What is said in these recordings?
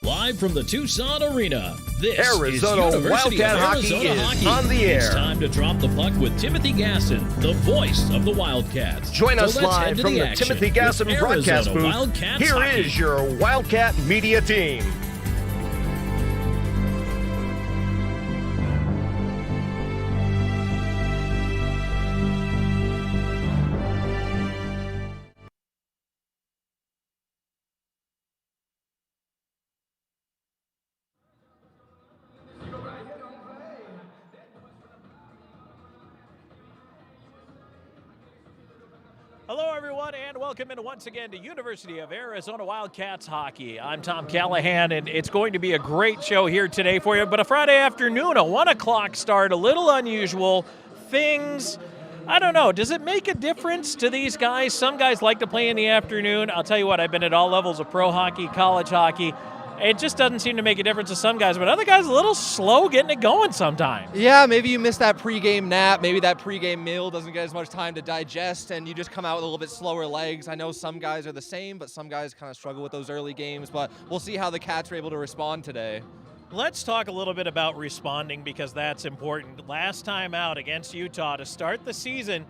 Live from the Tucson Arena, this Arizona is University Wildcat of Hockey Arizona is Hockey. on the air. It's time to drop the puck with Timothy Gasson, the voice of the Wildcats. Join us let's live head to from the action Timothy with Gasson broadcast Arizona booth. Wildcats Here Hockey. is your Wildcat media team. Hello, everyone, and welcome in once again to University of Arizona Wildcats Hockey. I'm Tom Callahan, and it's going to be a great show here today for you. But a Friday afternoon, a 1 o'clock start, a little unusual. Things, I don't know, does it make a difference to these guys? Some guys like to play in the afternoon. I'll tell you what, I've been at all levels of pro hockey, college hockey. It just doesn't seem to make a difference to some guys, but other guys a little slow getting it going sometimes. Yeah, maybe you missed that pregame nap. Maybe that pregame meal doesn't get as much time to digest, and you just come out with a little bit slower legs. I know some guys are the same, but some guys kind of struggle with those early games. But we'll see how the Cats are able to respond today. Let's talk a little bit about responding because that's important. Last time out against Utah to start the season,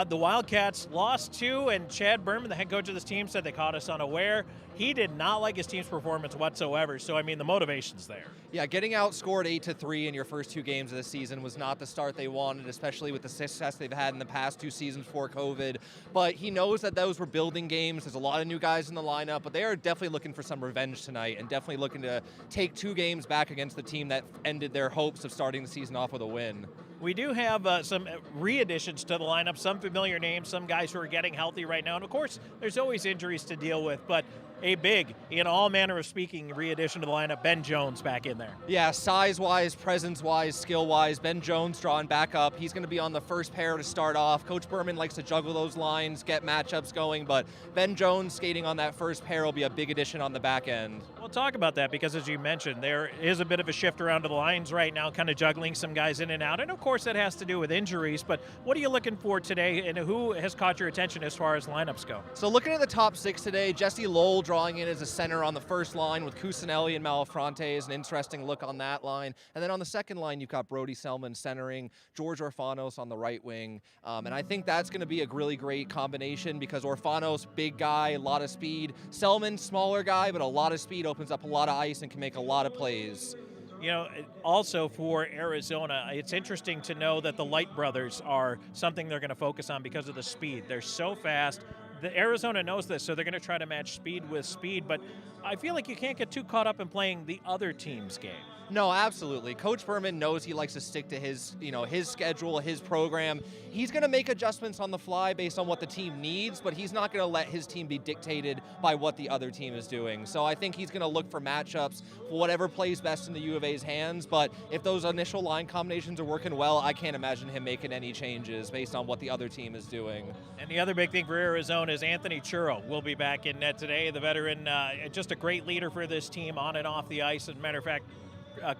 the Wildcats lost 2, and Chad Berman, the head coach of this team, said they caught us unaware. He did not like his team's performance whatsoever, so, I mean, the motivation's there. Yeah, getting outscored 8-3 in your first 2 games of the season was not the start they wanted, especially with the success they've had in the past 2 seasons before COVID. But he knows that those were building games. There's a lot of new guys in the lineup, but they are definitely looking for some revenge tonight and definitely looking to take 2 games back against the team that ended their hopes of starting the season off with a win. We do have some re-additions to the lineup, some familiar names, some guys who are getting healthy right now. And, of course, there's always injuries to deal with, but a big, in all manner of speaking, re-addition to the lineup, Ben Jones back in there. Yeah, size-wise, presence-wise, skill-wise, Ben Jones drawing back up. He's going to be on the first pair to start off. Coach Berman likes to juggle those lines, get matchups going, but Ben Jones skating on that first pair will be a big addition on the back end. We'll talk about that because, as you mentioned, there is a bit of a shift around to the lines right now, kind of juggling some guys in and out. And, of course, that has to do with injuries. But what are you looking for today, and who has caught your attention as far as lineups go? So looking at the top 6 today, Jesse Lowell drawing in as a center on the first line with Cusinelli and Malafronte is an interesting look on that line. And then on the second line, you've got Brody Selman centering, George Orfanos on the right wing. And I think that's going to be a really great combination because Orfanos, big guy, a lot of speed. Selman, smaller guy, but a lot of speed, opens up a lot of ice and can make a lot of plays. You know, also for Arizona, it's interesting to know that the Light brothers are something they're going to focus on because of the speed. They're so fast. Arizona knows this, so they're going to try to match speed with speed, but I feel like you can't get too caught up in playing the other team's game. No, absolutely. Coach Berman knows he likes to stick to his schedule, his program. He's going to make adjustments on the fly based on what the team needs, but he's not going to let his team be dictated by what the other team is doing. So I think he's going to look for matchups, for whatever plays best in the U of A's hands. But if those initial line combinations are working well, I can't imagine him making any changes based on what the other team is doing. And the other big thing for Arizona is Anthony Churro will be back in net today. The veteran, just a great leader for this team on and off the ice. As a matter of fact,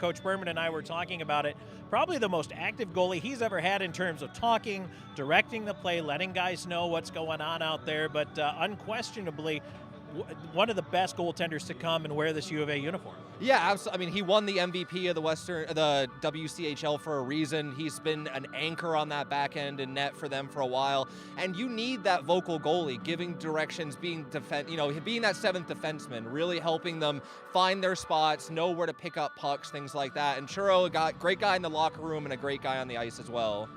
Coach Berman and I were talking about it. Probably the most active goalie he's ever had in terms of talking, directing the play, letting guys know what's going on out there. But unquestionably, one of the best goaltenders to come and wear this U of A uniform. Yeah, absolutely. I mean, he won the MVP of the WCHL for a reason. He's been an anchor on that back end and net for them for a while. And you need that vocal goalie giving directions, being that 7th defenseman, really helping them find their spots, know where to pick up pucks, things like that. And Churro got a great guy in the locker room and a great guy on the ice as well.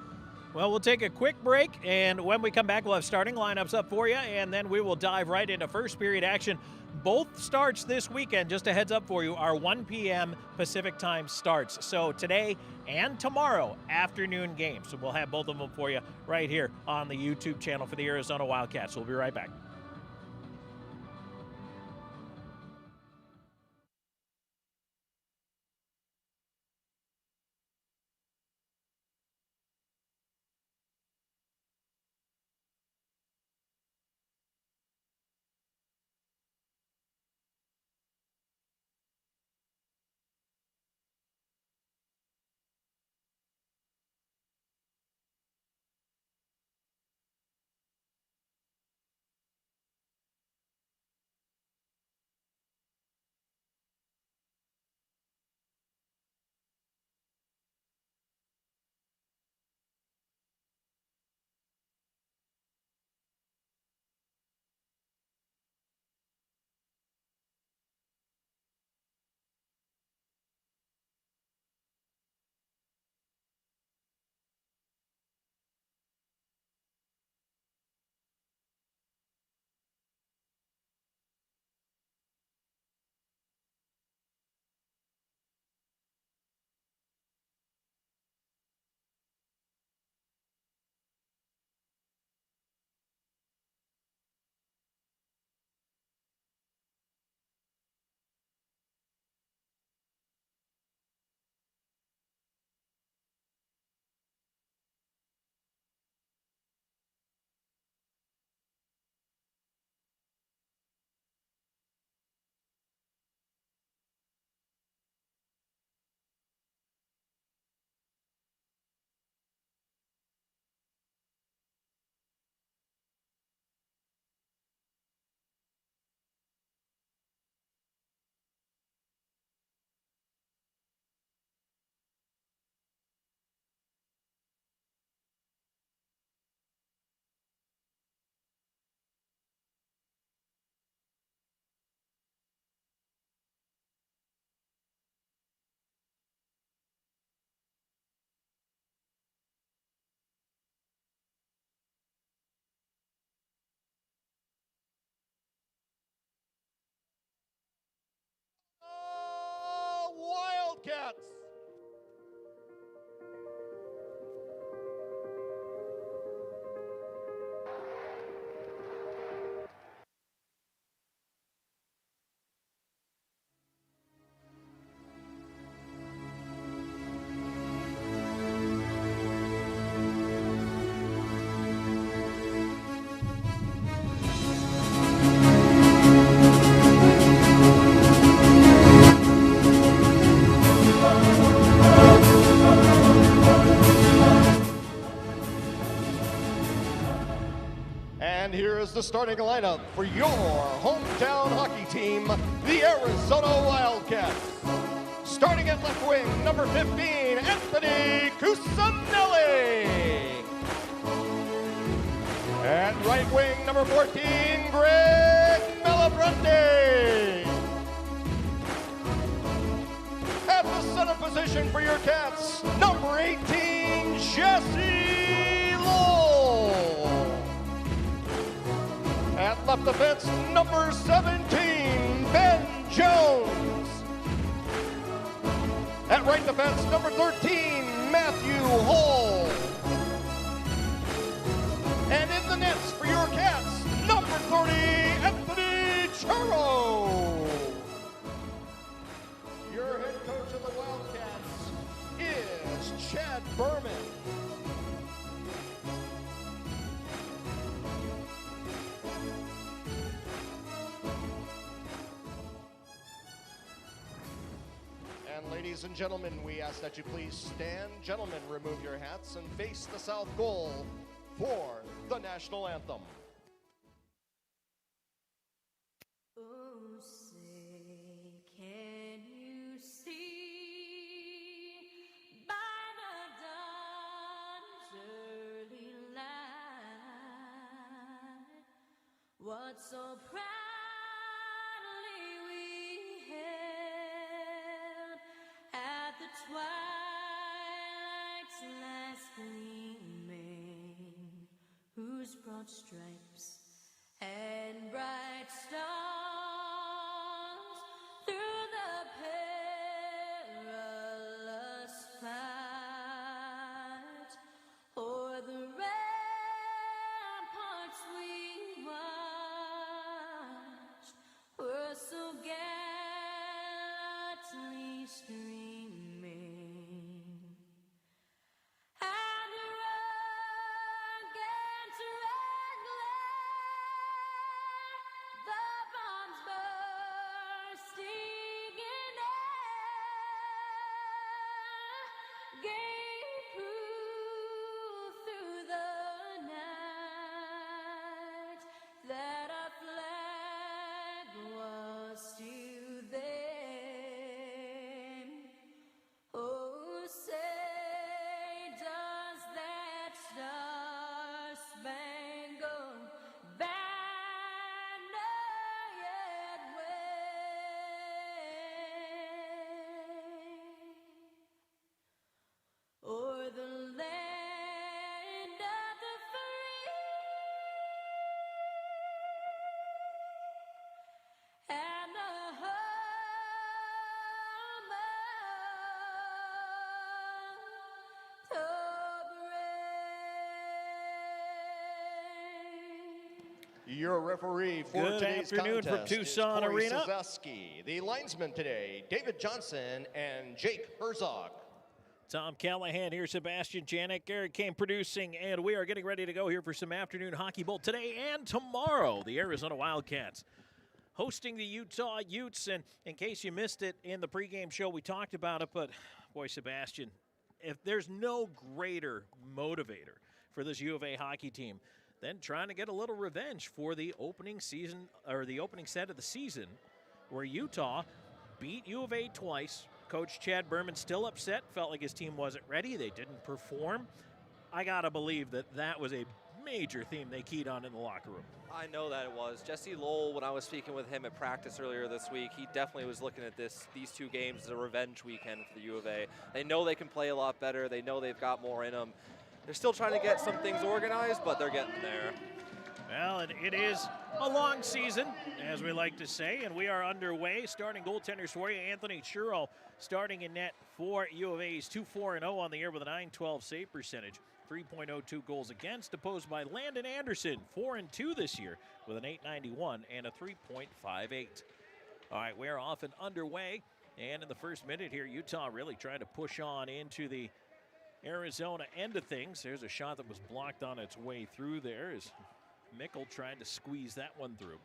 Well, we'll take a quick break, and when we come back, we'll have starting lineups up for you, and then we will dive right into first period action. Both starts this weekend, just a heads up for you, are 1 p.m. Pacific time starts. So today and tomorrow, afternoon games. So we'll have both of them for you right here on the YouTube channel for the Arizona Wildcats. We'll be right back. Wildcats. And here is the starting lineup for your hometown hockey team, the Arizona Wildcats. Starting at left wing, number 15, Anthony Cusinelli. At right wing, number 14, Greg Malabrante. At the center position for your Cats, number 18, Jesse Lowell. At left defense, number 17, Ben Jones. At right defense, number 13, Matthew Hall. And in the nets for your Cats, number 30, Anthony Charo. Your head coach of the Wildcats is Chad Berman. Ladies and gentlemen, we ask that you please stand. Gentlemen, remove your hats and face the south goal for the national anthem. Oh, say, can you see by the dawn's early light what so proudly we held at the twilight's last gleaming, whose broad stripes and bright stars through the perilous fight o'er the ramparts we watched were so gallantly streaming. And the rugged the bombs bursting in air gave proof through the night that our flag was still there. Oh, say does that star-spangled banner yet wave o'er the land of the free and the home of the brave. Your referee for Good today's afternoon from contest Tucson is Corey Arena. Sazowski. The linesmen today, David Johnson and Jake Herzog. Tom Callahan here, Sebastian Janik, Eric Kane producing, and we are getting ready to go here for some afternoon hockey bowl today and tomorrow. The Arizona Wildcats hosting the Utah Utes, and in case you missed it in the pregame show, we talked about it, but boy, Sebastian, if there's no greater motivator for this U of A hockey team than trying to get a little revenge for the opening season, or the opening set of the season, where Utah beat U of A twice. Coach Chad Berman still upset, felt like his team wasn't ready, they didn't perform. I gotta believe that that was a major theme they keyed on in the locker room. I know that it was. Jesse Lowell, when I was speaking with him at practice earlier this week, he definitely was looking at these two games as a revenge weekend for the U of A. They know they can play a lot better. They know they've got more in them. They're still trying to get some things organized, but they're getting there. Well, and it is a long season, as we like to say, and we are underway. Starting goaltenders for you, Anthony Churro starting in net for U of A. He's 2-4-0 on the year with a .912 save percentage, 3.02 goals against, opposed by Landon Anderson, 4-2 this year with an .891 and a 3.58. All right, we're off and underway, and in the first minute here, Utah really trying to push on into the Arizona end of things. There's a shot that was blocked on its way through there as Mickle tried to squeeze that one through.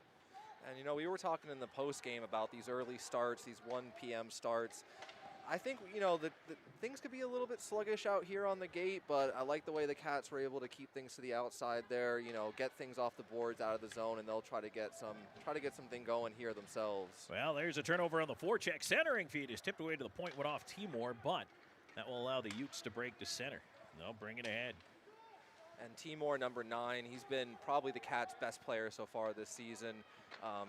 And, you know, we were talking in the post game about these early starts, these 1 p.m. starts. I think, you know, the things could be a little bit sluggish out here on the gate, but I like the way the Cats were able to keep things to the outside there, you know, get things off the boards out of the zone, and they'll try to get something going here themselves. Well, there's a turnover on the forecheck. Centering feed is tipped away to the point, went off Timor, but that will allow the Utes to break to center. They'll bring it ahead. And Timor, number 9, he's been probably the Cats' best player so far this season.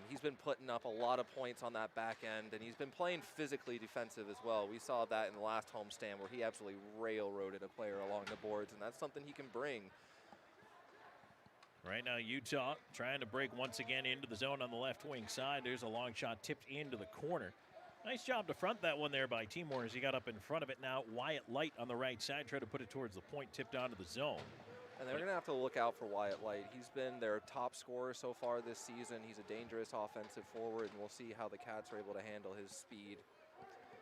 He's been putting up a lot of points on that back end, and he's been playing physically defensive as well. We saw that in the last homestand where he absolutely railroaded a player along the boards, and that's something he can bring. Right now, Utah trying to break once again into the zone on the left wing side. There's a long shot tipped into the corner. Nice job to front that one there by Timor as he got up in front of it. Now Wyatt Light on the right side, try to put it towards the point, tipped onto the zone. And they're going to have to look out for Wyatt Light. He's been their top scorer so far this season. He's a dangerous offensive forward, and we'll see how the Cats are able to handle his speed.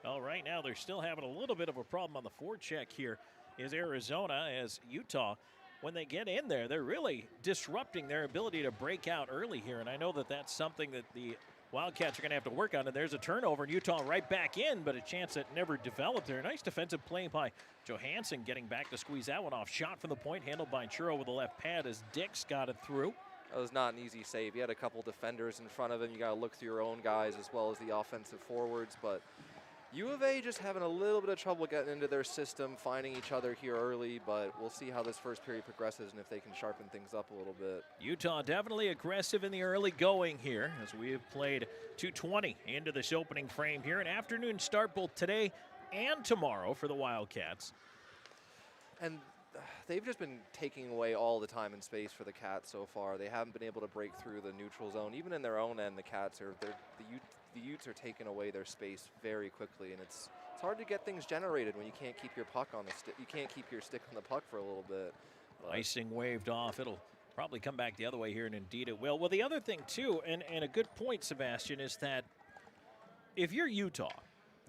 Well, right now they're still having a little bit of a problem on the forecheck here is Arizona, as Utah, when they get in there, they're really disrupting their ability to break out early here. And I know that that's something that the Wildcats are going to have to work on, and there's a turnover, and Utah right back in, but a chance that never developed there. Nice defensive play by Johansson getting back to squeeze that one off. Shot from the point, handled by Churro with the left pad as Dix got it through. That was not an easy save. He had a couple defenders in front of him. You got to look through your own guys as well as the offensive forwards, but U of A just having a little bit of trouble getting into their system, finding each other here early, but we'll see how this first period progresses and if they can sharpen things up a little bit. Utah definitely aggressive in the early going here as we have played 2:20 into this opening frame here. An afternoon start both today and tomorrow for the Wildcats. And they've just been taking away all the time and space for the Cats so far. They haven't been able to break through the neutral zone. Even in their own end, the Cats are the Utes are taking away their space very quickly, and it's hard to get things generated when you can't keep your puck on the stick. You can't keep your stick on the puck for a little bit. Icing waved off. It'll probably come back the other way here, and indeed it will. Well, the other thing too, and a good point, Sebastian, is that if you're Utah,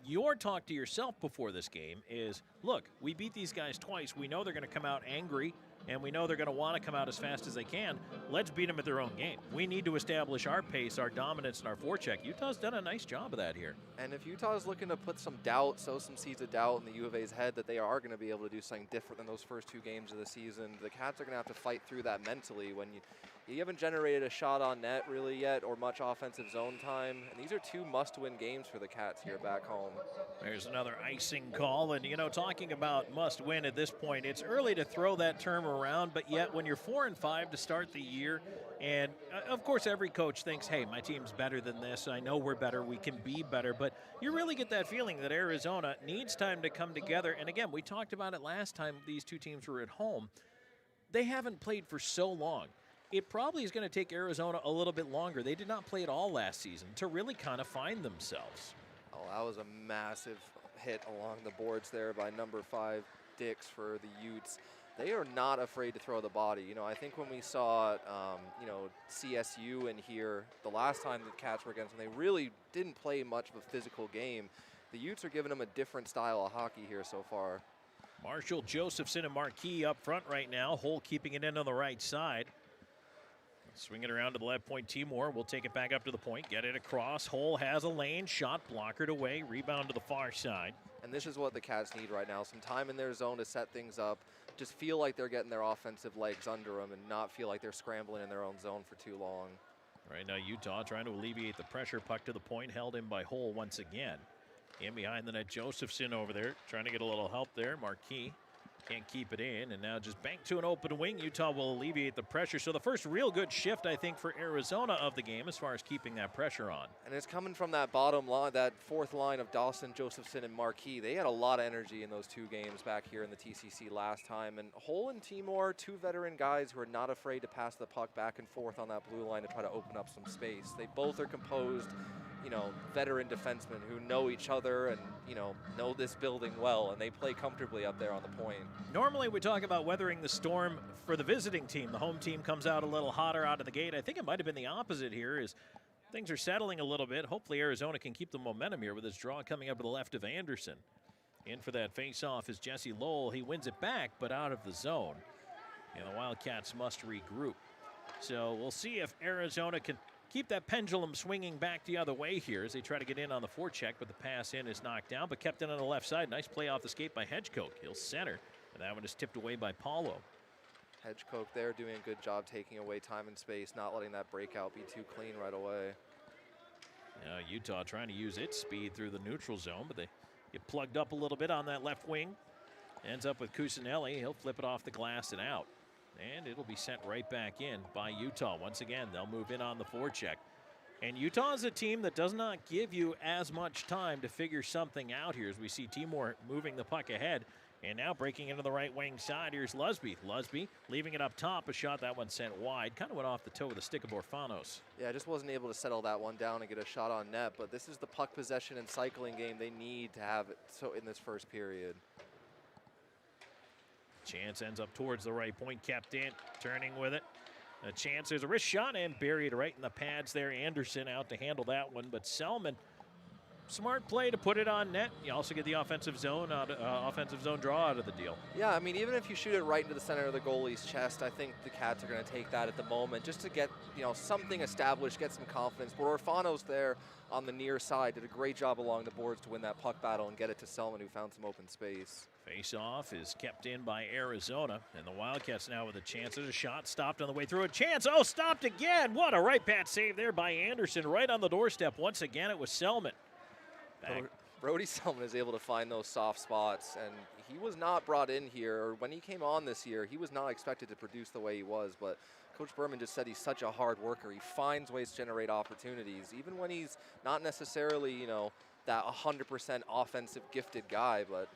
your talk to yourself before this game is, look, we beat these guys twice. We know they're going to come out angry, and we know they're going to want to come out as fast as they can. Let's beat them at their own game. We need to establish our pace, our dominance, and our forecheck. Utah's done a nice job of that here. And if Utah's looking to put some doubt, sow some seeds of doubt in the U of A's head that they are going to be able to do something different than those first 2 games of the season, the Cats are going to have to fight through that mentally when you haven't generated a shot on net really yet or much offensive zone time. And these are 2 must-win games for the Cats here back home. There's another icing call. And, you know, talking about must-win at this point, it's early to throw that term around, but yet when you're 4-5 to start the year, and of course every coach thinks, hey, my team's better than this. I know we're better. We can be better. But you really get that feeling that Arizona needs time to come together. And, again, we talked about it last time these 2 teams were at home. They haven't played for so long. It probably is going to take Arizona a little bit longer. They did not play at all last season to really kind of find themselves. Oh, that was a massive hit along the boards there by number 5, Dix, for the Utes. They are not afraid to throw the body. You know, I think when we saw, CSU in here the last time the Cats were against them, they really didn't play much of a physical game. The Utes are giving them a different style of hockey here so far. Marshall, Josephson, and Marquis up front right now. Hull keeping it in on the right side. Swing it around to the left point. Timor will take it back up to the point, get it across. Hull has a lane, shot blockered away, rebound to the far side. And this is what the Cats need right now, some time in their zone to set things up, just feel like they're getting their offensive legs under them and not feel like they're scrambling in their own zone for too long. Right now, Utah trying to alleviate the pressure. Puck to the point, held in by Hull once again. In behind the net, Josephson over there, trying to get a little help there. Marquis Can't keep it in, and now just bank to an open wing. Utah will alleviate the pressure. So the first real good shift, I think, for Arizona of the game as far as keeping that pressure on. And it's coming from that bottom line, that fourth line of Dawson, Josephson, and Marquis. They had a lot of energy in those 2 games back here in the TCC last time. And Hull and Timor, 2 veteran guys who are not afraid to pass the puck back and forth on that blue line to try to open up some space. They both are composed, veteran defensemen who know each other and, know this building well, and they play comfortably up there on the point. Normally we talk about weathering the storm for the visiting team. The home team comes out a little hotter out of the gate. I think it might have been the opposite here as things are settling a little bit. Hopefully Arizona can keep the momentum here with his draw coming up to the left of Anderson. In for that face-off is Jesse Lowell. He wins it back, but out of the zone. And the Wildcats must regroup. So we'll see if Arizona can keep that pendulum swinging back the other way here as they try to get in on the forecheck, but the pass in is knocked down, but kept in on the left side. Nice play off the skate by Hedgecote. He'll center, and that one is tipped away by Paulo. Hedgecote there doing a good job taking away time and space, not letting that breakout be too clean right away. Now Utah trying to use its speed through the neutral zone, but they get plugged up a little bit on that left wing. Ends up with Cusinelli. He'll flip it off the glass and out. And it'll be sent right back in by Utah. Once again, they'll move in on the forecheck. And Utah is a team that does not give you as much time to figure something out here as we see Timor moving the puck ahead. And now breaking into the right wing side, here's Lusby. Lusby leaving it up top. A shot, that one sent wide. Kind of went off the toe of the stick of Orfanos. Yeah, just wasn't able to settle that one down and get a shot on net. But this is the puck possession and cycling game they need to have it so in this first period. Chance ends up towards the right point, kept in, turning with it. A chance, there's a wrist shot and buried right in the pads there. Anderson out to handle that one, but Selman, smart play to put it on net. You also get the offensive zone draw out of the deal. Yeah, I mean, even if you shoot it right into the center of the goalie's chest, I think the Cats are going to take that at the moment just to get, something established, get some confidence. But Orfanos there on the near side did a great job along the boards to win that puck battle and get it to Selman, who found some open space. Face-off is kept in by Arizona, and the Wildcats now with a chance. There's a shot stopped on the way through. A chance, stopped again. What a right pat save there by Anderson, right on the doorstep. Once again, it was Selman. Brody Selman is able to find those soft spots, and he was not brought in here, or when he came on this year, he was not expected to produce the way he was, but Coach Berman just said he's such a hard worker. He finds ways to generate opportunities, even when he's not necessarily, that 100% offensive gifted guy, but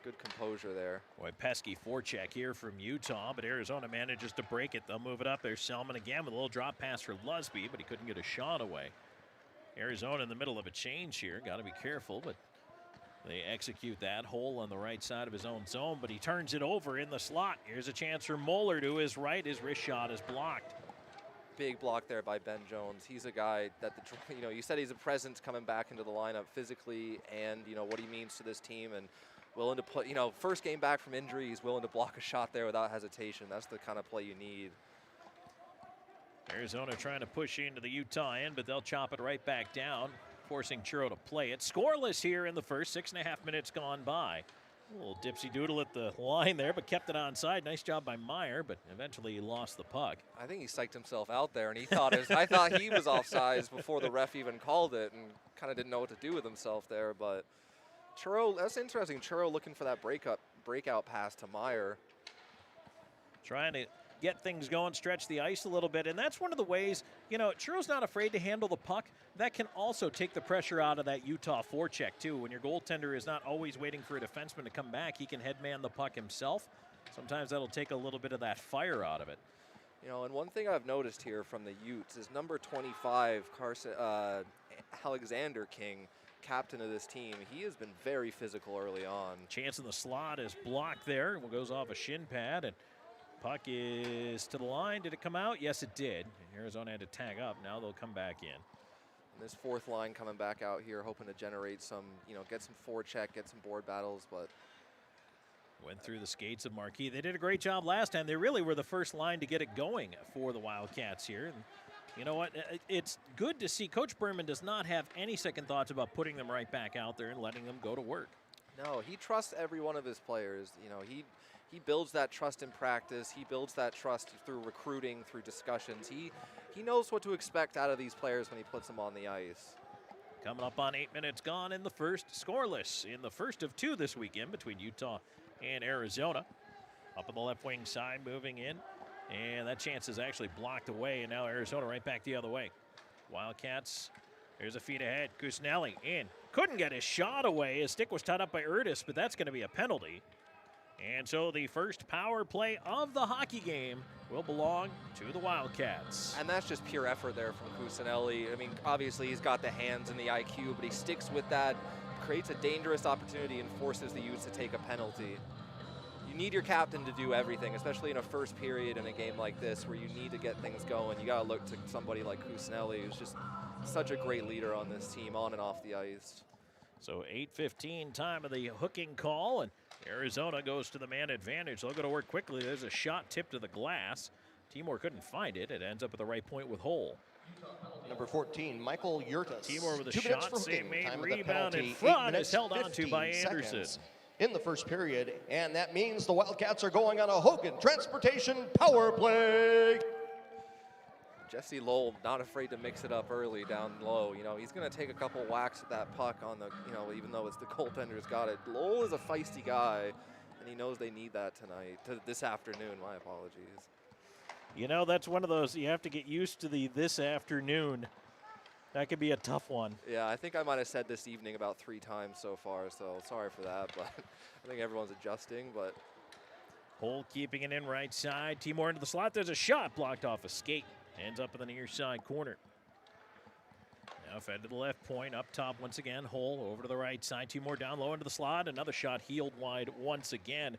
good composure there. Boy, pesky forecheck here from Utah, but Arizona manages to break it. They'll move it up. There's Selman again with a little drop pass for Lusby, but he couldn't get a shot away. Arizona in the middle of a change here. Got to be careful, but they execute that hole on the right side of his own zone, but he turns it over in the slot. Here's a chance for Moeller to his right. His wrist shot is blocked. Big block there by Ben Jones. He's a guy that, you said he's a presence coming back into the lineup physically and, what he means to this team, and willing to play, first game back from injury, he's willing to block a shot there without hesitation. That's the kind of play you need. Arizona trying to push into the Utah end, but they'll chop it right back down, forcing Churro to play it. Scoreless here in the first, 6.5 minutes gone by. A little dipsy doodle at the line there, but kept it onside. Nice job by Meyer, but eventually he lost the puck. I think he psyched himself out there, and he thought I thought he was offsides before the ref even called it, and kind of didn't know what to do with himself there. But Churro, that's interesting. Churro looking for that breakout pass to Meyer. Trying to get things going, stretch the ice a little bit, and that's one of the ways, Churro's not afraid to handle the puck. That can also take the pressure out of that Utah forecheck, too. When your goaltender is not always waiting for a defenseman to come back, he can headman the puck himself. Sometimes that'll take a little bit of that fire out of it. And one thing I've noticed here from the Utes is number 25, Alexander King, captain of this team. He has been very physical early on. Chance in the slot is blocked there. It goes off a shin pad, and puck is to the line. Did it come out? Yes, it did. Arizona had to tag up. Now they'll come back in. And this fourth line coming back out here, hoping to generate some, get some forecheck, get some board battles, but went through the skates of Marquis. They did a great job last time. They really were the first line to get it going for the Wildcats here. And you know what? It's good to see Coach Berman does not have any second thoughts about putting them right back out there and letting them go to work. No, he trusts every one of his players. He builds that trust in practice. He builds that trust through recruiting, through discussions. He knows what to expect out of these players when he puts them on the ice. Coming up on 8 minutes gone in the first, scoreless in the first of two this weekend between Utah and Arizona. Up on the left wing side, moving in. And that chance is actually blocked away, and now Arizona right back the other way. Wildcats, there's a feed ahead. Cusinelli in. Couldn't get his shot away. His stick was tied up by Utes, but that's going to be a penalty. And so the first power play of the hockey game will belong to the Wildcats. And that's just pure effort there from Cusinelli. I mean, obviously he's got the hands and the IQ, but he sticks with that, creates a dangerous opportunity, and forces the Utes to take a penalty. You need your captain to do everything, especially in a first period in a game like this where you need to get things going. You got to look to somebody like Cusinelli, who's just such a great leader on this team, on and off the ice. So 8:15 time of the hooking call, and Arizona goes to the man advantage. They'll go to work quickly. There's a shot tipped to the glass. Timor couldn't find it. It ends up at the right point with Hull. Number 14, Michael Yurtas. Timor with a 2 minutes shot, from save game. made, Time of the rebound in penalty, 8 front, minutes, is held on to 15 by Anderson. seconds in the first period, and that means the Wildcats are going on a Hogan Transportation power play. Jesse Lowell not afraid to mix it up early down low. You know, he's going to take a couple whacks at that puck on the, you know, even though it's the goaltender's got it. Lowell is a feisty guy, and he knows they need that tonight, this afternoon. My apologies. You know, that's one of those, you have to get used to the this afternoon. That could be a tough one. Yeah, I think I might have said this evening about 3 times so far, so sorry for that, but I think everyone's adjusting, but. Hull keeping it in right side. Timor into the slot. There's a shot blocked off a skate. Ends up in the near side corner. Now fed to the left point. Up top once again. Hull over to the right side. Timor down low into the slot. Another shot healed wide once again.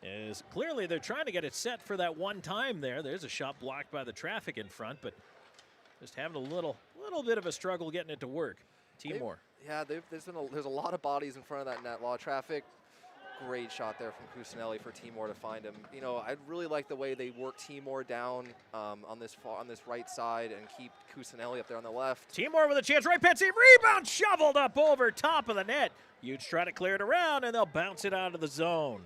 As clearly they're trying to get it set for that one time there. There's a shot blocked by the traffic in front, but just having a little bit of a struggle getting it to work. Timor. There's a lot of bodies in front of that net. A lot of traffic. Great shot there from Cusinelli for Timor to find him. You know, I really like the way they work Timor down on this right side and keep Cusinelli up there on the left. Timor with a chance, right Petsy, rebound shoveled up over top of the net. Utes try to clear it around, and they'll bounce it out of the zone.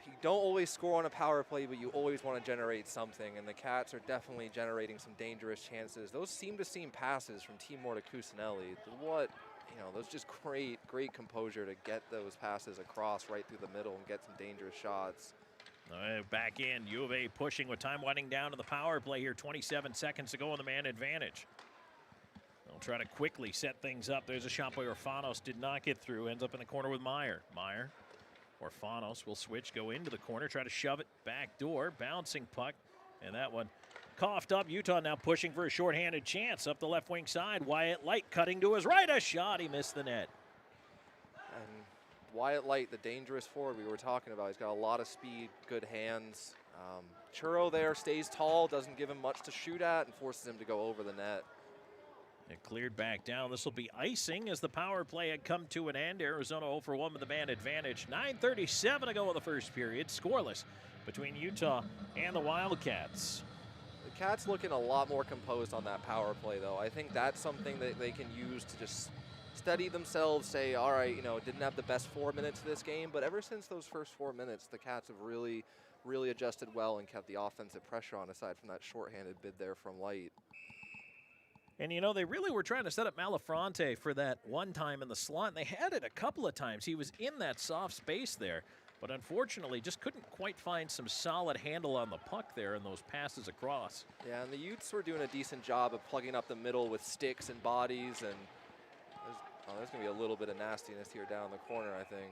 You don't always score on a power play, but you always want to generate something, and the Cats are definitely generating some dangerous chances. Those seam-to-seam passes from Timor to Cusinelli, those just great composure to get those passes across right through the middle and get some dangerous shots. Back in, U of A pushing with time winding down to the power play here. 27 seconds to go on the man advantage. They'll try to quickly set things up. There's a shot by Orfanos, did not get through. Ends up in the corner with Meyer. Orfanos will switch, go into the corner, try to shove it back door. Bouncing puck, and that one coughed up. Utah now pushing for a shorthanded chance up the left wing side. Wyatt Light cutting to his right. A shot. He missed the net. And Wyatt Light, the dangerous forward we were talking about. He's got a lot of speed, good hands. Churro there stays tall, doesn't give him much to shoot at, and forces him to go over the net. It cleared back down. This will be icing as the power play had come to an end. Arizona 0 for 1 with the man advantage. 9:37 to go in the first period. Scoreless between Utah and the Wildcats. The Cats looking a lot more composed on that power play, though. I think that's something that they can use to just steady themselves, say, all right, didn't have the best 4 minutes of this game, but ever since those first 4 minutes, the Cats have really adjusted well and kept the offensive pressure on, aside from that shorthanded bid there from Light. And, they really were trying to set up Malafronte for that one time in the slot, and they had it a couple of times. He was in that soft space there, but unfortunately just couldn't quite find some solid handle on the puck there in those passes across. Yeah, and the Utes were doing a decent job of plugging up the middle with sticks and bodies, and there's going to be a little bit of nastiness here down the corner, I think.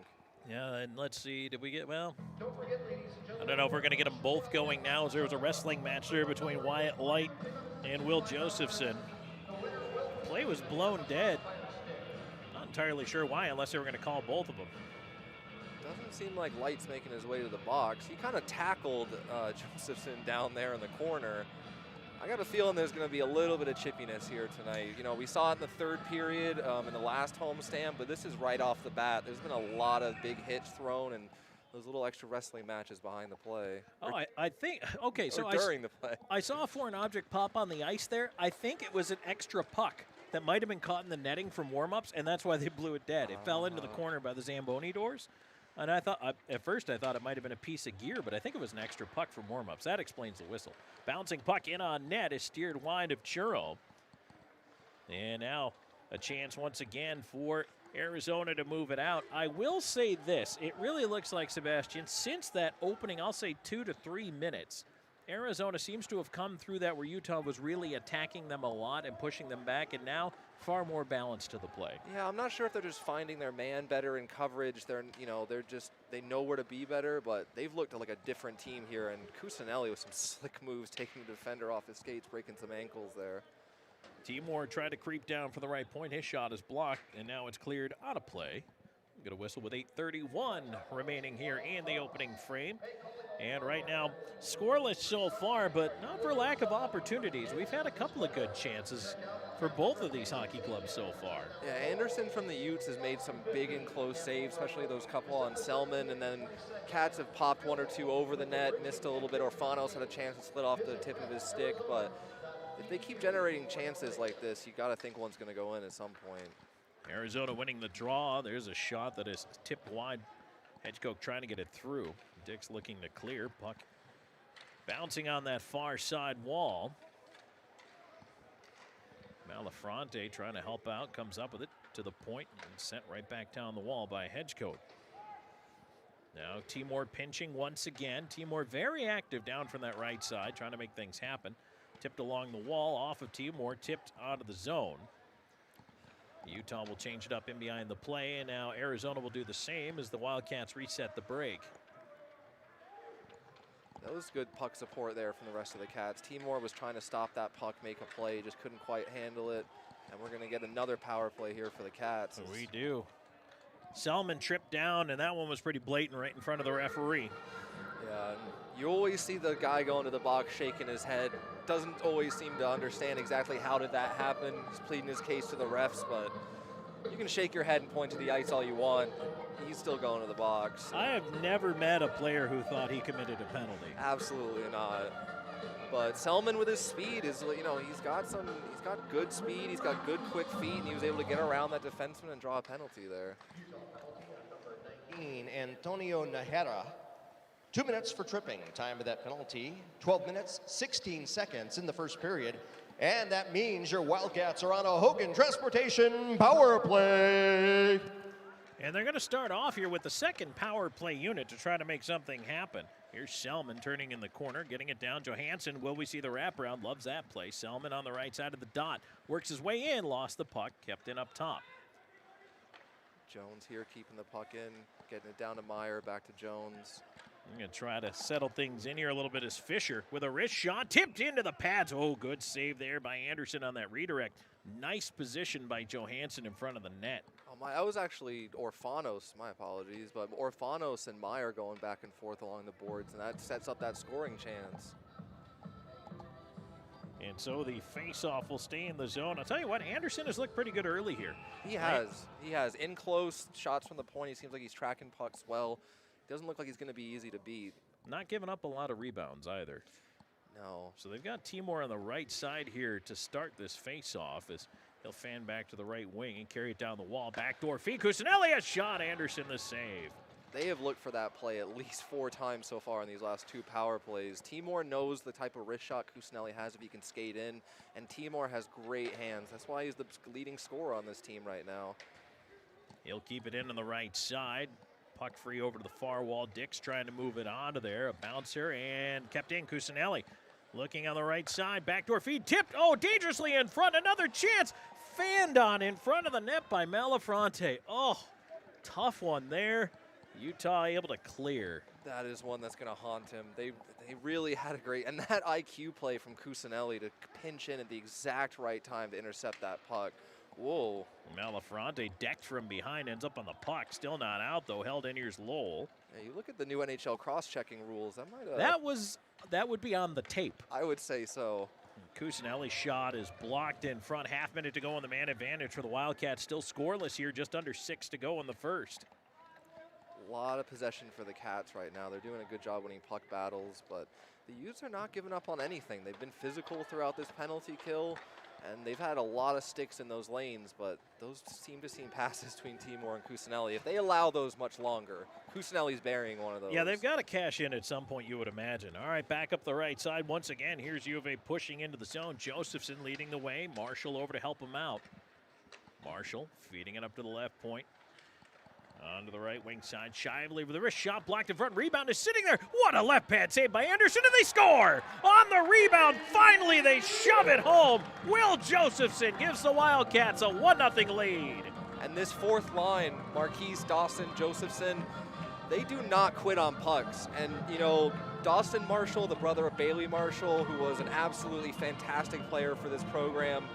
Yeah, and let's see, did we get, I don't know if we're going to get them both going now, as there was a wrestling match there between Wyatt Light and Will Josephson. Play was blown dead. Not entirely sure why, unless they were going to call both of them. Doesn't seem like Light's making his way to the box. He kind of tackled Josephson down there in the corner. I got a feeling there's going to be a little bit of chippiness here tonight. We saw it in the third period in the last homestand, but this is right off the bat. There's been a lot of big hits thrown and those little extra wrestling matches behind the play. Oh, I think, okay, so during the play. I saw a foreign object pop on the ice there. I think it was an extra puck that might have been caught in the netting from warm-ups, and that's why they blew it dead. It fell into the corner by the Zamboni doors. And I thought, at first I thought it might have been a piece of gear, but I think it was an extra puck from warm-ups. That explains the whistle. Bouncing puck in on net is steered wide of Churro. And now a chance once again for Arizona to move it out. I will say this. It really looks like, Sebastian, since that opening, I'll say 2 to 3 minutes, Arizona seems to have come through that where Utah was really attacking them a lot and pushing them back, and now far more balance to the play. Yeah, I'm not sure if they're just finding their man better in coverage. They know where to be better, but they've looked like a different team here. And Cusinelli with some slick moves, taking the defender off his skates, breaking some ankles there. Timor tried to creep down for the right point. His shot is blocked, and now it's cleared out of play. We're going to whistle with 8:31 remaining here in the opening frame. And right now, scoreless so far, but not for lack of opportunities. We've had a couple of good chances for both of these hockey clubs so far. Yeah, Anderson from the Utes has made some big and close saves, especially those couple on Selman, and then Cats have popped 1 or 2 over the net, missed a little bit. Orfanos had a chance to slid off the tip of his stick, but if they keep generating chances like this, you got to think one's going to go in at some point. Arizona winning the draw. There's a shot that is tipped wide. Hedgecock trying to get it through. Dick's looking to clear. Puck bouncing on that far side wall. Malafronte trying to help out. Comes up with it to the point and sent right back down the wall by Hedgecock. Now Timor pinching once again. Timor very active down from that right side, trying to make things happen. Tipped along the wall, off of Timor, tipped out of the zone. Utah will change it up in behind the play, and now Arizona will do the same as the Wildcats reset the break. That was good puck support there from the rest of the Cats. Timor was trying to stop that puck, make a play, just couldn't quite handle it. And we're going to get another power play here for the Cats. We do. Selman tripped down, and that one was pretty blatant right in front of the referee. Yeah, and you always see the guy going to the box shaking his head. Doesn't always seem to understand exactly how did that happen. He's pleading his case to the refs, but you can shake your head and point to the ice all you want. He's still going to the box. I have never met a player who thought he committed a penalty. Absolutely not. But Selman with his speed is, he's got good speed. He's got good quick feet, and he was able to get around that defenseman and draw a penalty there. Antonio Najera. 2 minutes for tripping. Time of that penalty, 12 minutes, 16 seconds in the first period. And that means your Wildcats are on a Hogan Transportation power play. And they're going to start off here with the second power play unit to try to make something happen. Here's Selman turning in the corner, getting it down. Johansson, will we see the wraparound? Loves that play. Selman on the right side of the dot. Works his way in, lost the puck, kept in up top. Jones here keeping the puck in, getting it down to Meyer, back to Jones. I'm going to try to settle things in here a little bit as Fisher with a wrist shot, tipped into the pads. Oh, good save there by Anderson on that redirect. Nice position by Johansson in front of the net. Oh, that was actually Orfanos, my apologies, but Orfanos and Meyer going back and forth along the boards, and that sets up that scoring chance. And so the face-off will stay in the zone. I'll tell you what, Anderson has looked pretty good early here. He has. He has. In close, shots from the point, he seems like he's tracking pucks well. Doesn't look like he's going to be easy to beat. Not giving up a lot of rebounds either. No. So they've got Timor on the right side here to start this face-off as he'll fan back to the right wing and carry it down the wall. Backdoor feed. Cusinelli, a shot. Anderson the save. They have looked for that play at least 4 times so far in these last 2 power plays. Timor knows the type of wrist shot Cusinelli has if he can skate in, and Timor has great hands. That's why he's the leading scorer on this team right now. He'll keep it in on the right side. Puck free over to the far wall. Dick's trying to move it onto there. A bouncer and kept in. Cusinelli looking on the right side. Backdoor feed tipped. Oh, dangerously in front. Another chance. Fanned on in front of the net by Malafronte. Oh, tough one there. Utah able to clear. That is one that's going to haunt him. They really had a great, and that IQ play from Cusinelli to pinch in at the exact right time to intercept that puck. Whoa. Malafronte decked from behind, ends up on the puck. Still not out, though. Held in here's Lowell. Yeah, you look at the new NHL cross-checking rules. That might that would be on the tape. I would say so. Cusinelli's shot is blocked in front. Half minute to go on the man advantage for the Wildcats. Still scoreless here, just under 6 to go in the first. A lot of possession for the Cats right now. They're doing a good job winning puck battles, but the Utes are not giving up on anything. They've been physical throughout this penalty kill, and they've had a lot of sticks in those lanes, but those seem passes between Timor and Cusinelli. If they allow those much longer, Cusinelli's burying one of those. Yeah, they've got to cash in at some point, you would imagine. All right, back up the right side once again. Here's U of A pushing into the zone. Josephson leading the way. Marshall over to help him out. Marshall feeding it up to the left point. Onto the right wing side. Shively with the wrist shot blocked in front. Rebound is sitting there. What a left pad save by Anderson, and they score! On the rebound, finally they shove it home. Will Josephson gives the Wildcats a 1-0 lead. And this fourth line, Marquise, Dawson, Josephson, they do not quit on pucks. And, you know, Dawson Marshall, the brother of Bailey Marshall, who was an absolutely fantastic player for this program,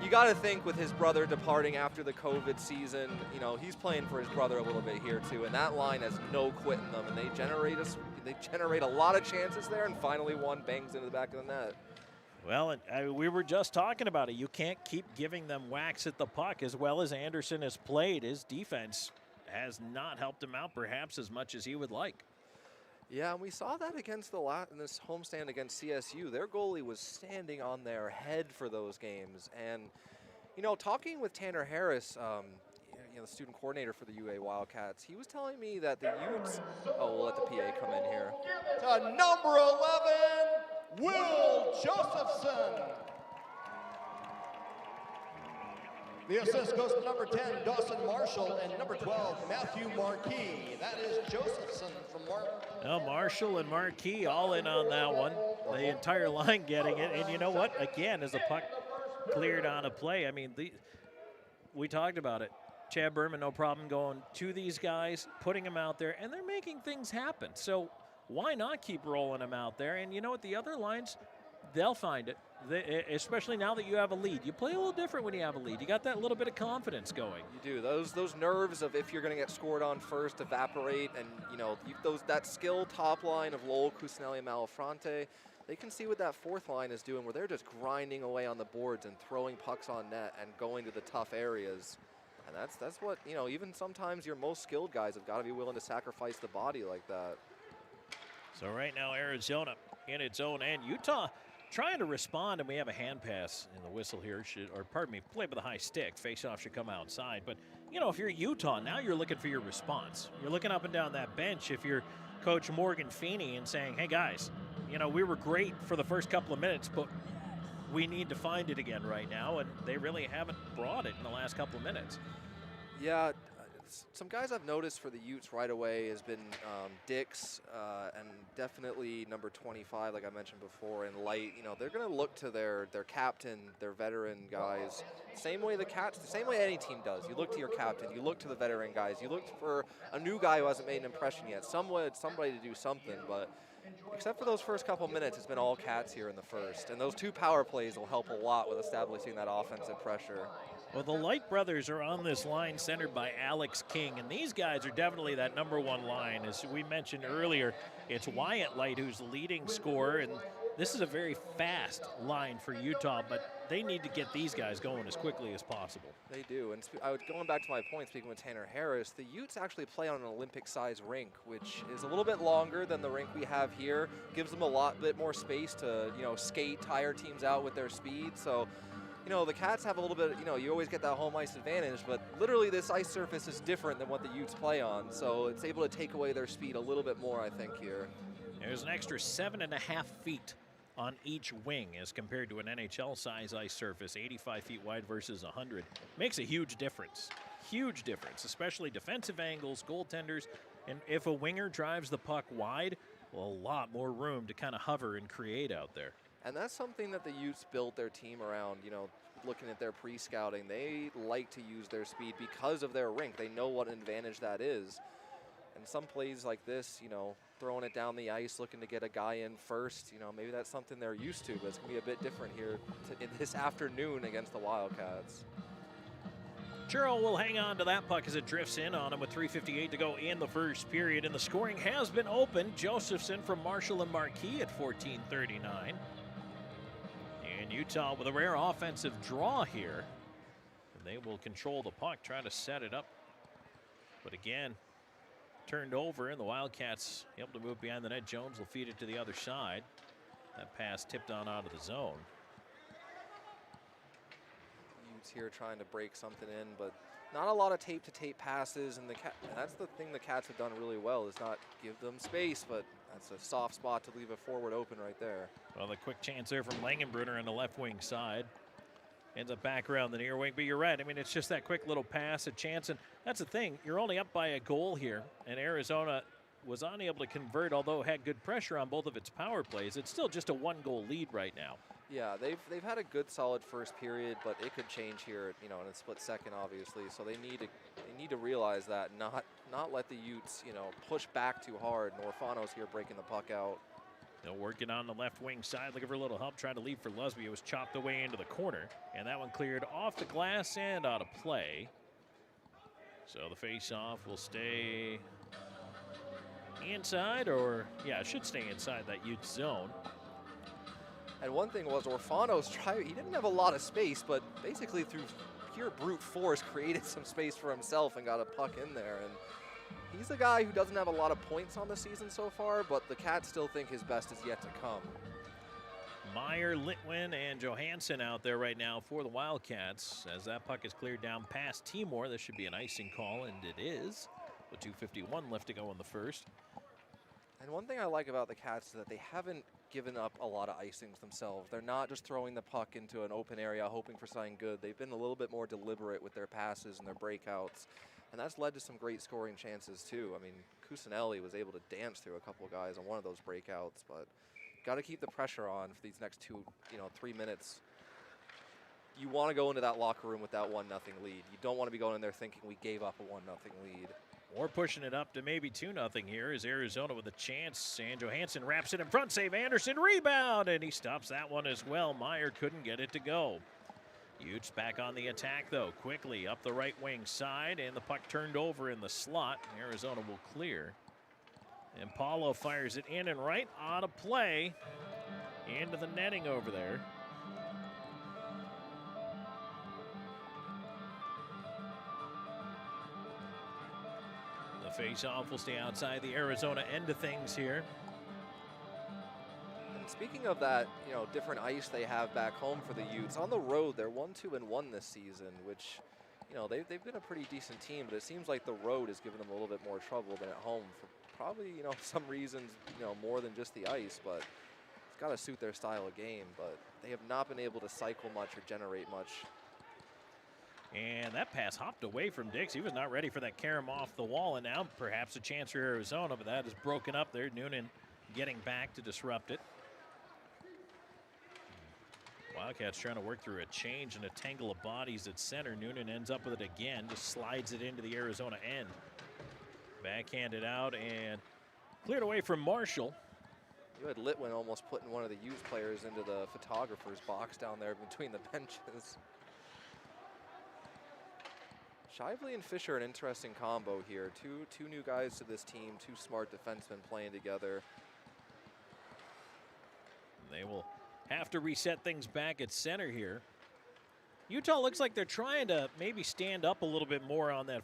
you got to think with his brother departing after the COVID season, you know, he's playing for his brother a little bit here too. And that line has no quit in them, and they generate a lot of chances there, and finally one bangs into the back of the net. Well, we were just talking about it. You can't keep giving them whacks at the puck as well as Anderson has played. His defense has not helped him out perhaps as much as he would like. Yeah, and we saw that against in this homestand against CSU. Their goalie was standing on their head for those games. And, you know, talking with Tanner Harris, you know, the student coordinator for the UA Wildcats, he was telling me that the Utes, we'll let the PA come in here. To number 11, Will Josephson. The assist goes to number 10, Dawson Marshall, and number 12, Matthew Marquis. That is Josephson from Marshall and Marquis all in on that one. The entire line getting it. And you know what? Again, as the puck cleared on a play, I mean, we talked about it. Chad Berman, no problem going to these guys, putting them out there, and they're making things happen. So why not keep rolling them out there? And you know what? The other lines, they'll find it. Especially now that you have a lead. You play a little different when you have a lead. You got that little bit of confidence going. You do. Those nerves of if you're going to get scored on first evaporate, and you know that skill top line of Lowell, Cusinelli, and Malafronte, they can see what that fourth line is doing, where they're just grinding away on the boards and throwing pucks on net and going to the tough areas. And that's what, you know, even sometimes your most skilled guys have got to be willing to sacrifice the body like that. So right now Arizona in its own end. Utah trying to respond, and we have a hand pass in the whistle here. Play with a high stick. Face-off should come outside. But, you know, if you're Utah, now you're looking for your response. You're looking up and down that bench if you're Coach Morgan Feeney and saying, hey, guys, you know, we were great for the first couple of minutes, but we need to find it again right now, and they really haven't brought it in the last couple of minutes. Yeah, some guys I've noticed for the Utes right away has been Dix and definitely number 25, like I mentioned before, and Light. You know, they're going to look to their captain, their veteran guys, same way the Cats, the same way any team does. You look to your captain, you look to the veteran guys, you look for a new guy who hasn't made an impression yet, somebody to do something, but except for those first couple minutes, it's been all Cats here in the first, and those two power plays will help a lot with establishing that offensive pressure. Well, the Light brothers are on this line centered by Alex King, and these guys are definitely that number one line. As we mentioned earlier, it's Wyatt Light who's the leading scorer, and this is a very fast line for Utah, but they need to get these guys going as quickly as possible. They do, and going back to my point, speaking with Tanner Harris, the Utes actually play on an Olympic-size rink, which is a little bit longer than the rink we have here, gives them a lot bit more space to, you know, skate, tire teams out with their speed, so you know, the Cats have a little bit, you know, you always get that home ice advantage, but literally this ice surface is different than what the Utes play on, so it's able to take away their speed a little bit more, I think, here. There's an extra 7.5 feet on each wing as compared to an NHL-size ice surface, 85 feet wide versus 100. Makes a huge difference, especially defensive angles, goaltenders, and if a winger drives the puck wide, well, a lot more room to kind of hover and create out there. And that's something that the Utes built their team around, you know, looking at their pre-scouting. They like to use their speed because of their rink. They know what an advantage that is. And some plays like this, you know, throwing it down the ice, looking to get a guy in first, you know, maybe that's something they're used to, but it's going to be a bit different here in this afternoon against the Wildcats. Churro will hang on to that puck as it drifts in on him with 3:58 to go in the first period, and the scoring has been opened. Josephson from Marshall and Marquis at 14:39. And Utah with a rare offensive draw here. And they will control the puck, trying to set it up. But again, turned over, and the Wildcats able to move behind the net. Jones will feed it to the other side. That pass tipped on out of the zone. Utes here trying to break something in, but not a lot of tape-to-tape passes, and that's the thing the Cats have done really well, is not give them space, but that's a soft spot to leave a forward open right there. Well, the quick chance there from Langenbrunner on the left wing side. ends up back around the near wing. But you're right. I mean, it's just that quick little pass, a chance. And that's the thing. You're only up by a goal here. And Arizona was unable to convert, although had good pressure on both of its power plays. It's still just a 1-goal lead right now. Yeah, they've had a good solid first period, but it could change here, in a split second, obviously. So they need to realize that, not let the Utes, push back too hard. Norfano's here breaking the puck out. Working on the left wing side, looking for a little help, trying to leave for Lusby. It was chopped away into the corner, and that one cleared off the glass and out of play. So the face-off will stay inside, or yeah, it should stay inside that Utes zone. And one thing was Orfano's he didn't have a lot of space, but basically through pure brute force created some space for himself and got a puck in there. And he's a guy who doesn't have a lot of points on the season so far, but the Cats still think his best is yet to come. Meyer, Litwin, and Johansson out there right now for the Wildcats. As that puck is cleared down past Timor, this should be an icing call, and it is. With 2:51 left to go in the first. And one thing I like about the Cats is that they haven't given up a lot of icings themselves. They're not just throwing the puck into an open area hoping for something good. They've been a little bit more deliberate with their passes and their breakouts. And that's led to some great scoring chances too. I mean, Cusinelli was able to dance through a couple of guys on one of those breakouts, but got to keep the pressure on for these next 3 minutes. You want to go into that locker room with that 1-0 lead. You don't want to be going in there thinking we gave up a 1-0 lead. Or pushing it up to maybe 2-0 here is Arizona with a chance. And Johansson wraps it in front, save Anderson, rebound, and he stops that one as well. Meyer couldn't get it to go. Utes back on the attack, though, quickly up the right wing side, and the puck turned over in the slot. Arizona will clear. And Paulo fires it in and right out of play into the netting over there. The face-off will stay outside the Arizona end of things here. And speaking of that, different ice they have back home for the Utes, on the road they're 1-2-1 this season, which, they've been a pretty decent team, but it seems like the road has given them a little bit more trouble than at home for probably, some reasons, more than just the ice, but it's got to suit their style of game. But they have not been able to cycle much or generate much. And that pass hopped away from Dix. He was not ready for that carom off the wall, and now perhaps a chance for Arizona, but that is broken up there. Noonan getting back to disrupt it. Wildcats trying to work through a change and a tangle of bodies at center. Noonan ends up with it again, just slides it into the Arizona end. Backhanded out and cleared away from Marshall. You had Litwin almost putting one of the Utes players into the photographer's box down there between the benches. Shively and Fisher, an interesting combo here. Two new guys to this team, two smart defensemen playing together. They will have to reset things back at center here. Utah looks like they're trying to maybe stand up a little bit more on that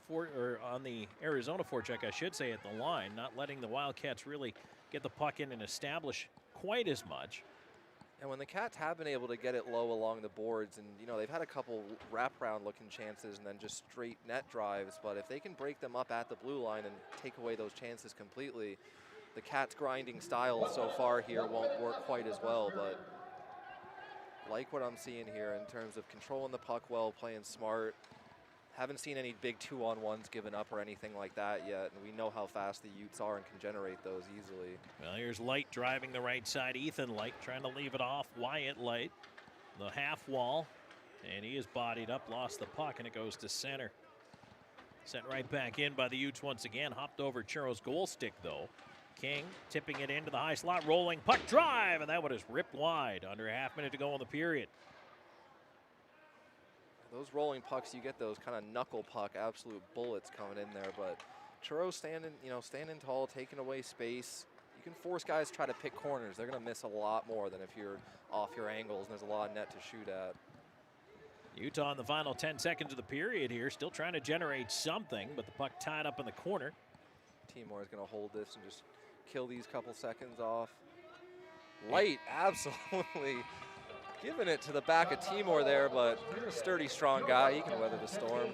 on the Arizona forecheck, I should say, at the line, not letting the Wildcats really get the puck in and establish quite as much. And when the Cats have been able to get it low along the boards, and they've had a couple wraparound looking chances and then just straight net drives, but if they can break them up at the blue line and take away those chances completely, the Cats grinding style so far here won't work quite as well. But like what I'm seeing here in terms of controlling the puck well, playing smart. Haven't seen any big 2-on-1s given up or anything like that yet, and we know how fast the Utes are and can generate those easily. Well, here's Light driving the right side. Ethan Light trying to leave it off. Wyatt Light, the half wall, and he is bodied up, lost the puck, and it goes to center. Sent right back in by the Utes once again. Hopped over Churro's goal stick, though. King tipping it into the high slot, rolling puck drive, and that one is ripped wide. Under a half minute to go in the period. Those rolling pucks, you get those kind of knuckle puck, absolute bullets coming in there. But Churro standing tall, taking away space. You can force guys to try to pick corners. They're going to miss a lot more than if you're off your angles and there's a lot of net to shoot at. Utah in the final 10 seconds of the period here, still trying to generate something, but the puck tied up in the corner. Timor is going to hold this and just kill these couple seconds off. Light, absolutely giving it to the back of Timor there, but he's a sturdy, strong guy. He can weather the storm.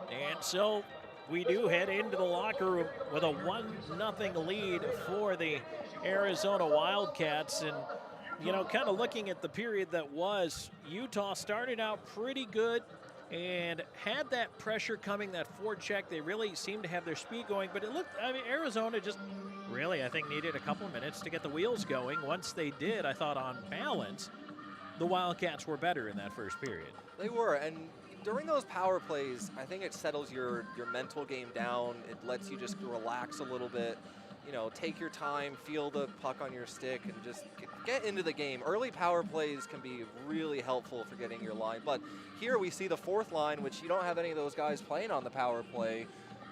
And so we do head into the locker room with a 1-0 lead for the Arizona Wildcats. And You know, kind of looking at the period that was, Utah started out pretty good and had that pressure coming, that forecheck. They really seemed to have their speed going, but it looked, I mean, Arizona just really, I think, needed a couple of minutes to get the wheels going. Once they did, I thought on balance, the Wildcats were better in that first period. They were, and during those power plays, I think it settles your mental game down. It lets you just relax a little bit. You know, take your time, feel the puck on your stick, and just get into the game. Early power plays can be really helpful for getting your line. But here we see the fourth line, which you don't have any of those guys playing on the power play,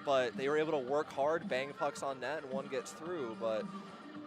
but they were able to work hard, bang pucks on net, and one gets through. But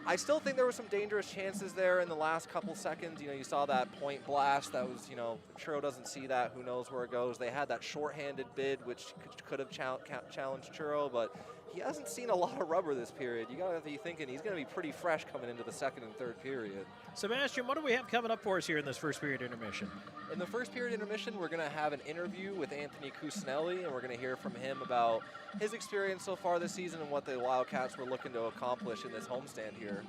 I still think there were some dangerous chances there in the last couple seconds. You know, you saw that point blast. That was, you know, Churro doesn't see that. Who knows where it goes. They had that shorthanded bid, which could have challenged Churro, but he hasn't seen a lot of rubber this period. You got to be thinking he's going to be pretty fresh coming into the second and third period. Sebastian, what do we have coming up for us here in this first period intermission? In the first period intermission, we're going to have an interview with Anthony Cusinelli, and we're going to hear from him about his experience so far this season and what the Wildcats were looking to accomplish in this homestand here.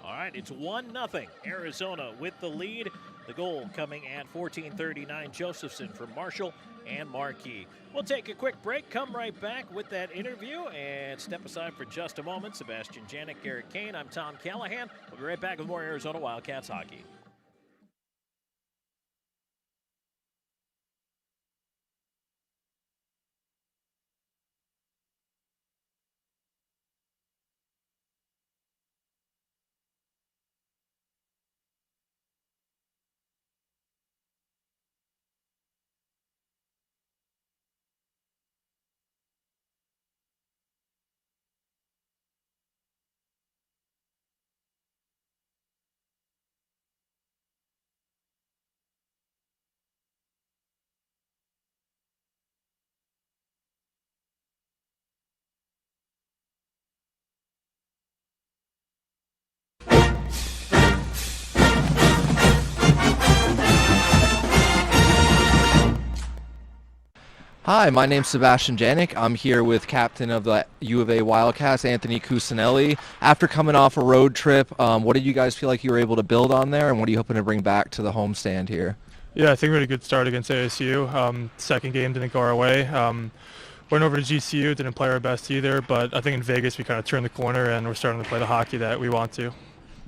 All right, it's 1-0. Arizona with the lead. The goal coming at 14:39. Josephson from Marshall and Marquis. We'll take a quick break, come right back with that interview, and step aside for just a moment. Sebastian Janik, Garrett Kane, I'm Tom Callahan. We'll be right back with more Arizona Wildcats hockey. Hi, my name's Sebastian Janik. I'm here with captain of the U of A Wildcats, Anthony Cusinelli. After coming off a road trip, what did you guys feel like you were able to build on there, and what are you hoping to bring back to the homestand here? Yeah, I think we had a good start against ASU. Second game didn't go our way. Went over to GCU, didn't play our best either, but I think in Vegas we kind of turned the corner and we're starting to play the hockey that we want to.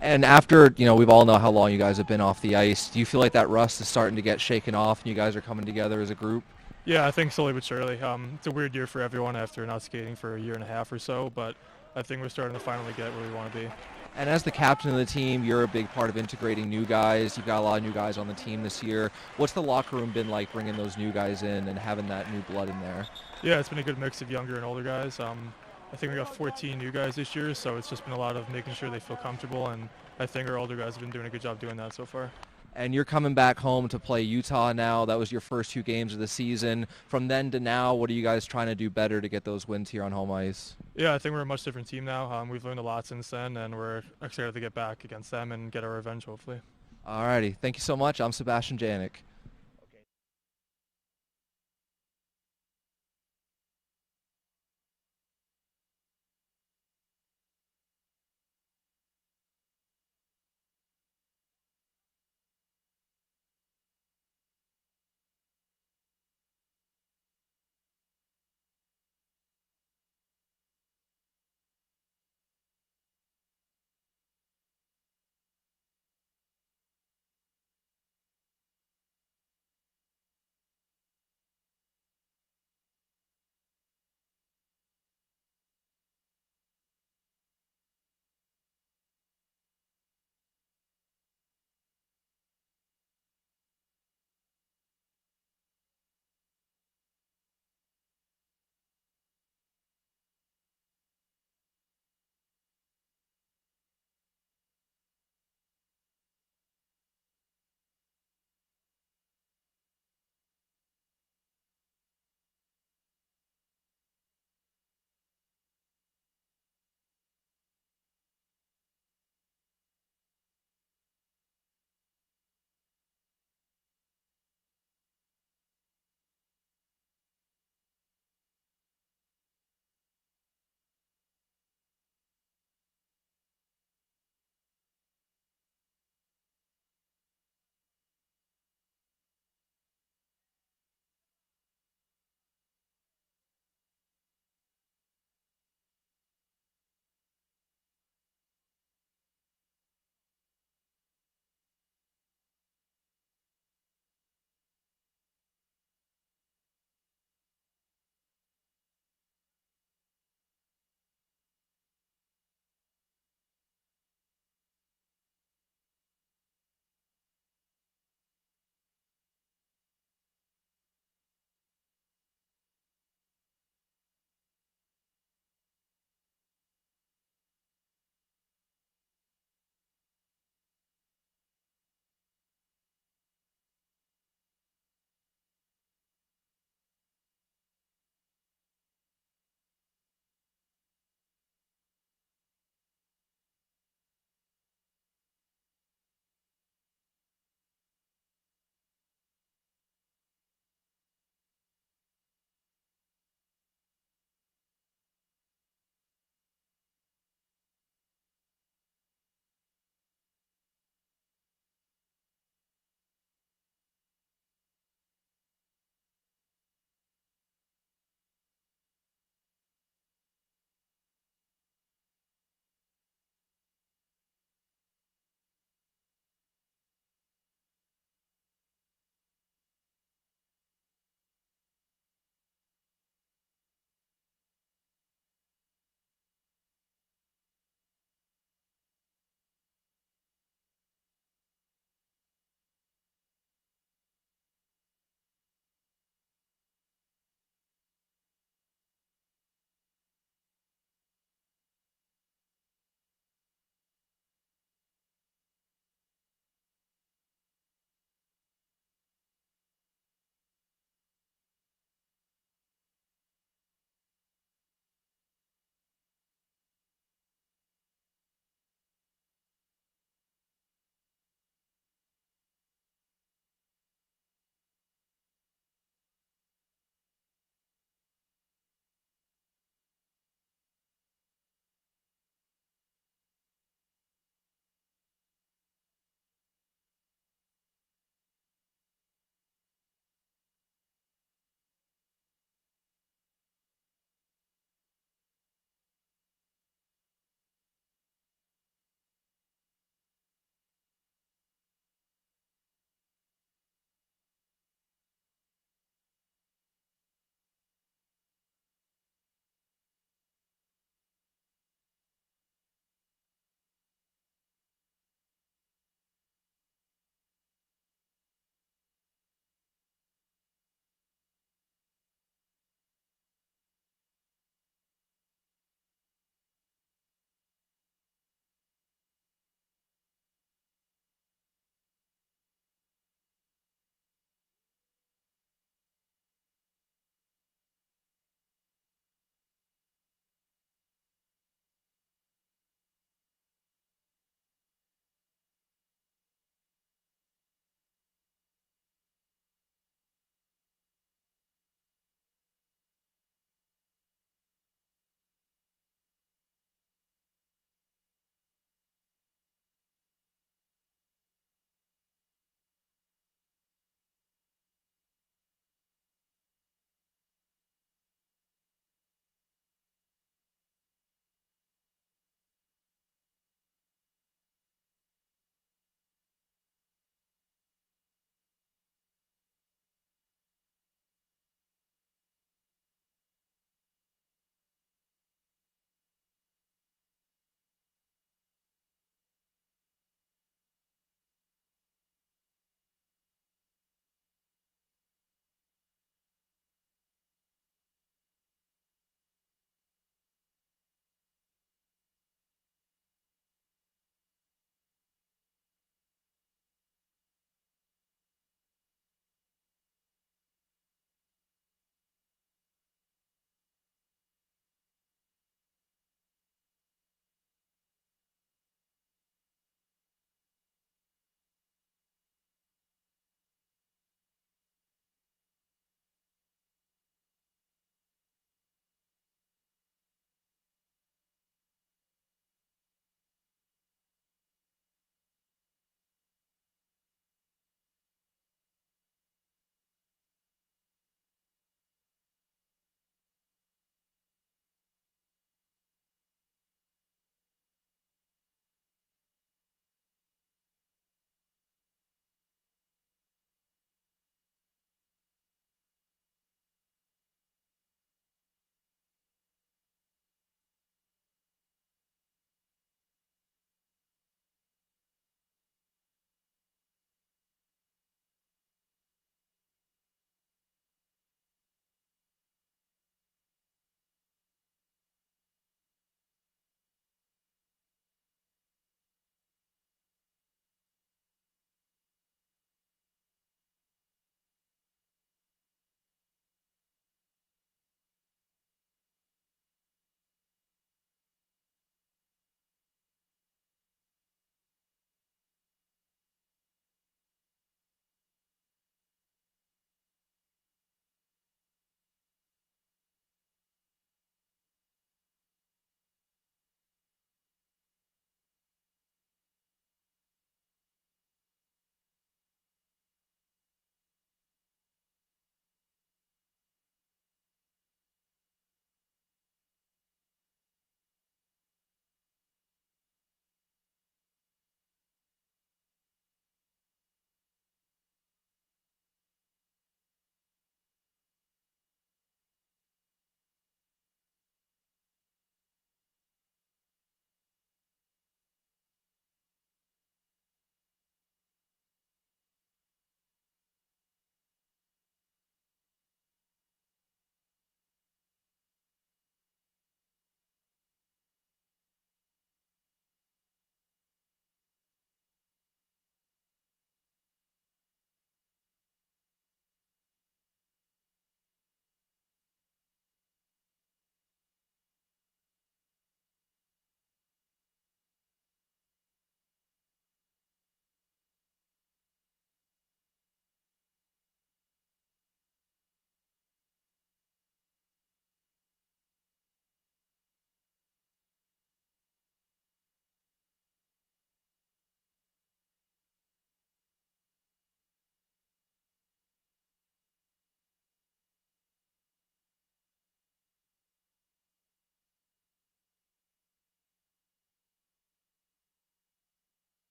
And after, you know, we've all know how long you guys have been off the ice. Do you feel like that rust is starting to get shaken off and you guys are coming together as a group? Yeah, I think slowly but surely. It's a weird year for everyone after not skating for a year and a half or so, but I think we're starting to finally get where we want to be. And as the captain of the team, you're a big part of integrating new guys. You've got a lot of new guys on the team this year. What's the locker room been like bringing those new guys in and having that new blood in there? Yeah, it's been a good mix of younger and older guys. I think we got 14 new guys this year, so it's just been a lot of making sure they feel comfortable, and I think our older guys have been doing a good job doing that so far. And you're coming back home to play Utah now. That was your first 2 games of the season. From then to now, what are you guys trying to do better to get those wins here on home ice? Yeah, I think we're a much different team now. We've learned a lot since then, and we're excited to get back against them and get our revenge, hopefully. All righty. Thank you so much. I'm Sebastian Janik.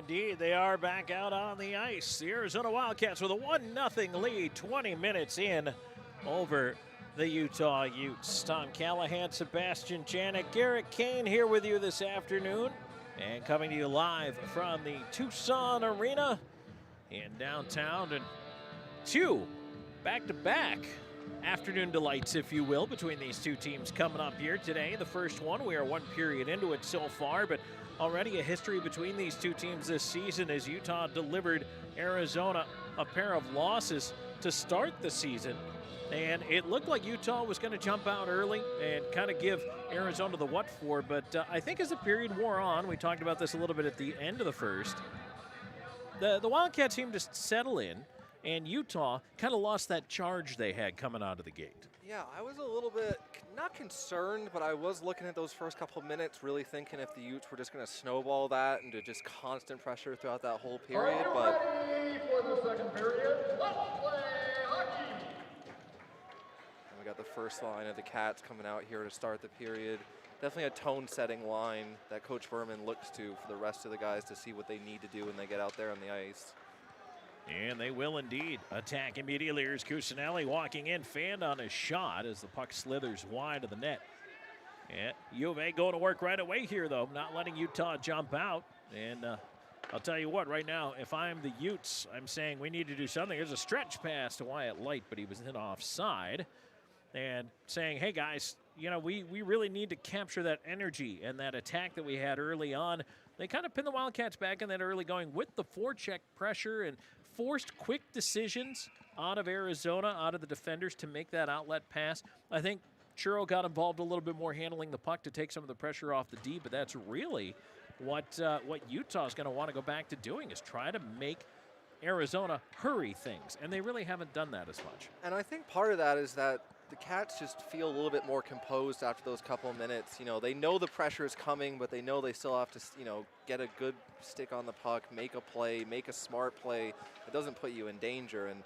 Indeed, they are back out on the ice. The Arizona Wildcats with a 1-0 lead, 20 minutes in over the Utah Utes. Tom Callahan, Sebastian Janik, Garrett Kane here with you this afternoon, and coming to you live from the Tucson Arena in downtown. And two back-to-back afternoon delights, if you will, between these two teams coming up here today. The first one, we are one period into it so far, but already a history between these two teams this season as Utah delivered Arizona a pair of losses to start the season. And it looked like Utah was going to jump out early and kind of give Arizona the what for, but I think as the period wore on, we talked about this a little bit at the end of the first, the Wildcats seemed to settle in, and Utah kind of lost that charge they had coming out of the gate. Yeah, I was a little bit, not concerned, but I was looking at those first couple of minutes, really thinking if the Utes were just going to snowball that into just constant pressure throughout that whole period. But Ready for the second period, let's play hockey. and we got the first line of the Cats coming out here to start the period. Definitely a tone-setting line that Coach Berman looks to for the rest of the guys to see what they need to do when they get out there on the ice. And they will indeed attack immediately. Here's Cusinelli walking in, fanned on his shot as the puck slithers wide of the net. And U of A going to work right away here, though, not letting Utah jump out. And I'll tell you what, right now, if I'm the Utes, I'm saying we need to do something. There's a stretch pass to Wyatt Light, but he was in offside. And saying, hey, guys, you know, we really need to capture that energy and that attack that we had early on. They kind of pinned the Wildcats back in that early going with the forecheck pressure and forced quick decisions out of Arizona, out of the defenders to make that outlet pass. I think Churro got involved a little bit more handling the puck to take some of the pressure off the D, but that's really what Utah's going to want to go back to doing is try to make Arizona hurry things, and they really haven't done that as much. And I think part of that is that the Cats just feel a little bit more composed after those couple of minutes. You know, they know the pressure is coming, but they know they still have to, you know, get a good stick on the puck, make a play, make a smart play. It doesn't put you in danger. And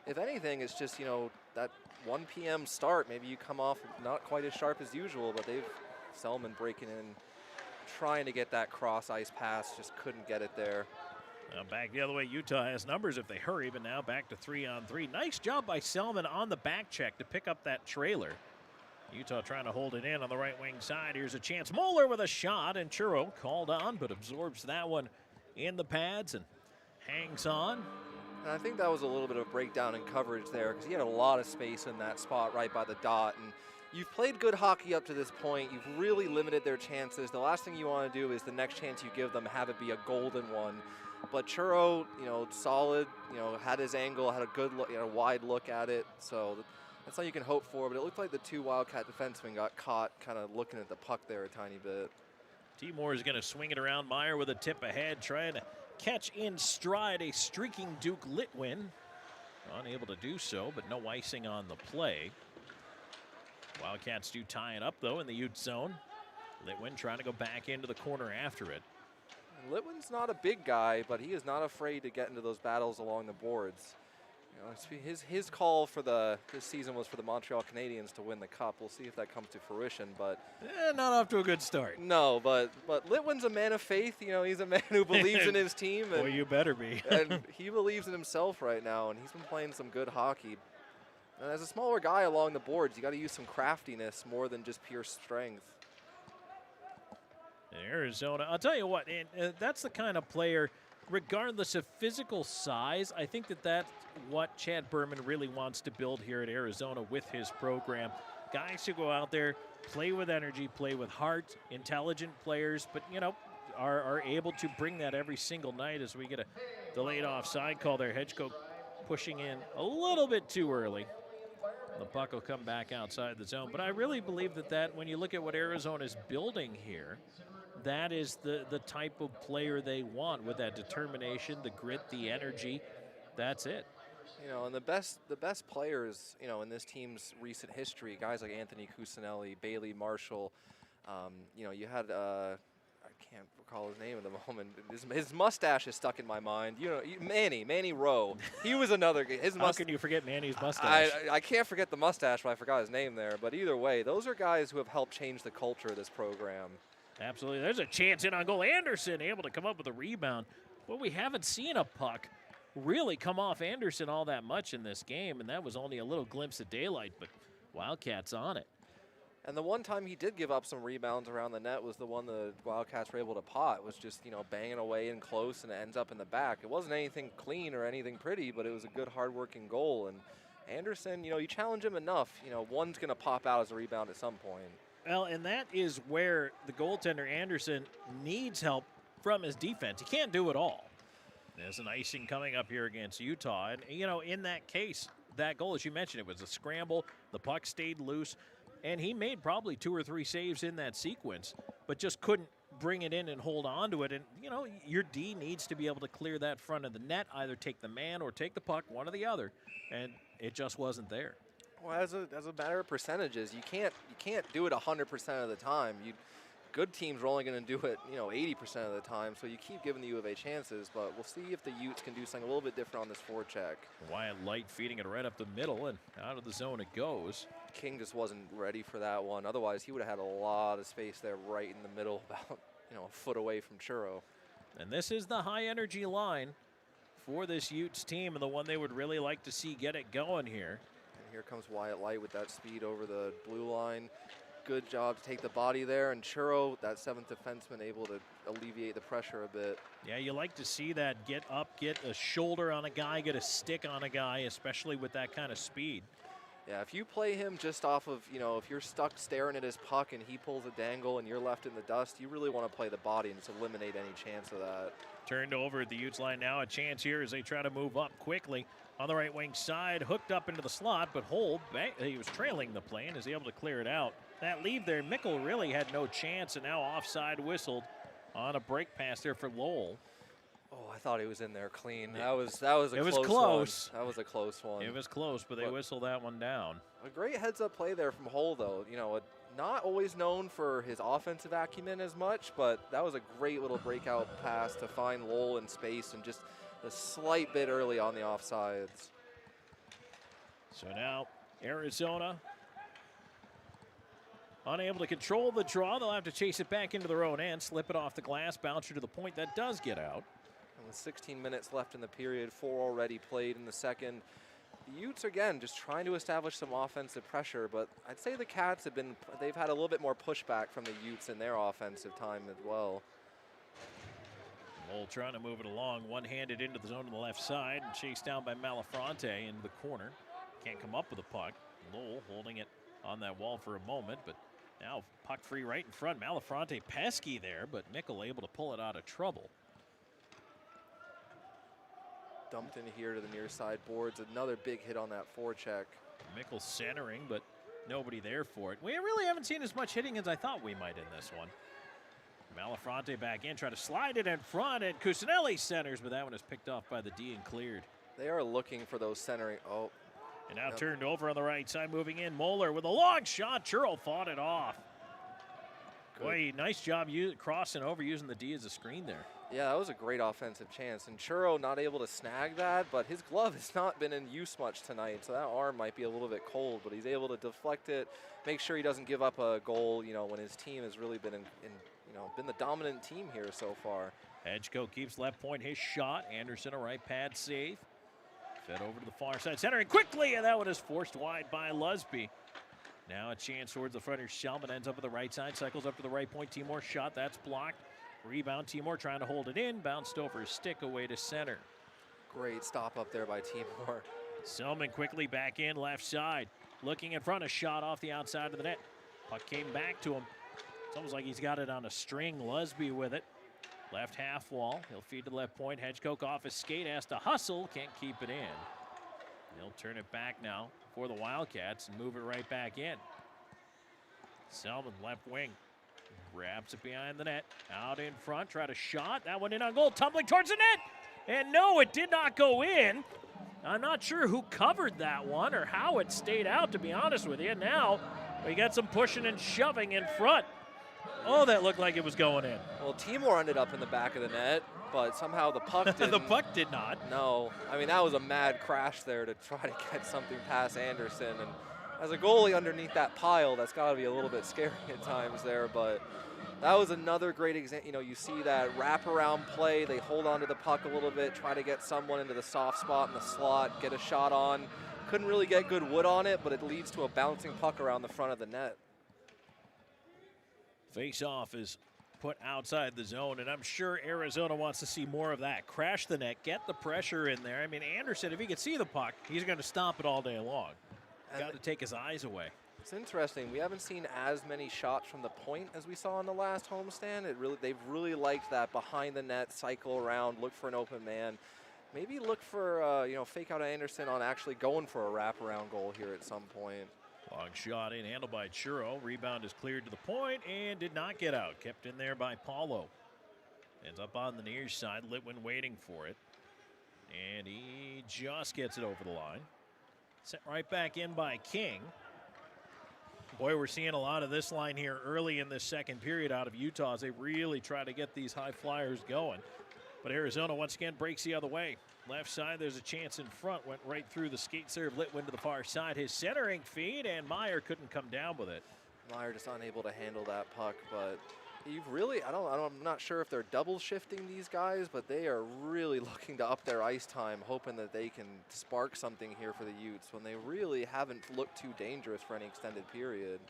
if anything, it's just, you know, that 1 p.m. start, maybe you come off not quite as sharp as usual, but Selman breaking in, trying to get that cross ice pass, just couldn't get it there. Now back the other way, Utah has numbers if they hurry, but now back to 3-on-3. Nice job by Selman on the back check to pick up that trailer. Utah trying to hold it in on the right wing side. Here's a chance. Moeller with a shot, and Churro called on, but absorbs that one in the pads and hangs on. And I think that was a little bit of a breakdown in coverage there because he had a lot of space in that spot right by the dot. And you've played good hockey up to this point. You've really limited their chances. The last thing you want to do is the next chance you give them, have it be a golden one. But Churro, you know, solid, you know, had his angle, had a good look, you know, wide look at it. So that's all you can hope for. But it looked like the two Wildcat defensemen got caught kind of looking at the puck there a tiny bit. Timor is going to swing it around. Meyer with a tip ahead, trying to catch in stride a streaking Duke Litwin. Unable to do so, but no icing on the play. Wildcats do tie it up, though, in the Ute zone. Litwin trying to go back into the corner after it. And Litwin's not a big guy, but he is not afraid to get into those battles along the boards. You know, his call for this season was for the Montreal Canadiens to win the cup. We'll see if that comes to fruition, but Not off to a good start. no. But Litwin's a man of faith. You know, he's a man who believes in his team, and, Boy, you better be. and he believes in himself right now. And he's been playing some good hockey. And as a smaller guy along the boards, you got to use some craftiness more than just pure strength. Arizona, I'll tell you what, and that's the kind of player, regardless of physical size, I think that's what Chad Berman really wants to build here at Arizona with his program. Guys who go out there, play with energy, play with heart, intelligent players, but, you know, are able to bring that every single night as we get a delayed offside call there. Hedgecock pushing in a little bit too early. The puck will come back outside the zone. But I really believe that when you look at what Arizona is building here, that is the type of player they want with that determination, the grit, the energy. That's it. You know, and the best players, you know, in this team's recent history, guys like Anthony Cusinelli, Bailey Marshall. You know, you had I can't recall his name at the moment. His mustache is stuck in my mind. You know, Manny Rowe. He was another. How can you forget Manny's mustache? I can't forget the mustache, but I forgot his name there. But either way, those are guys who have helped change the culture of this program. Absolutely. There's a chance in on goal. Anderson able to come up with a rebound. Well, we haven't seen a puck really come off Anderson all that much in this game, and that was only a little glimpse of daylight, but Wildcats on it. And the one time he did give up some rebounds around the net was the one the Wildcats were able to pot. It was just, banging away in close, and it ends up in the back. It wasn't anything clean or anything pretty, but it was a good, hard-working goal. And Anderson, you challenge him enough, one's going to pop out as a rebound at some point. Well, and that is where the goaltender Anderson needs help from his defense. He can't do it all. There's an icing coming up here against Utah. And, in that case, that goal, as you mentioned, it was a scramble. The puck stayed loose. And he made probably 2 or 3 saves in that sequence, but just couldn't bring it in and hold on to it. And, your D needs to be able to clear that front of the net, either take the man or take the puck, one or the other. And it just wasn't there. Well, as a matter of percentages, you can't do it 100% of the time. Good teams are only going to do it, 80% of the time. So you keep giving the U of A chances, but we'll see if the Utes can do something a little bit different on this forecheck. Wyatt Light feeding it right up the middle, and out of the zone it goes. King just wasn't ready for that one. Otherwise, he would have had a lot of space there, right in the middle, about a foot away from Churro. And this is the high energy line for this Utes team, and the one they would really like to see get it going here. And here comes Wyatt Light with that speed over the blue line. Good job to take the body there, and Churro, that 7th defenseman, able to alleviate the pressure a bit. Yeah, you like to see that. Get up, get a shoulder on a guy, get a stick on a guy, especially with that kind of speed. Yeah, if you play him just off of, if you're stuck staring at his puck and he pulls a dangle and you're left in the dust, you really want to play the body and just eliminate any chance of that. Turned over at the Utes line now. A chance here as they try to move up quickly on the right wing side. Hooked up into the slot, but Holb, he was trailing the play and is able to clear it out. That lead there, Mickle really had no chance, and now offside whistled on a break pass there for Lowell. Oh, I thought he was in there clean. That was a close one. That was a close one. It was close, but they whistled that one down. A great heads-up play there from Hull, though. Not always known for his offensive acumen as much, but that was a great little breakout pass to find Lowell in space and just a slight bit early on the offsides. So now Arizona unable to control the draw. They'll have to chase it back into their own end, slip it off the glass, bouncer to the point. That does get out. And with 16 minutes left in the period, 4 already played in the second. The Utes, again, just trying to establish some offensive pressure, but I'd say the Cats they've had a little bit more pushback from the Utes in their offensive time as well. Lowell trying to move it along, one-handed into the zone on the left side, and chased down by Malafronte into the corner. Can't come up with a puck. Lowell holding it on that wall for a moment, but now puck free right in front. Malafronte pesky there, but Mickle able to pull it out of trouble. Dumped in here to the near side boards. Another big hit on that forecheck. Mickle centering, but nobody there for it. We really haven't seen as much hitting as I thought we might in this one. Malafronte back in, try to slide it in front, and Cusinelli centers, but that one is picked off by the D and cleared. They are looking for those centering. Oh. And now turned over on the right side, moving in. Moeller with a long shot. Churro fought it off. Boy, nice job crossing over, using the D as a screen there. Yeah, that was a great offensive chance. And Churro not able to snag that, but his glove has not been in use much tonight, so that arm might be a little bit cold, but he's able to deflect it, make sure he doesn't give up a goal, when his team has really been been the dominant team here so far. Hedgecoe keeps left point, his shot. Anderson a right pad save. Fed over to the far side, centering quickly, and that one is forced wide by Lusby. Now a chance towards the front. Shelman ends up at the right side, cycles up to the right point. Timor shot, that's blocked. Rebound, Timor trying to hold it in. Bounced over his stick away to center. Great stop up there by Timor. Selman quickly back in, left side. Looking in front, a shot off the outside of the net. Puck came back to him. It's almost like he's got it on a string. Lusby with it. Left half wall. He'll feed to the left point. Hedgecoe off his skate, has to hustle, can't keep it in. They'll turn it back now for the Wildcats and move it right back in. Selman, left wing. Grabs it behind the net. Out in front, try to shot. That one in on goal, tumbling towards the net. And no, it did not go in. I'm not sure who covered that one or how it stayed out, to be honest with you. Now we got some pushing and shoving in front. Oh, that looked like it was going in. Well, Timor ended up in the back of the net, but somehow the puck didn't. The puck did not. No. I mean, that was a mad crash there to try to get something past Anderson. And as a goalie underneath that pile, that's got to be a little bit scary at times there. But that was another great example. You know, you see that wraparound play. They hold on to the puck a little bit, try to get someone into the soft spot in the slot, get a shot on. Couldn't really get good wood on it, but it leads to a bouncing puck around the front of the net. Face-off is put outside the zone, and I'm sure Arizona wants to see more of that. Crash the net, get the pressure in there. I mean, Anderson, if he can see the puck, he's going to stomp it all day long. Got to take his eyes away. It's interesting. We haven't seen as many shots from the point as we saw in the last homestand. They've really liked that behind the net, cycle around, look for an open man. Maybe look for fake out Anderson on actually going for a wraparound goal here at some point. Long shot in, handled by Churro. Rebound is cleared to the point and did not get out. Kept in there by Paulo. Ends up on the near side. Litwin waiting for it. And he just gets it over the line. Sent right back in by King. Boy, we're seeing a lot of this line here early in this second period out of Utah as they really try to get these high flyers going. But Arizona once again breaks the other way. Left side, there's a chance in front. Went right through the skate serve. Litwin to the far side. His centering feed, and Meyer couldn't come down with it. Meyer just unable to handle that puck, but you've really, I'm not sure if they're double shifting these guys, but they are really looking to up their ice time, hoping that they can spark something here for the Utes when they really haven't looked too dangerous for any extended period.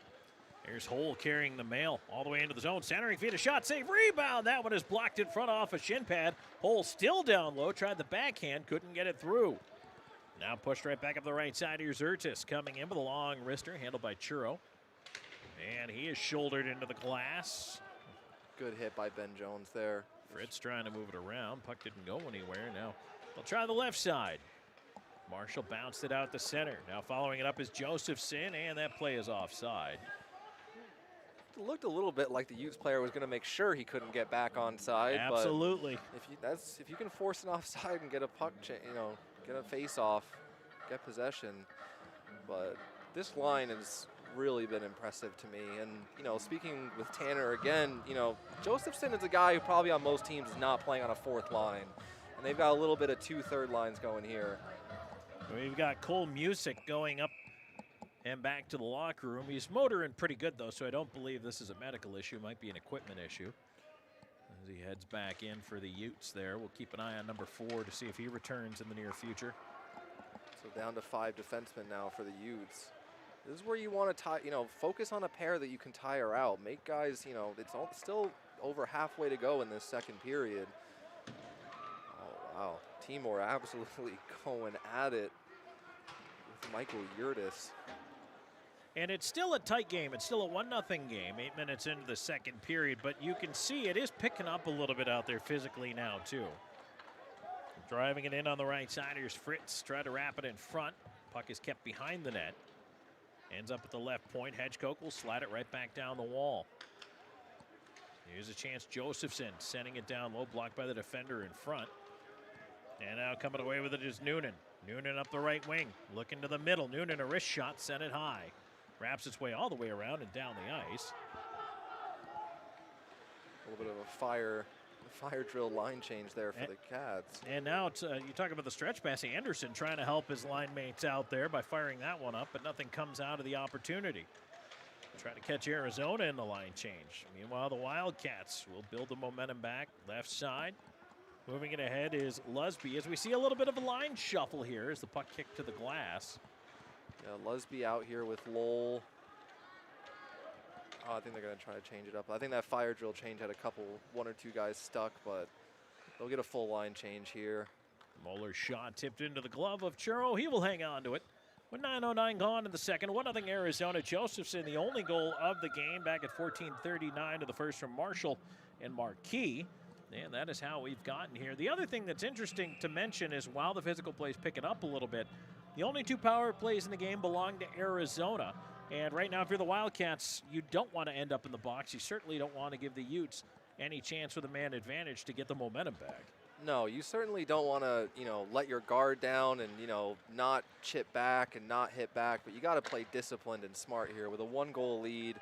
Here's Hole carrying the mail all the way into the zone. Centering feed, a shot, save, rebound. That one is blocked in front off a shin pad. Hole still down low, tried the backhand, couldn't get it through. Now pushed right back up the right side. Here's Utes coming in with a long wrister, handled by Churro. And he is shouldered into the glass. Good hit by Ben Jones there. Fritz trying to move it around. Puck didn't go anywhere. Now they'll try the left side. Marshall bounced it out the center. Now following it up is Josephson, and that play is offside. It looked a little bit like the Utes player was going to make sure he couldn't get back onside. Absolutely. But if you can force an offside and get a puck, get a face off, get possession. But this line has really been impressive to me. And speaking with Tanner again, Josephson is a guy who probably on most teams is not playing on a fourth line, and they've got a little bit of 2/3 lines going here. We've got Cole Music going up and back to the locker room. He's motoring pretty good, though, so I don't believe this is a medical issue. Might be an equipment issue. As he heads back in for the Utes there. We'll keep an eye on number 4 to see if he returns in the near future. So down to 5 defensemen now for the Utes. This is where you want to focus on a pair that you can tire out. Make guys, it's still over halfway to go in this second period. Oh, wow. Timor absolutely going at it with Michael Yurtis. And it's still a tight game. It's still a 1-0 game, 8 minutes into the second period, but you can see it is picking up a little bit out there physically now, too. Driving it in on the right side. Here's Fritz. Try to wrap it in front. Puck is kept behind the net. Ends up at the left point. Hedgecock will slide it right back down the wall. Here's a chance. Josephson sending it down low, blocked by the defender in front. And now coming away with it is Noonan. Noonan up the right wing, looking to the middle. Noonan, a wrist shot, sent it high. Wraps its way all the way around and down the ice. A little bit of a fire drill line change there for the Cats. And now it's, you talk about the stretch pass. Anderson trying to help his line mates out there by firing that one up, but nothing comes out of the opportunity. Try to catch Arizona in the line change. Meanwhile, the Wildcats will build the momentum back. Left side. Moving it ahead is Lusby as we see a little bit of a line shuffle here as the puck kicked to the glass. Yeah, Lusby out here with Lowell. I think they're going to try to change it up. I think that fire drill change had 1 or 2 guys stuck, but they'll get a full line change here. Moeller's shot tipped into the glove of Churro. He will hang on to it. With 9:09 gone in the second, 1-0 Arizona. Josephson, the only goal of the game, back at 14:39 to the first from Marshall and Marquis. And that is how we've gotten here. The other thing that's interesting to mention is while the physical play is picking up a little bit, the only 2 power plays in the game belong to Arizona. And right now, if you're the Wildcats, you don't want to end up in the box. You certainly don't want to give the Utes any chance with a man advantage to get the momentum back. No, you certainly don't want to, let your guard down and, not chip back and not hit back. But you got to play disciplined and smart here. With a 1-goal lead,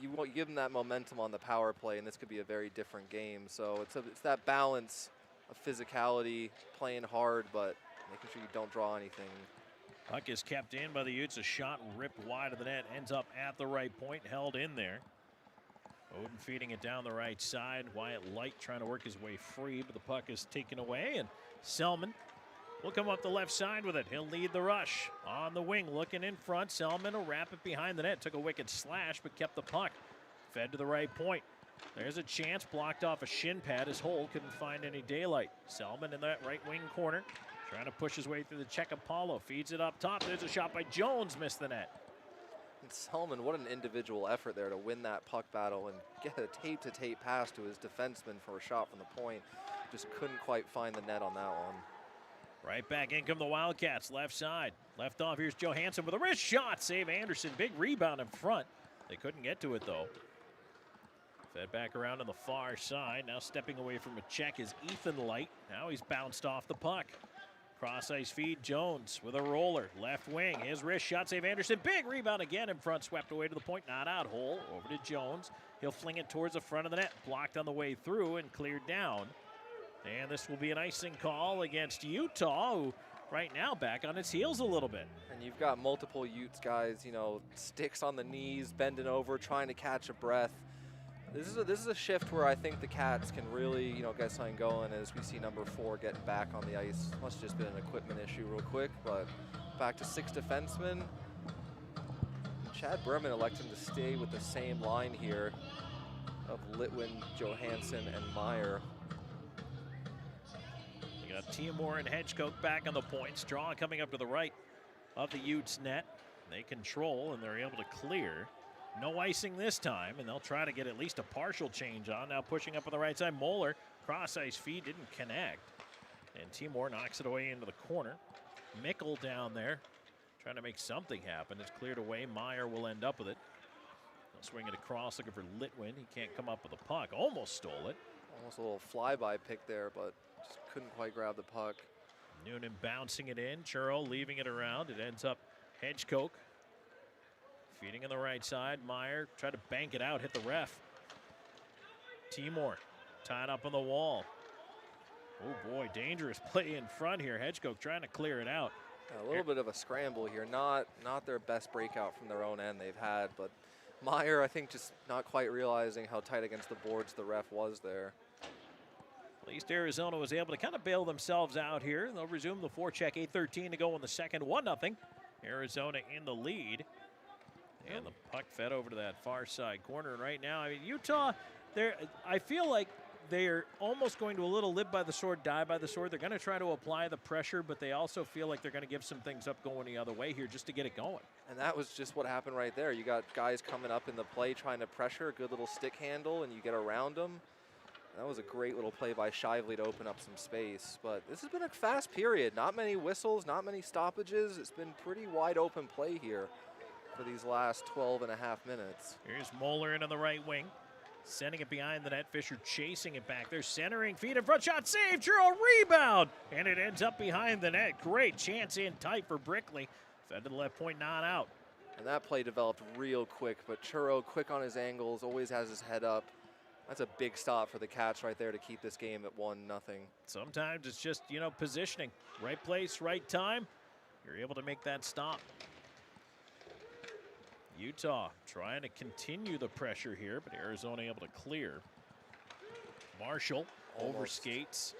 you give them that momentum on the power play, and this could be a very different game. So it's that balance of physicality, playing hard, but making sure you don't draw anything. Puck is kept in by the Utes. A shot ripped wide of the net. Ends up at the right point, held in there. Odin feeding it down the right side. Wyatt Light trying to work his way free, but the puck is taken away, and Selman will come up the left side with it. He'll lead the rush. On the wing, looking in front. Selman will wrap it behind the net. Took a wicked slash, but kept the puck. Fed to the right point. There's a chance, blocked off a shin pad. His hole couldn't find any daylight. Selman in that right wing corner, trying to push his way through the check. Apollo feeds it up top. There's a shot by Jones, missed the net. And Selman, what an individual effort there to win that puck battle and get a tape-to-tape pass to his defenseman for a shot from the point. Just couldn't quite find the net on that one. Right back in come the Wildcats, left side. Left off, here's Johansson with a wrist shot. Save Anderson, big rebound in front. They couldn't get to it though. Fed back around on the far side. Now stepping away from a check is Ethan Light. Now he's bounced off the puck. Cross ice feed, Jones with a roller. Left wing, his wrist shot, save Anderson. Big rebound again in front, swept away to the point, not out. Hole over to Jones. He'll fling it towards the front of the net. Blocked on the way through and cleared down. And this will be an icing call against Utah, who right now back on its heels a little bit. And you've got multiple Utes guys, you know, sticks on the knees, bending over, trying to catch a breath. This is a shift where I think the Cats can really, you know, get something going as we see number 4 getting back on the ice. Must have just been an equipment issue real quick, but back to 6 defensemen. Chad Berman elected to stay with the same line here of Litwin, Johansson, and Meyer. You got Timor and Hedgecock back on the point. Straw coming up to the right of the Utes net. They control and they're able to clear. No icing this time, and they'll try to get at least a partial change on. Now pushing up on the right side, Moeller, cross-ice feed, didn't connect. And Timor knocks it away into the corner. Mickle down there, trying to make something happen. It's cleared away. Meyer will end up with it. They'll swing it across, looking for Litwin. He can't come up with the puck. Almost stole it. Almost a little flyby pick there, but just couldn't quite grab the puck. Noonan bouncing it in. Churro leaving it around. It ends up Hedgecock. Feeding on the right side. Meyer tried to bank it out, hit the ref. Timor tied up on the wall. Oh boy, dangerous play in front here. Hedgecock trying to clear it out. A little bit of a scramble here. Not their best breakout from their own end they've had, but Meyer, I think, just not quite realizing how tight against the boards the ref was there. At least Arizona was able to kind of bail themselves out here. They'll resume the forecheck. 8:13 to go in the second. 1-0. Arizona in the lead. And the puck fed over to that far side corner. And right now, I mean, Utah, I feel like they're almost going to a little live by the sword, die by the sword. They're going to try to apply the pressure, but they also feel like they're going to give some things up going the other way here just to get it going. And that was just what happened right there. You got guys coming up in the play trying to pressure, a good little stick handle, and you get around them. That was a great little play by Shively to open up some space. But this has been a fast period. Not many whistles, not many stoppages. It's been pretty wide open play here for these last 12 and a half minutes. Here's Moeller in on the right wing. Sending it behind the net. Fisher chasing it back there. Centering, feed in front, shot, save. Churro, rebound. And it ends up behind the net. Great chance in tight for Brickley. Fed to the left point, not out. And that play developed real quick, but Churro, quick on his angles, always has his head up. That's a big stop for the Cats right there to keep this game at 1-0. Sometimes it's just, positioning. Right place, right time. You're able to make that stop. Utah trying to continue the pressure here, but Arizona able to clear. Marshall overskates.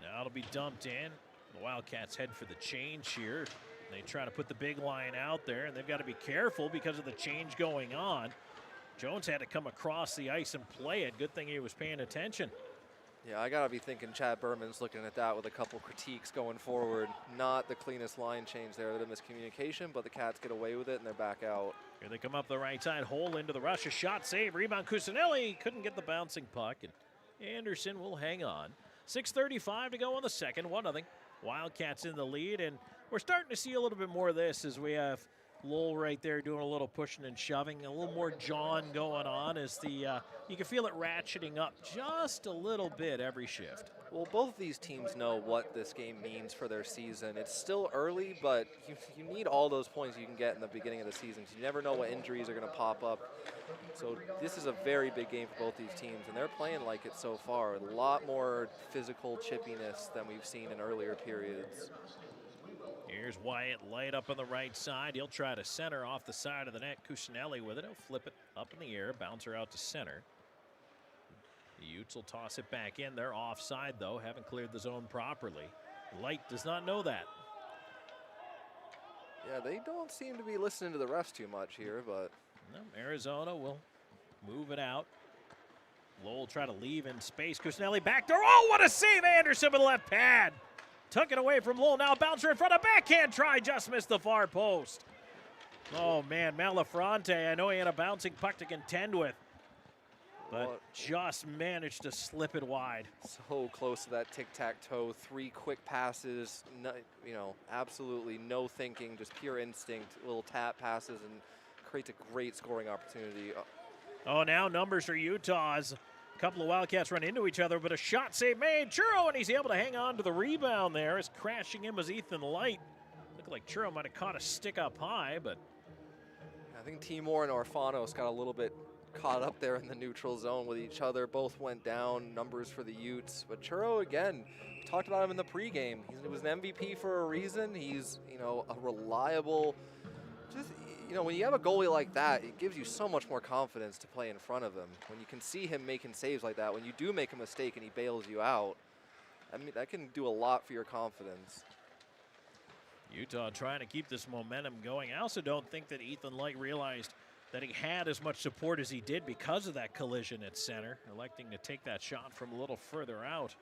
Now it'll be dumped in. The Wildcats head for the change here. They try to put the big line out there, and they've got to be careful because of the change going on. Jones had to come across the ice and play it. Good thing he was paying attention. Yeah, I got to be thinking Chad Berman's looking at that with a couple critiques going forward. Not the cleanest line change there, the miscommunication, but the Cats get away with it and they're back out. Here they come up the right side, hole into the rush, a shot, save, rebound, Cusinelli couldn't get the bouncing puck, and Anderson will hang on. 6:35 to go in the second, 1-0. Wildcats in the lead, and we're starting to see a little bit more of this as we have Lowell right there doing a little pushing and shoving, a little more John going on as you can feel it ratcheting up just a little bit every shift. Well, both of these teams know what this game means for their season. It's still early, but you need all those points you can get in the beginning of the season because you never know what injuries are going to pop up. So this is a very big game for both these teams, and they're playing like it so far. A lot more physical chippiness than we've seen in earlier periods. Here's Wyatt Light up on the right side. He'll try to center off the side of the net. Cuccinelli with it. He'll flip it up in the air, bouncer out to center. The Utes will toss it back in. They're offside, though. Haven't cleared the zone properly. Light does not know that. Yeah, they don't seem to be listening to the refs too much here, but No, Arizona will move it out. Lowell try to leave in space. Cuccinelli back there. Oh, what a save, Anderson with the left pad. Took it away from Lowell. Now bouncer in front of backhand try. Just missed the far post. Oh, man, Malafronte. I know he had a bouncing puck to contend with, but just managed to slip it wide. so close to that tic-tac-toe. 3 quick passes, no, absolutely no thinking, just pure instinct. Little tap passes and creates a great scoring opportunity. Oh, now numbers for Utah's. A couple of Wildcats run into each other, but a shot save made. Churro, and he's able to hang on to the rebound there. As crashing in was Ethan Light. Looked like Churro might have caught a stick up high, but I think Timor and Orfanos got a little bit caught up there in the neutral zone with each other. Both went down, numbers for the Utes. But Churro, again, talked about him in the pregame. He was an MVP for a reason. He's, a reliable, just, when you have a goalie like that, it gives you so much more confidence to play in front of him. When you can see him making saves like that, when you do make a mistake and he bails you out, I mean, that can do a lot for your confidence. Utah trying to keep this momentum going. I also don't think that Ethan Light realized that he had as much support as he did because of that collision at center, electing to take that shot from a little further out.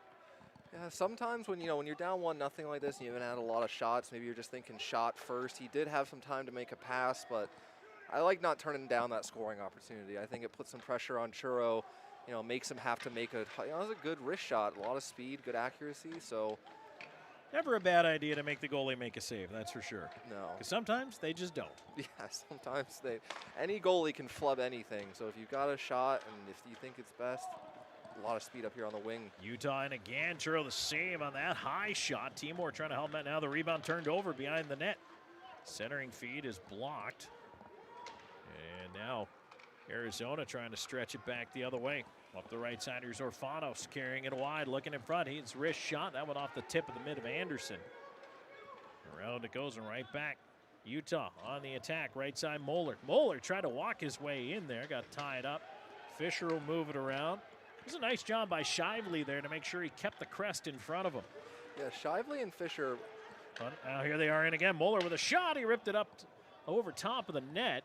Yeah, sometimes when you're down 1-0 like this and you haven't had a lot of shots, maybe you're just thinking shot first. He did have some time to make a pass, but I like not turning down that scoring opportunity. I think it puts some pressure on Churro, makes him have to make it was a good wrist shot, a lot of speed, good accuracy, so. Never a bad idea to make the goalie make a save, that's for sure. No. Because sometimes they just don't. Yeah, sometimes any goalie can flub anything. So if you've got a shot and if you think it's best, a lot of speed up here on the wing. Utah and again, Churro the save on that high shot. Timor trying to help that. Now the rebound turned over behind the net. Centering feed is blocked. And now Arizona trying to stretch it back the other way. Up the right side, here's Orfanos carrying it wide, looking in front. He's wrist shot. That went off the tip of the mid of Anderson. Around it goes and right back. Utah on the attack, right side, Moeller. Moeller tried to walk his way in there, got tied up. Fisher will move it around. It was a nice job by Shively there to make sure he kept the crest in front of him. Yeah, Shively and Fisher. But now here they are in again. Moeller with a shot. He ripped it up over top of the net.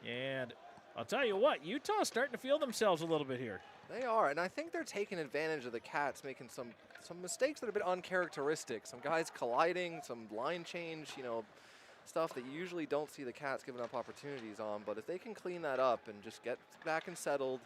And I'll tell you what, Utah's starting to feel themselves a little bit here. They are, and I think they're taking advantage of the Cats making some mistakes that are a bit uncharacteristic. Some guys colliding, some line change, stuff that you usually don't see the Cats giving up opportunities on. But if they can clean that up and just get back and settled,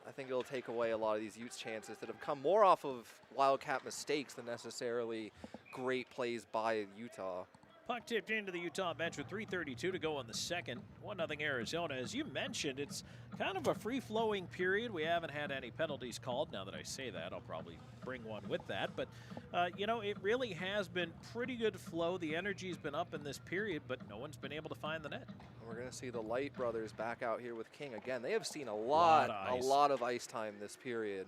I think it'll take away a lot of these Utes chances that have come more off of Wildcat mistakes than necessarily great plays by Utah. Puck tipped into the Utah bench with 3:32 to go in the second. 1-0 Arizona. As you mentioned, it's kind of a free-flowing period. We haven't had any penalties called. Now that I say that, I'll probably bring one with that. But, it really has been pretty good flow. The energy's been up in this period, but no one's been able to find the net. We're going to see the Light brothers back out here with King again. They have seen a lot of ice time this period.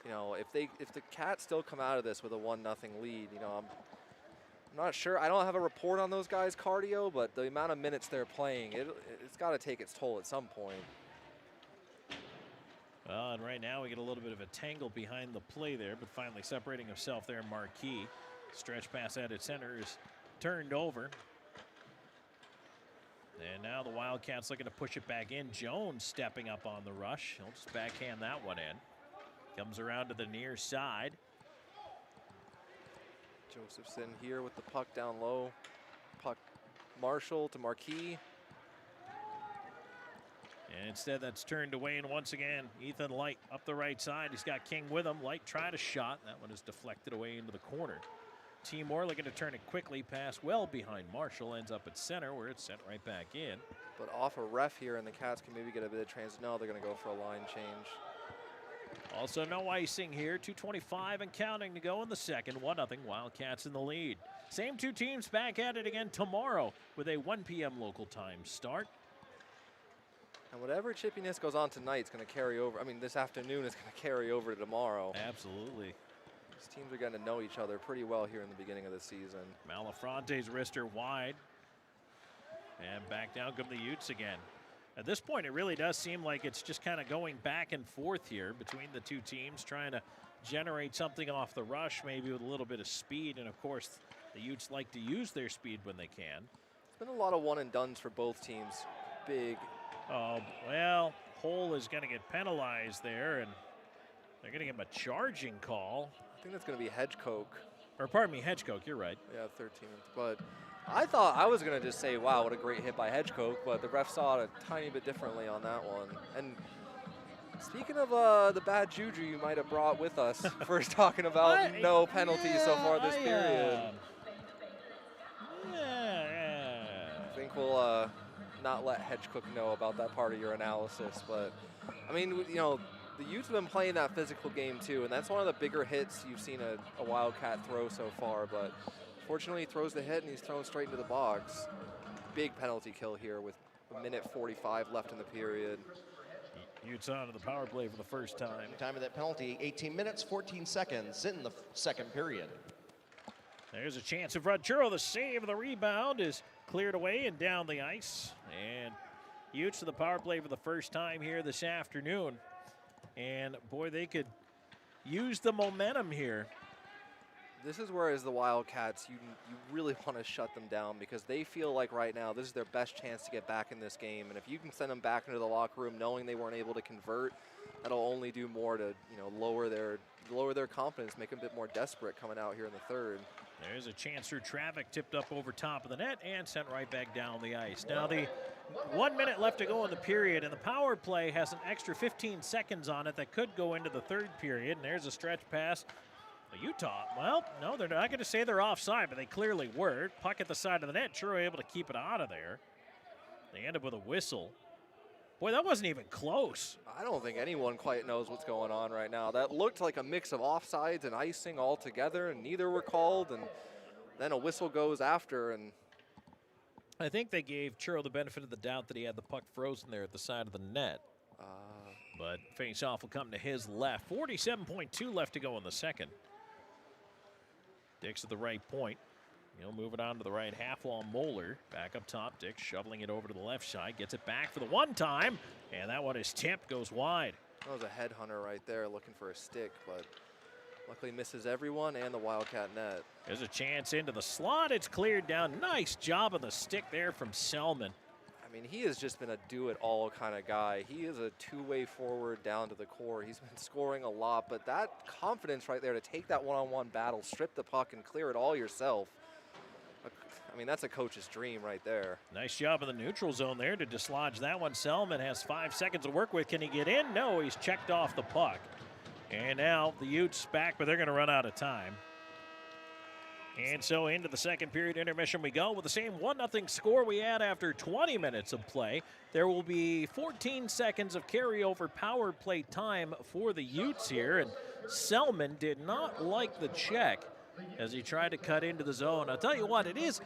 If the Cats still come out of this with a 1-0 lead, I'm not sure. I don't have a report on those guys' cardio, but the amount of minutes they're playing, it's got to take its toll at some point. Well, and right now we get a little bit of a tangle behind the play there, but finally separating himself there, Marquis. Stretch pass out at center is turned over. And now the Wildcats looking to push it back in. Jones stepping up on the rush. He'll just backhand that one in. Comes around to the near side. Josephson here with the puck down low. Puck Marshall to Marquis. And instead that's turned away, and once again, Ethan Light up the right side. He's got King with him. Light tried a shot. That one is deflected away into the corner. Timor looking to turn it quickly, pass well behind Marshall. Ends up at center where it's sent right back in. But off a ref here, and the Cats can maybe get a bit of transit. No, they're going to go for a line change. Also no icing here. 2:25 and counting to go in the second. 1-0 Wildcats in the lead. Same two teams back at it again tomorrow with a 1 p.m. local time start. And whatever chippiness goes on tonight is going to carry over. I mean, this afternoon is going to carry over to tomorrow. Absolutely. These teams are getting to know each other pretty well here in the beginning of the season. Malafronte's wrister wide. And back down come the Utes again. At this point, it really does seem like it's just kind of going back and forth here between the two teams, trying to generate something off the rush, maybe with a little bit of speed. And, of course, the Utes like to use their speed when they can. It's been a lot of one-and-dones for both teams. Big. Oh, well, Hole is going to get penalized there, and they're going to give him a charging call. I think that's going to be Hedgecoke. Or, pardon me, Hedgecoke, you're right. Yeah, 13th. But I thought I was going to just say, wow, what a great hit by Hedgecoke, but the ref saw it a tiny bit differently on that one. And speaking of the bad juju you might have brought with us for talking about no penalties so far this period. I think we'll not let Hedgecook know about that part of your analysis. But, I mean, you know, the Utes have been playing that physical game too, and that's one of the bigger hits you've seen a Wildcat throw so far. But fortunately, he throws the hit and he's thrown straight into the box. Big penalty kill here with a minute 45 left in the period. Utes on to the power play for the first time. Time of that penalty, 18 minutes, 14 seconds in the second period. There's a chance of Rudchuro. The save, the rebound is cleared away and down the ice. And Utes to the power play for the first time here this afternoon. And boy, they could use the momentum here. This is where, as the Wildcats, you really want to shut them down because they feel like right now this is their best chance to get back in this game. And if you can send them back into the locker room knowing they weren't able to convert, that'll only do more to lower their confidence, make them a bit more desperate coming out here in the third. There's a chance for traffic tipped up over top of the net and sent right back down the ice. Now the 1 minute left to go in the period, and the power play has an extra 15 seconds on it that could go into the third period. And there's a stretch pass. Utah, well, no, they're not going to say they're offside, but they clearly were. Puck at the side of the net, sure able to keep it out of there. They end up with a whistle. Boy, that wasn't even close. I don't think anyone quite knows what's going on right now. That looked like a mix of offsides and icing all together, and neither were called, and then a whistle goes after. And I think they gave Churro the benefit of the doubt that he had the puck frozen there at the side of the net. But face-off will come to his left. 47.2 left to go in the second. Dick's at the right point. He'll move it on to the right half wall. Moeller back up top. Dick shoveling it over to the left side. Gets it back for the one time. And that one is tipped, goes wide. That was a headhunter right there looking for a stick, but luckily misses everyone and the Wildcat net. There's a chance into the slot. It's cleared down. Nice job of the stick there from Selman. I mean, he has just been a do-it-all kind of guy. He is a two-way forward down to the core. He's been scoring a lot, but that confidence right there to take that one-on-one battle, strip the puck, and clear it all yourself. I mean, that's a coach's dream right there. Nice job in the neutral zone there to dislodge that one. Selman has 5 seconds to work with. Can he get in? No, he's checked off the puck. And now the Utes back, but they're going to run out of time. And so into the second period intermission we go with the same 1-0 score we had after 20 minutes of play. There will be 14 seconds of carryover power play time for the Utes here, and Selman did not like the check as he tried to cut into the zone. I'll tell you what, it is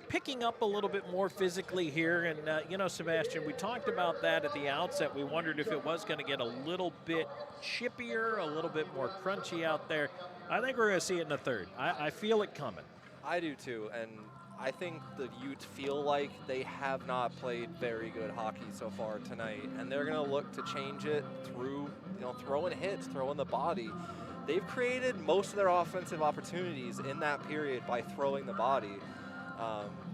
picking up a little bit more physically here, and Sebastian, we talked about that at the outset. We wondered if it was going to get a little bit chippier, a little bit more crunchy out there. I think we're going to see it in the third. I feel it coming. I do too, and I think the Utes feel like they have not played very good hockey so far tonight, and they're going to look to change it through, throwing hits, throwing the body. They've created most of their offensive opportunities in that period by throwing the body,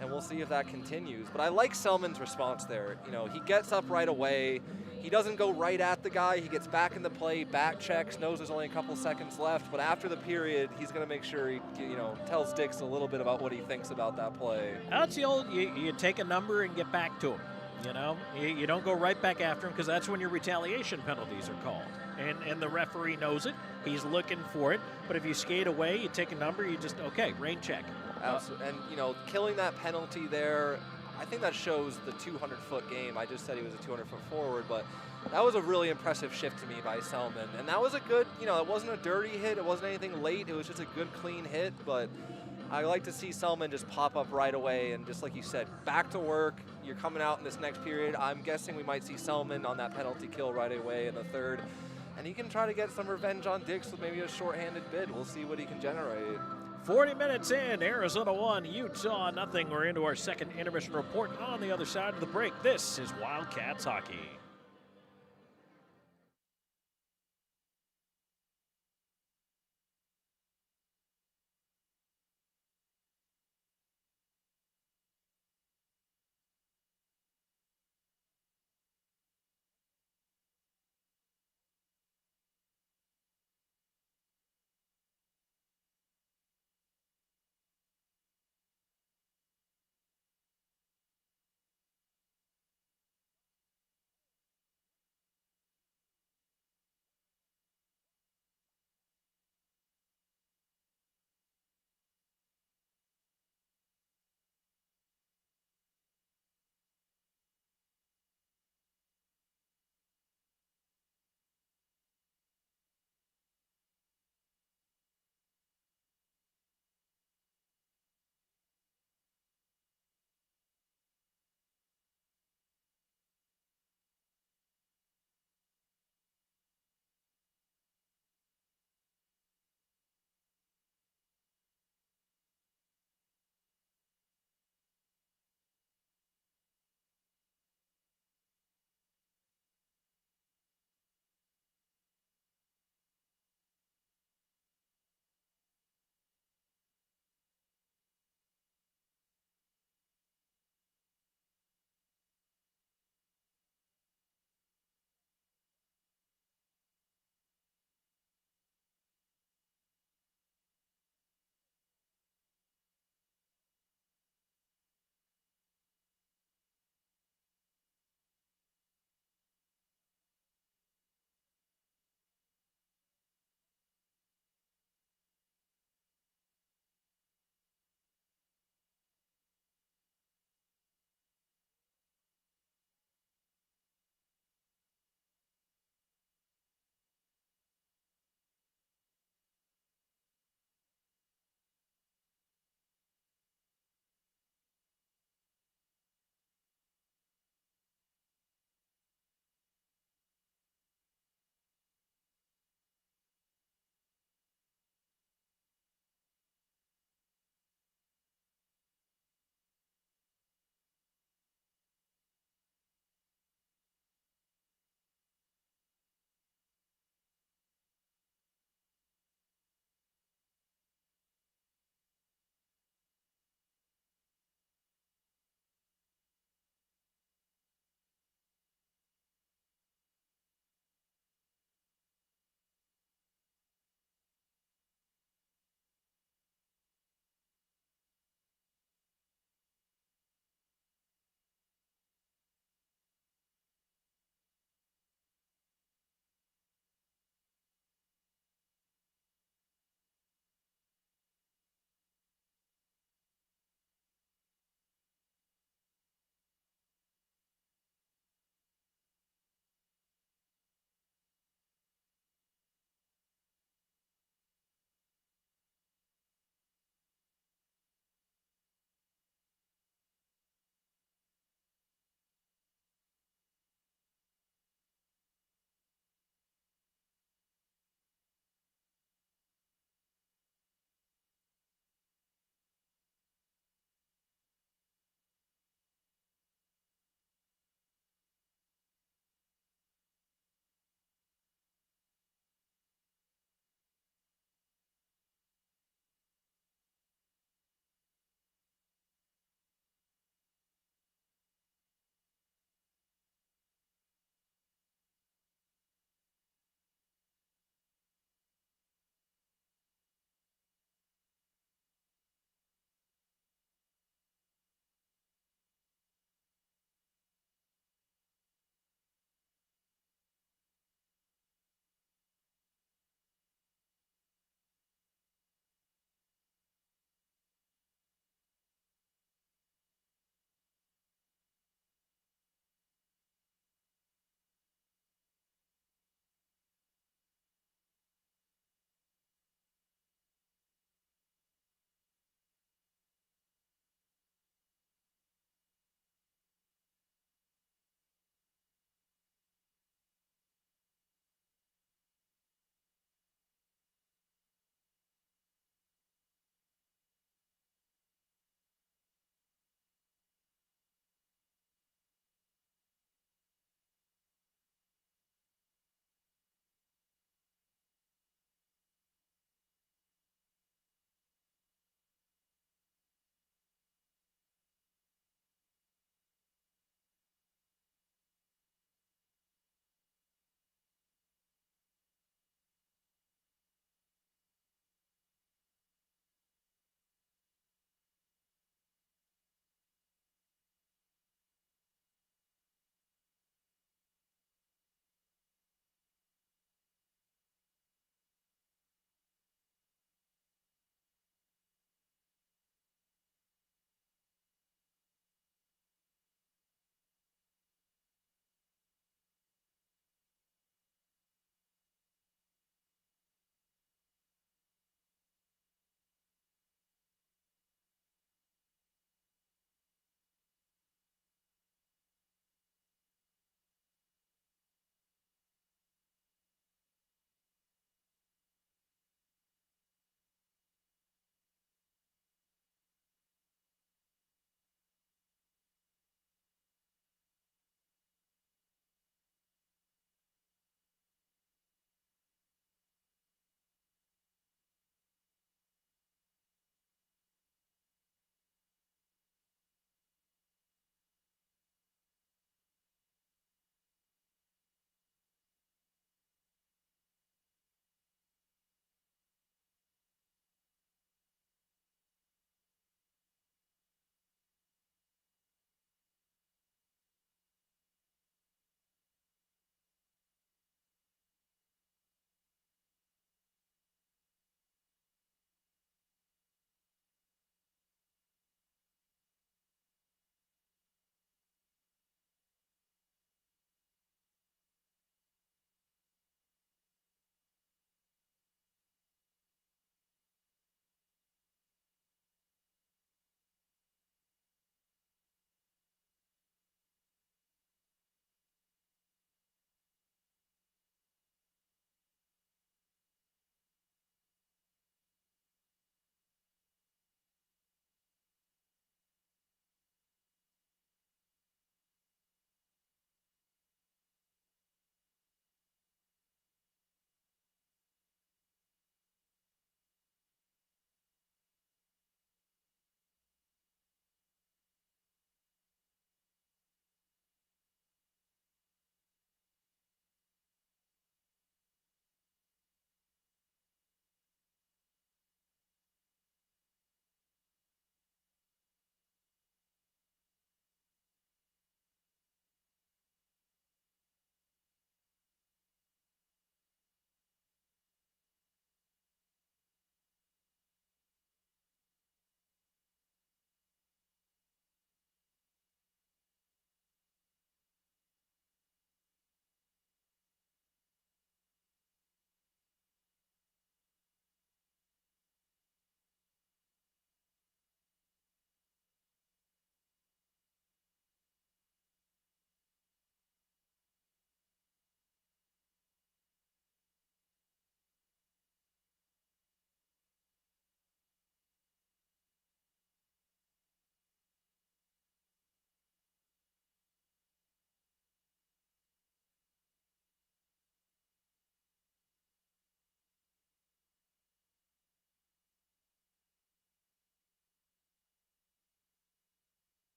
and we'll see if that continues. But I like Selman's response there. He gets up right away. He doesn't go right at the guy. He gets back in the play, back checks, knows there's only a couple seconds left. But after the period, he's going to make sure he, tells Dix a little bit about what he thinks about that play. That's the old, you take a number and get back to him. You don't go right back after him because that's when your retaliation penalties are called. And the referee knows it. He's looking for it. But if you skate away, you take a number, you just, okay, rain check. Absolutely. And, killing that penalty there, I think that shows the 200-foot game. I just said he was a 200-foot forward, but that was a really impressive shift to me by Selman. And that was a good, it wasn't a dirty hit. It wasn't anything late. It was just a good, clean hit. But I like to see Selman just pop up right away and just like you said, back to work. You're coming out in this next period. I'm guessing we might see Selman on that penalty kill right away in the third. and he can try to get some revenge on Dix with maybe a shorthanded bid. We'll see what he can generate. 40 minutes in, Arizona 1, Utah nothing. We're into our second intermission report on the other side of the break. This is Wildcats hockey.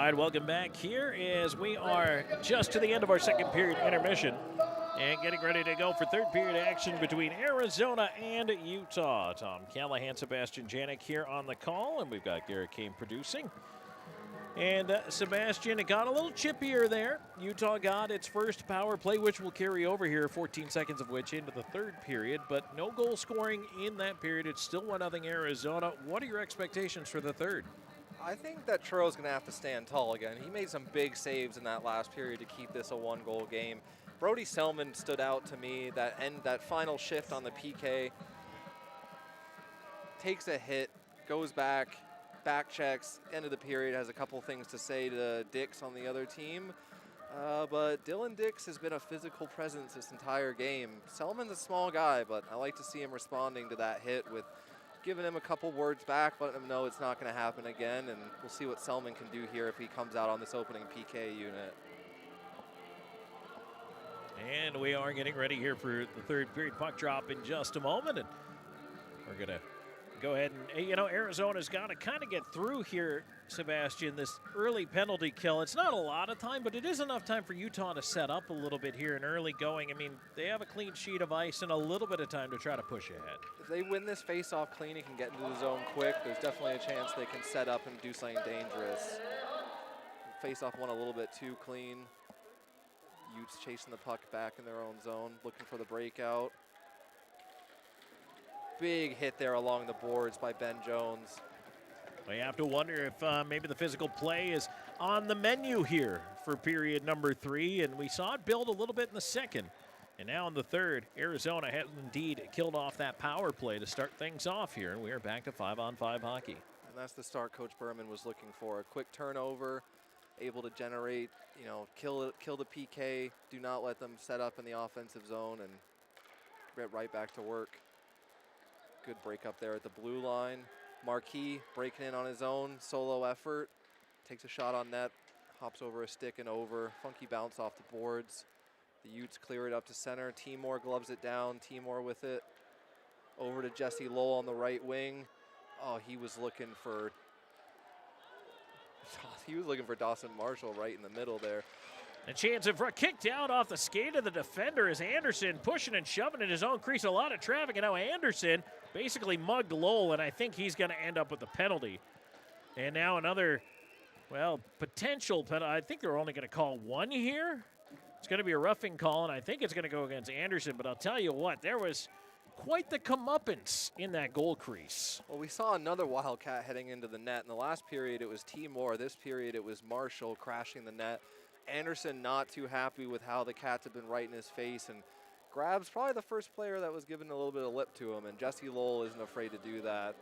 right, welcome back. Here as we are just to the end of our second period intermission and getting ready to go for third period action between Arizona and Utah. Tom Callahan, Sebastian Janik here on the call, and we've got Garrett Kane producing. And Sebastian, it got a little chippier there. Utah got its first power play, which will carry over here, 14 seconds of which into the third period, but no goal scoring in that period. It's still 1-0 Arizona. What are your expectations for the third? I think that Churro's going to have to stand tall again. He made some big saves in that last period to keep this a one-goal game. Brody Selman stood out to me. That final shift on the PK, takes a hit, goes back checks, end of the period, has a couple things to say to Dix on the other team. But Dylan Dix has been a physical presence this entire game. Selman's a small guy, but I like to see him responding to that hit with giving him a couple words back, letting him know it's not going to happen again, and we'll see what Selman can do here if he comes out on this opening PK unit. And we are getting ready here for the third period puck drop in just a moment, and we're going to go ahead and, Arizona's got to kind of get through here, Sebastian, this early penalty kill. It's not a lot of time, but it is enough time for Utah to set up a little bit here in early going. I mean, they have a clean sheet of ice and a little bit of time to try to push ahead. If they win this face-off clean and can get into the zone quick, there's definitely a chance they can set up and do something dangerous. Face-off went a little bit too clean. Utes chasing the puck back in their own zone, looking for the breakout. Big hit there along the boards by Ben Jones. We have to wonder if maybe the physical play is on the menu here for period number 3, and we saw it build a little bit in the second. And now in the third, Arizona has indeed killed off that power play to start things off here, and we are back to 5-on-5 hockey. And that's the start Coach Berman was looking for. A quick turnover, able to generate, kill the PK, do not let them set up in the offensive zone, and get right back to work. Good break up there at the blue line. Marquis breaking in on his own, solo effort. Takes a shot on net, hops over a stick and over. Funky bounce off the boards. The Utes clear it up to center. Timor gloves it down. Timor with it. Over to Jesse Lowell on the right wing. Oh, he was looking for Dawson Marshall right in the middle there. A chance of kicked out off the skate of the defender as Anderson pushing and shoving in his own crease. A lot of traffic, and now Anderson basically mugged Lowell, and I think he's going to end up with the penalty. And now another, potential penalty. I think they're only going to call one here. It's going to be a roughing call, and I think it's going to go against Anderson. But I'll tell you what, there was quite the comeuppance in that goal crease. Well, we saw another Wildcat heading into the net. In the last period, it was Timor. This period, it was Marshall crashing the net. Anderson not too happy with how the Cats have been right in his face, and grabs probably the first player that was given a little bit of lip to him, and Jesse Lowell isn't afraid to do that.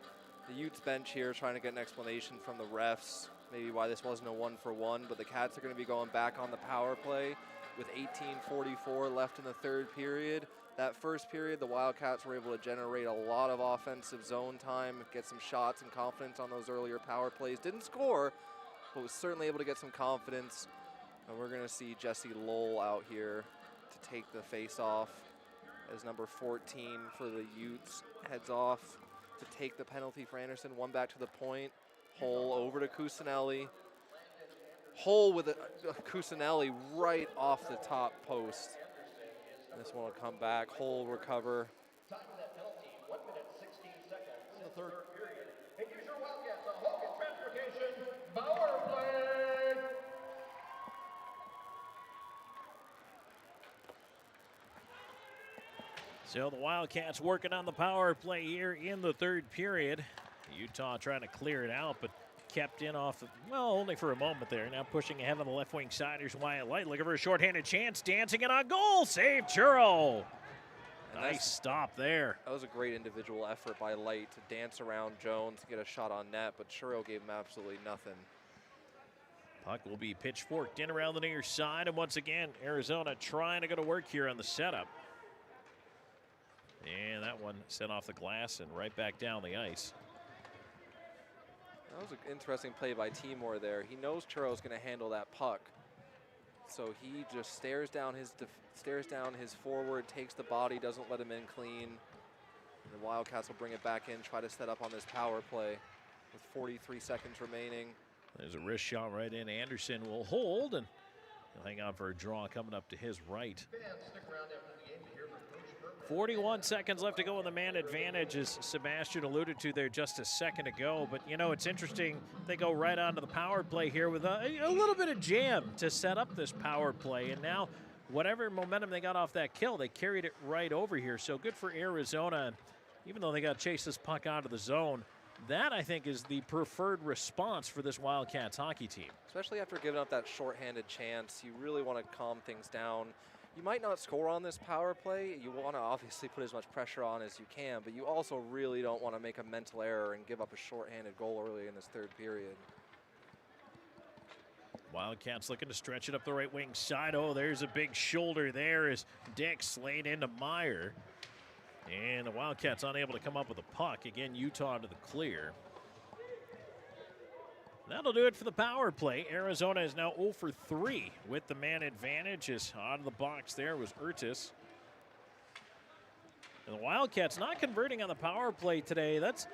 The Utes bench here trying to get an explanation from the refs, maybe why this wasn't a 1-for-1, but the Cats are going to be going back on the power play with 18:44 left in the third period. That first period, the Wildcats were able to generate a lot of offensive zone time, get some shots and confidence on those earlier power plays. Didn't score, but was certainly able to get some confidence. And we're going to see Jesse Lowell out here to take the face-off as number 14 for the Utes heads off to take the penalty for Anderson. One back to the point. Hole over to Cusinelli. Hole with Cusinelli right off the top post. This one will come back. Hole recover. Time of that penalty, 1 minute, 16 seconds in the third period. And here's your Wildcats on Hogan Transportation power play. So the Wildcats working on the power play here in the third period. Utah trying to clear it out, but kept in off, only for a moment there. Now pushing ahead on the left wing side. Here's Wyatt Light looking for a shorthanded chance. Dancing it on goal. Save Churro. Nice stop there. That was a great individual effort by Light to dance around Jones to get a shot on net, but Churro gave him absolutely nothing. Puck will be pitchforked in around the near side, and once again, Arizona trying to go to work here on the setup. And that one sent off the glass and right back down the ice. That was an interesting play by Timor there. He knows Churro's going to handle that puck, so he just stares down his forward, takes the body, doesn't let him in clean. And the Wildcats will bring it back in, try to set up on this power play with 43 seconds remaining. There's a wrist shot right in. Anderson will hold, and he'll hang on for a draw coming up to his right. 41 seconds left to go in the man advantage, as Sebastian alluded to there just a second ago. But, you know, it's interesting. They go right onto the power play here with a little bit of jam to set up this power play. And now whatever momentum they got off that kill, they carried it right over here. So good for Arizona. And even though they got to chase this puck out of the zone, that, I think, is the preferred response for this Wildcats hockey team. Especially after giving up that shorthanded chance, you really want to calm things down. You might not score on this power play. You want to obviously put as much pressure on as you can, but you also really don't want to make a mental error and give up a shorthanded goal early in this third period. Wildcats looking to stretch it up the right wing side. Oh, there's a big shoulder there as Dick slayed into Meyer. And the Wildcats unable to come up with a puck. Again, Utah to the clear. That'll do it for the power play. Arizona is now 0 for 3 with the man advantage. As out of the box there was Utes. And the Wildcats not converting on the power play today. That's,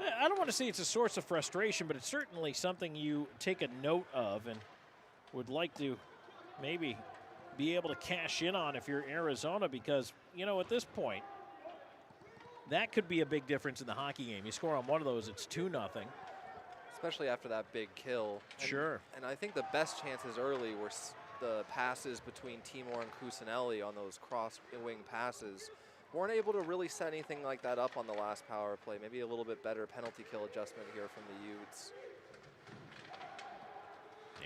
I don't want to say it's a source of frustration, but it's certainly something you take a note of and would like to maybe be able to cash in on if you're Arizona, because, you know, at this point, that could be a big difference in the hockey game. You score on one of those, it's 2-0. Especially after that big kill. Sure. And I think the best chances early were the passes between Timor and Cusinelli on those cross-wing passes. Weren't able to really set anything like that up on the last power play. Maybe a little bit better penalty kill adjustment here from the Utes.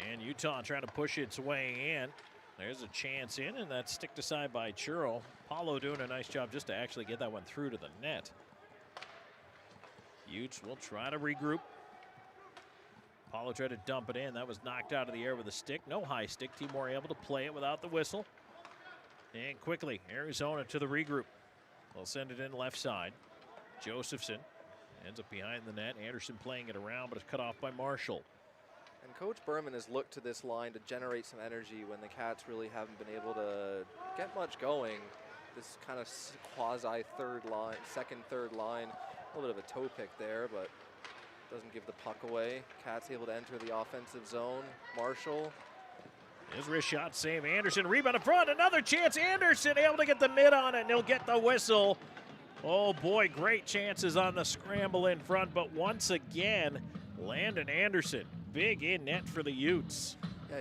And Utah trying to push its way in. There's a chance in, and that's sticked aside by Churro. Paulo doing a nice job just to actually get that one through to the net. Utes will try to regroup. Paulo tried to dump it in. That was knocked out of the air with a stick. No high stick. Timor able to play it without the whistle. And quickly, Arizona to the regroup. They'll send it in left side. Josephson ends up behind the net. Anderson playing it around, but it's cut off by Marshall. And Coach Berman has looked to this line to generate some energy when the Cats really haven't been able to get much going. This kind of quasi second, third line. A little bit of a toe pick there, but doesn't give the puck away. Cats able to enter the offensive zone. Marshall. His wrist shot save. Anderson rebound in front. Another chance. Anderson able to get the mid on it, and he'll get the whistle. Oh boy, great chances on the scramble in front, but once again, Landon Anderson, big in net for the Utes.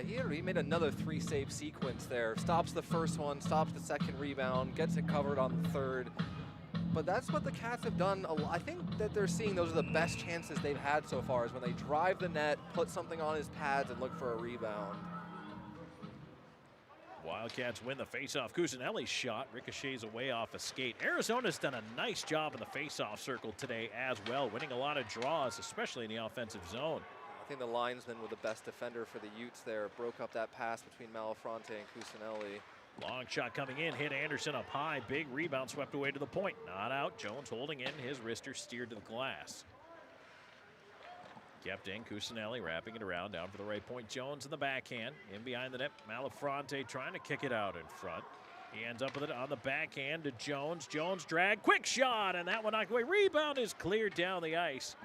Yeah, he made another 3-save sequence there. Stops the first one, stops the second rebound, gets it covered on the third. But that's what the Cats have done. I think that they're seeing those are the best chances they've had so far, is when they drive the net, put something on his pads, and look for a rebound. Wildcats win the faceoff. Cusinelli's shot ricochets away off a skate. Arizona's done a nice job in the faceoff circle today as well, winning a lot of draws, especially in the offensive zone. I think the linesman was the best defender for the Utes there. Broke up that pass between Malafronte and Cusinelli. Long shot coming in, hit Anderson up high. Big rebound swept away to the point. Not out. Jones holding in. His wrister steered to the glass. Kept in. Cusinelli wrapping it around down for the right point. Jones in the backhand. In behind the net. Malafronte trying to kick it out in front. He ends up with it on the backhand to Jones. Jones drag. Quick shot, and that one knocked away. Rebound is cleared down the ice.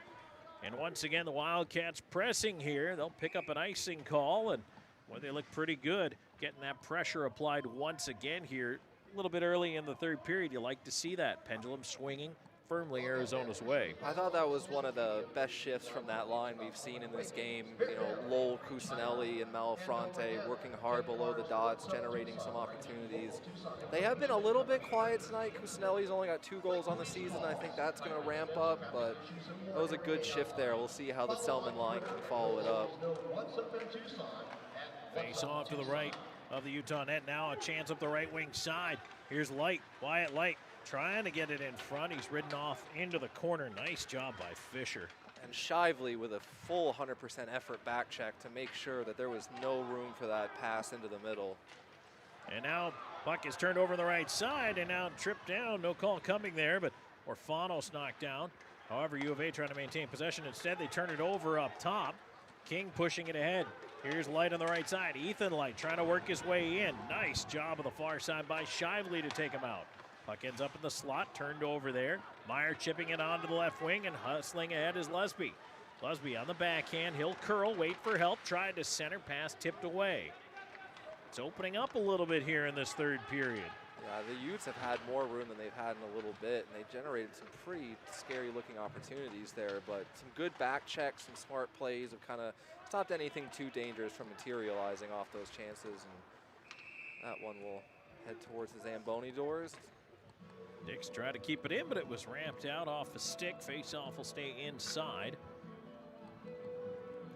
And once again, the Wildcats pressing here. They'll pick up an icing call, and well, they look pretty good getting that pressure applied once again here. A little bit early in the third period, you like to see that. Pendulum swinging firmly Arizona's way. I thought that was one of the best shifts from that line we've seen in this game. You know, Lowell, Cusinelli, and Malafronte working hard below the dots, generating some opportunities. They have been a little bit quiet tonight. Cusinelli's only got 2 goals on the season. I think that's going to ramp up, but that was a good shift there. We'll see how the Selman line can follow it up. Face off to the right of the Utah net. Now a chance up the right wing side. Here's Light, Wyatt Light, trying to get it in front. He's ridden off into the corner. Nice job by Fisher. And Shively with a full 100% effort back check to make sure that there was no room for that pass into the middle. And now puck is turned over on the right side, and now tripped down. No call coming there, but Orfanos knocked down. However, U of A trying to maintain possession. Instead, they turn it over up top. King pushing it ahead. Here's Light on the right side. Ethan Light trying to work his way in. Nice job on the far side by Shively to take him out. Puck ends up in the slot, turned over there. Meyer chipping it onto the left wing, and hustling ahead is Lesby. Busby on the backhand. He'll curl, wait for help, tried to center, pass tipped away. It's opening up a little bit here in this third period. Yeah, the Utes have had more room than they've had in a little bit, and they generated some pretty scary-looking opportunities there, but some good back checks, some smart plays have kind of stopped anything too dangerous from materializing off those chances, and that one will head towards the Zamboni doors. Dix tried to keep it in, but it was ramped out off a stick. Face-off will stay inside.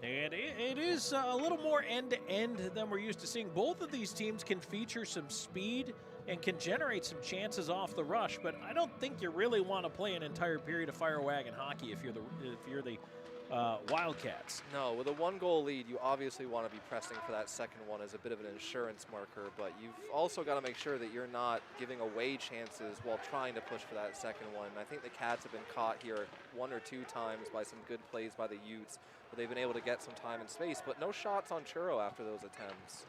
And it is a little more end-to-end than we're used to seeing. Both of these teams can feature some speed and can generate some chances off the rush, but I don't think you really want to play an entire period of fire wagon hockey if you're the Wildcats. No, with a 1-goal lead, you obviously want to be pressing for that second one as a bit of an insurance marker, but you've also got to make sure that you're not giving away chances while trying to push for that second one. I think the Cats have been caught here 1 or 2 times by some good plays by the Utes, but they've been able to get some time and space, but no shots on Churro after those attempts.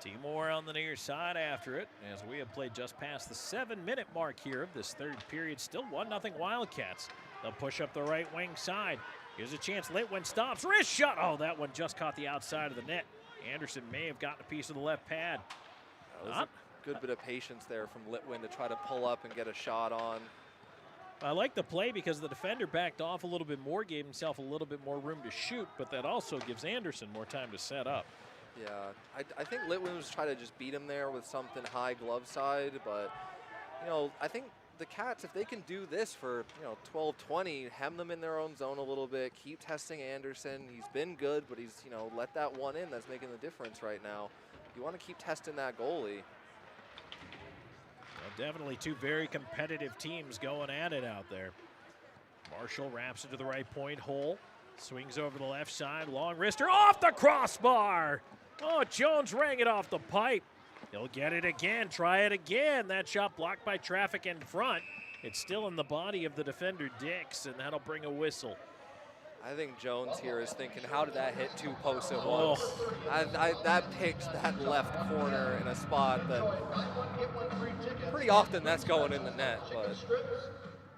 Timor on the near side after it, as we have played just past the 7-minute mark here of this third period. Still 1-0 Wildcats. They'll push up the right wing side. Here's a chance. Litwin stops. Wrist shot. Oh, that one just caught the outside of the net. Anderson may have gotten a piece of the left pad. That was a good bit of patience there from Litwin to try to pull up and get a shot on. I like the play because the defender backed off a little bit more, gave himself a little bit more room to shoot, but that also gives Anderson more time to set up. Yeah, I think Litwin was trying to just beat him there with something high glove side, but, you know, I think the Cats, if they can do this for, 12-20, hem them in their own zone a little bit, keep testing Anderson. He's been good, but he's, let that one in. That's making the difference right now. You want to keep testing that goalie. Well, definitely two very competitive teams going at it out there. Marshall wraps into the right point hole. Swings over the left side. Long wrister off the crossbar. Oh, Jones rang it off the pipe. He'll get it again. Try it again. That shot blocked by traffic in front. It's still in the body of the defender, Dix, and that'll bring a whistle. I think Jones here is thinking, how did that hit 2 posts at once? That picked that left corner in a spot that pretty often that's going in the net. But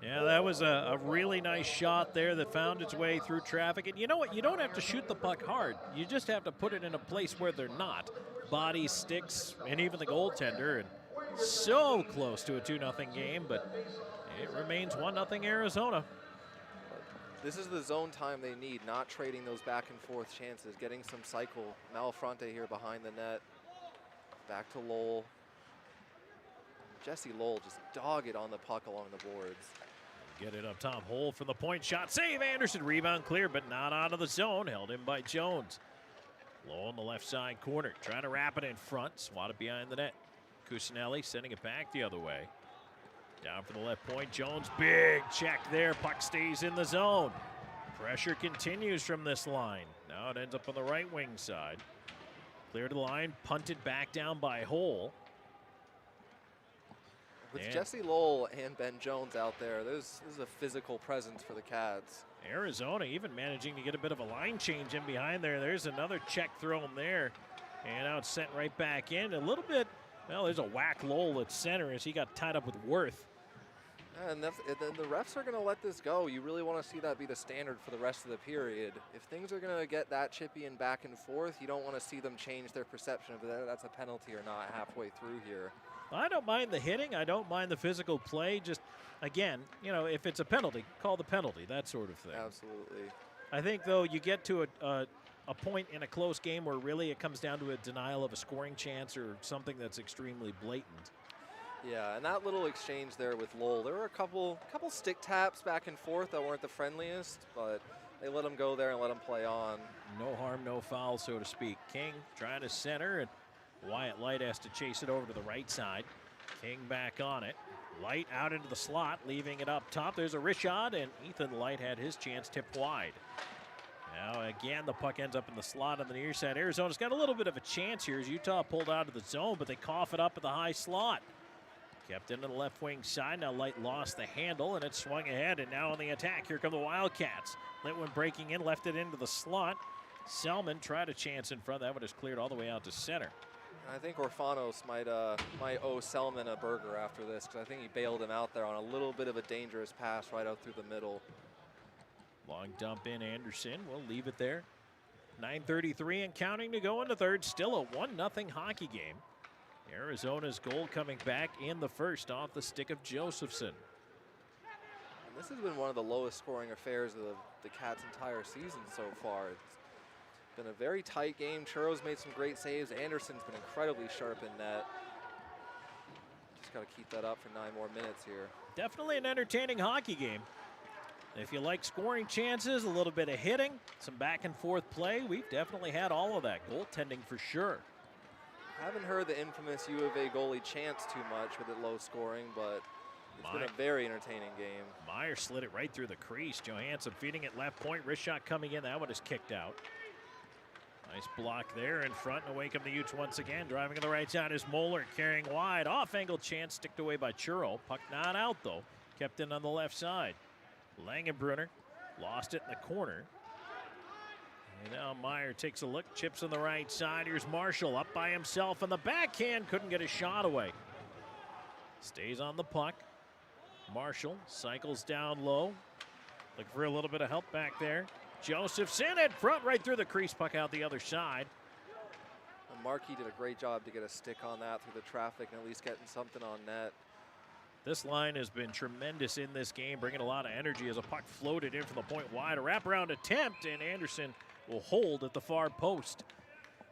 yeah, that was a really nice shot there that found its way through traffic. And you know what? You don't have to shoot the puck hard. You just have to put it in a place where they're not. Bodies, sticks, and even the goaltender. And so close to a 2-0 game, but it remains 1-0 Arizona. This is the zone time they need, not trading those back and forth chances, getting some cycle. Malfronte here behind the net. Back to Lowell. Jesse Lowell just dog it on the puck along the boards. Get it up top. Hole for the point shot. Save Anderson. Rebound clear, but not out of the zone. Held in by Jones. Low on the left side corner. Trying to wrap it in front. Swatted behind the net. Cusinelli sending it back the other way. Down for the left point. Jones, big check there. Puck stays in the zone. Pressure continues from this line. Now it ends up on the right wing side. Clear to the line. Punted back down by Hole. With Jesse Lowell and Ben Jones out there, this is a physical presence for the Cats. Arizona even managing to get a bit of a line change in behind there. There's another check thrown there. And now it's sent right back in. A little bit, well, there's a whack Lowell at center as he got tied up with Worth. And the refs are going to let this go. You really want to see that be the standard for the rest of the period. If things are going to get that chippy and back and forth, you don't want to see them change their perception of whether that's a penalty or not halfway through here. I don't mind the hitting. I don't mind the physical play. Just, again, if it's a penalty, call the penalty, that sort of thing. Absolutely. I think, though, you get to a point in a close game where really it comes down to a denial of a scoring chance or something that's extremely blatant. Yeah, and that little exchange there with Lowell, there were a couple stick taps back and forth that weren't the friendliest, but they let him go there and let him play on. No harm, no foul, so to speak. King trying to center, and Wyatt Light has to chase it over to the right side. King back on it. Light out into the slot, leaving it up top. There's a wrist shot, and Ethan Light had his chance tipped wide. Now again, the puck ends up in the slot on the near side. Arizona's got a little bit of a chance here as Utah pulled out of the zone, but they cough it up at the high slot. Kept into the left wing side. Now Light lost the handle, and it swung ahead, and now on the attack, here come the Wildcats. Litwin breaking in, left it into the slot. Selman tried a chance in front. That one is cleared all the way out to center. I think Orfanos might owe Selman a burger after this, because I think he bailed him out there on a little bit of a dangerous pass right out through the middle. Long dump in Anderson. We'll leave it there. 9:33 and counting to go in the third. Still a 1-0 hockey game. Arizona's goal coming back in the first off the stick of Josephson. And this has been one of the lowest scoring affairs of the Cats' entire season so far. It's been a very tight game. Churro's made some great saves. Anderson's been incredibly sharp in net. Just got to keep that up for 9 more minutes here. Definitely an entertaining hockey game. If you like scoring chances, a little bit of hitting, some back and forth play, we've definitely had all of that. Goaltending for sure. Haven't heard the infamous U of A goalie chants too much with it low scoring, but it's been a very entertaining game. Meyer slid it right through the crease. Johansson feeding it left point. Wrist shot coming in. That one is kicked out. Nice block there in front, and away come the Utes once again. Driving to the right side is Moeller, carrying wide. Off-angle chance, sticked away by Churro. Puck not out, though. Kept in on the left side. Langenbrunner lost it in the corner. And now Meyer takes a look, chips on the right side. Here's Marshall up by himself on the backhand. Couldn't get a shot away. Stays on the puck. Marshall cycles down low. Looking for a little bit of help back there. Josephson in front, right through the crease, puck out the other side. And Markey did a great job to get a stick on that through the traffic and at least getting something on net. This line has been tremendous in this game, bringing a lot of energy as a puck floated in from the point wide. A wraparound attempt, and Anderson will hold at the far post.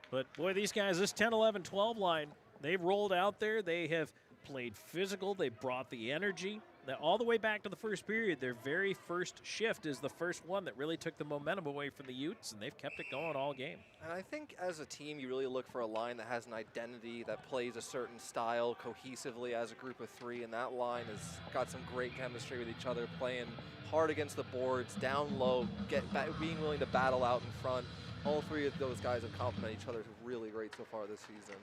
But boy, these guys, this 10, 11, 12 line, they've rolled out there. They have played physical. They brought the energy. Now, all the way back to the first period, their very first shift is the first one that really took the momentum away from the Utes, and they've kept it going all game. And I think as a team, you really look for a line that has an identity, that plays a certain style cohesively as a group of three, and that line has got some great chemistry with each other, playing hard against the boards, down low, being willing to battle out in front. All three of those guys have complemented each other really great so far this season.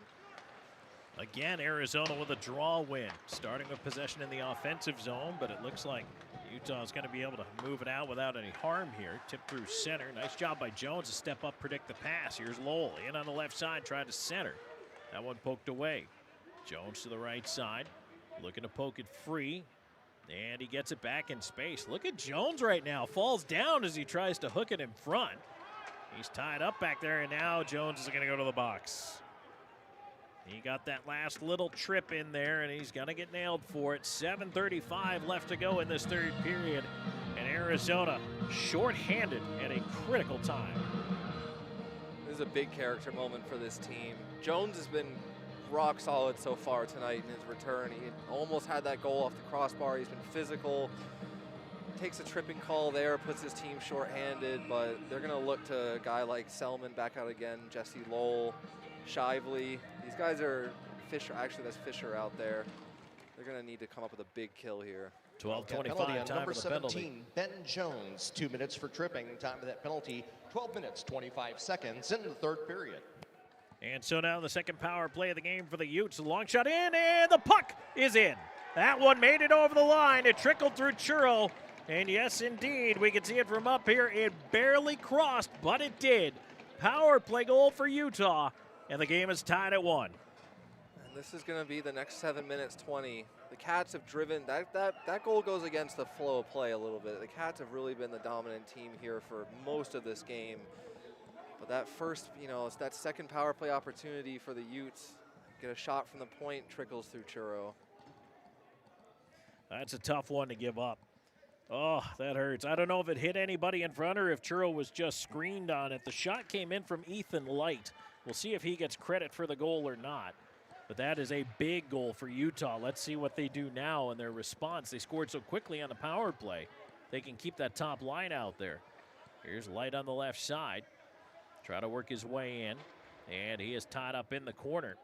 Again, Arizona with a draw win, starting with possession in the offensive zone, but it looks like Utah's going to be able to move it out without any harm here. Tip through center. Nice job by Jones to step up, predict the pass. Here's Lowell in on the left side, tried to center. That one poked away. Jones to the right side, looking to poke it free, and he gets it back in space. Look at Jones right now. Falls down as he tries to hook it in front. He's tied up back there, and now Jones is going to go to the box. He got that last little trip in there, and he's going to get nailed for it. 7:35 left to go in this third period, and Arizona shorthanded at a critical time. This is a big character moment for this team. Jones has been rock solid so far tonight in his return. He almost had that goal off the crossbar. He's been physical. Takes a tripping call there, puts his team shorthanded, but they're going to look to a guy like Selman back out again, Jesse Lowell, Shively. These guys are Fisher. Actually, that's Fisher out there. They're going to need to come up with a big kill here. 12:25 time number for the penalty. 17, Ben Jones, 2 minutes for tripping. Time of that penalty, 12 minutes, 25 seconds in the third period. And so now the second power play of the game for the Utes. A long shot in, and the puck is in. That one made it over the line. It trickled through Churro. And yes, indeed, we can see it from up here. It barely crossed, but it did. Power play goal for Utah. And the game is tied at 1. And this is going to be the next 7 minutes, 20. The Cats have driven, that goal goes against the flow of play a little bit. The Cats have really been the dominant team here for most of this game. But that first, it's that second power play opportunity for the Utes. Get a shot from the point, trickles through Churro. That's a tough one to give up. Oh, that hurts. I don't know if it hit anybody in front or if Churro was just screened on it. The shot came in from Ethan Light. We'll see if he gets credit for the goal or not. But that is a big goal for Utah. Let's see what they do now in their response. They scored so quickly on the power play. They can keep that top line out there. Here's Light on the left side. Try to work his way in. And he is tied up in the corner.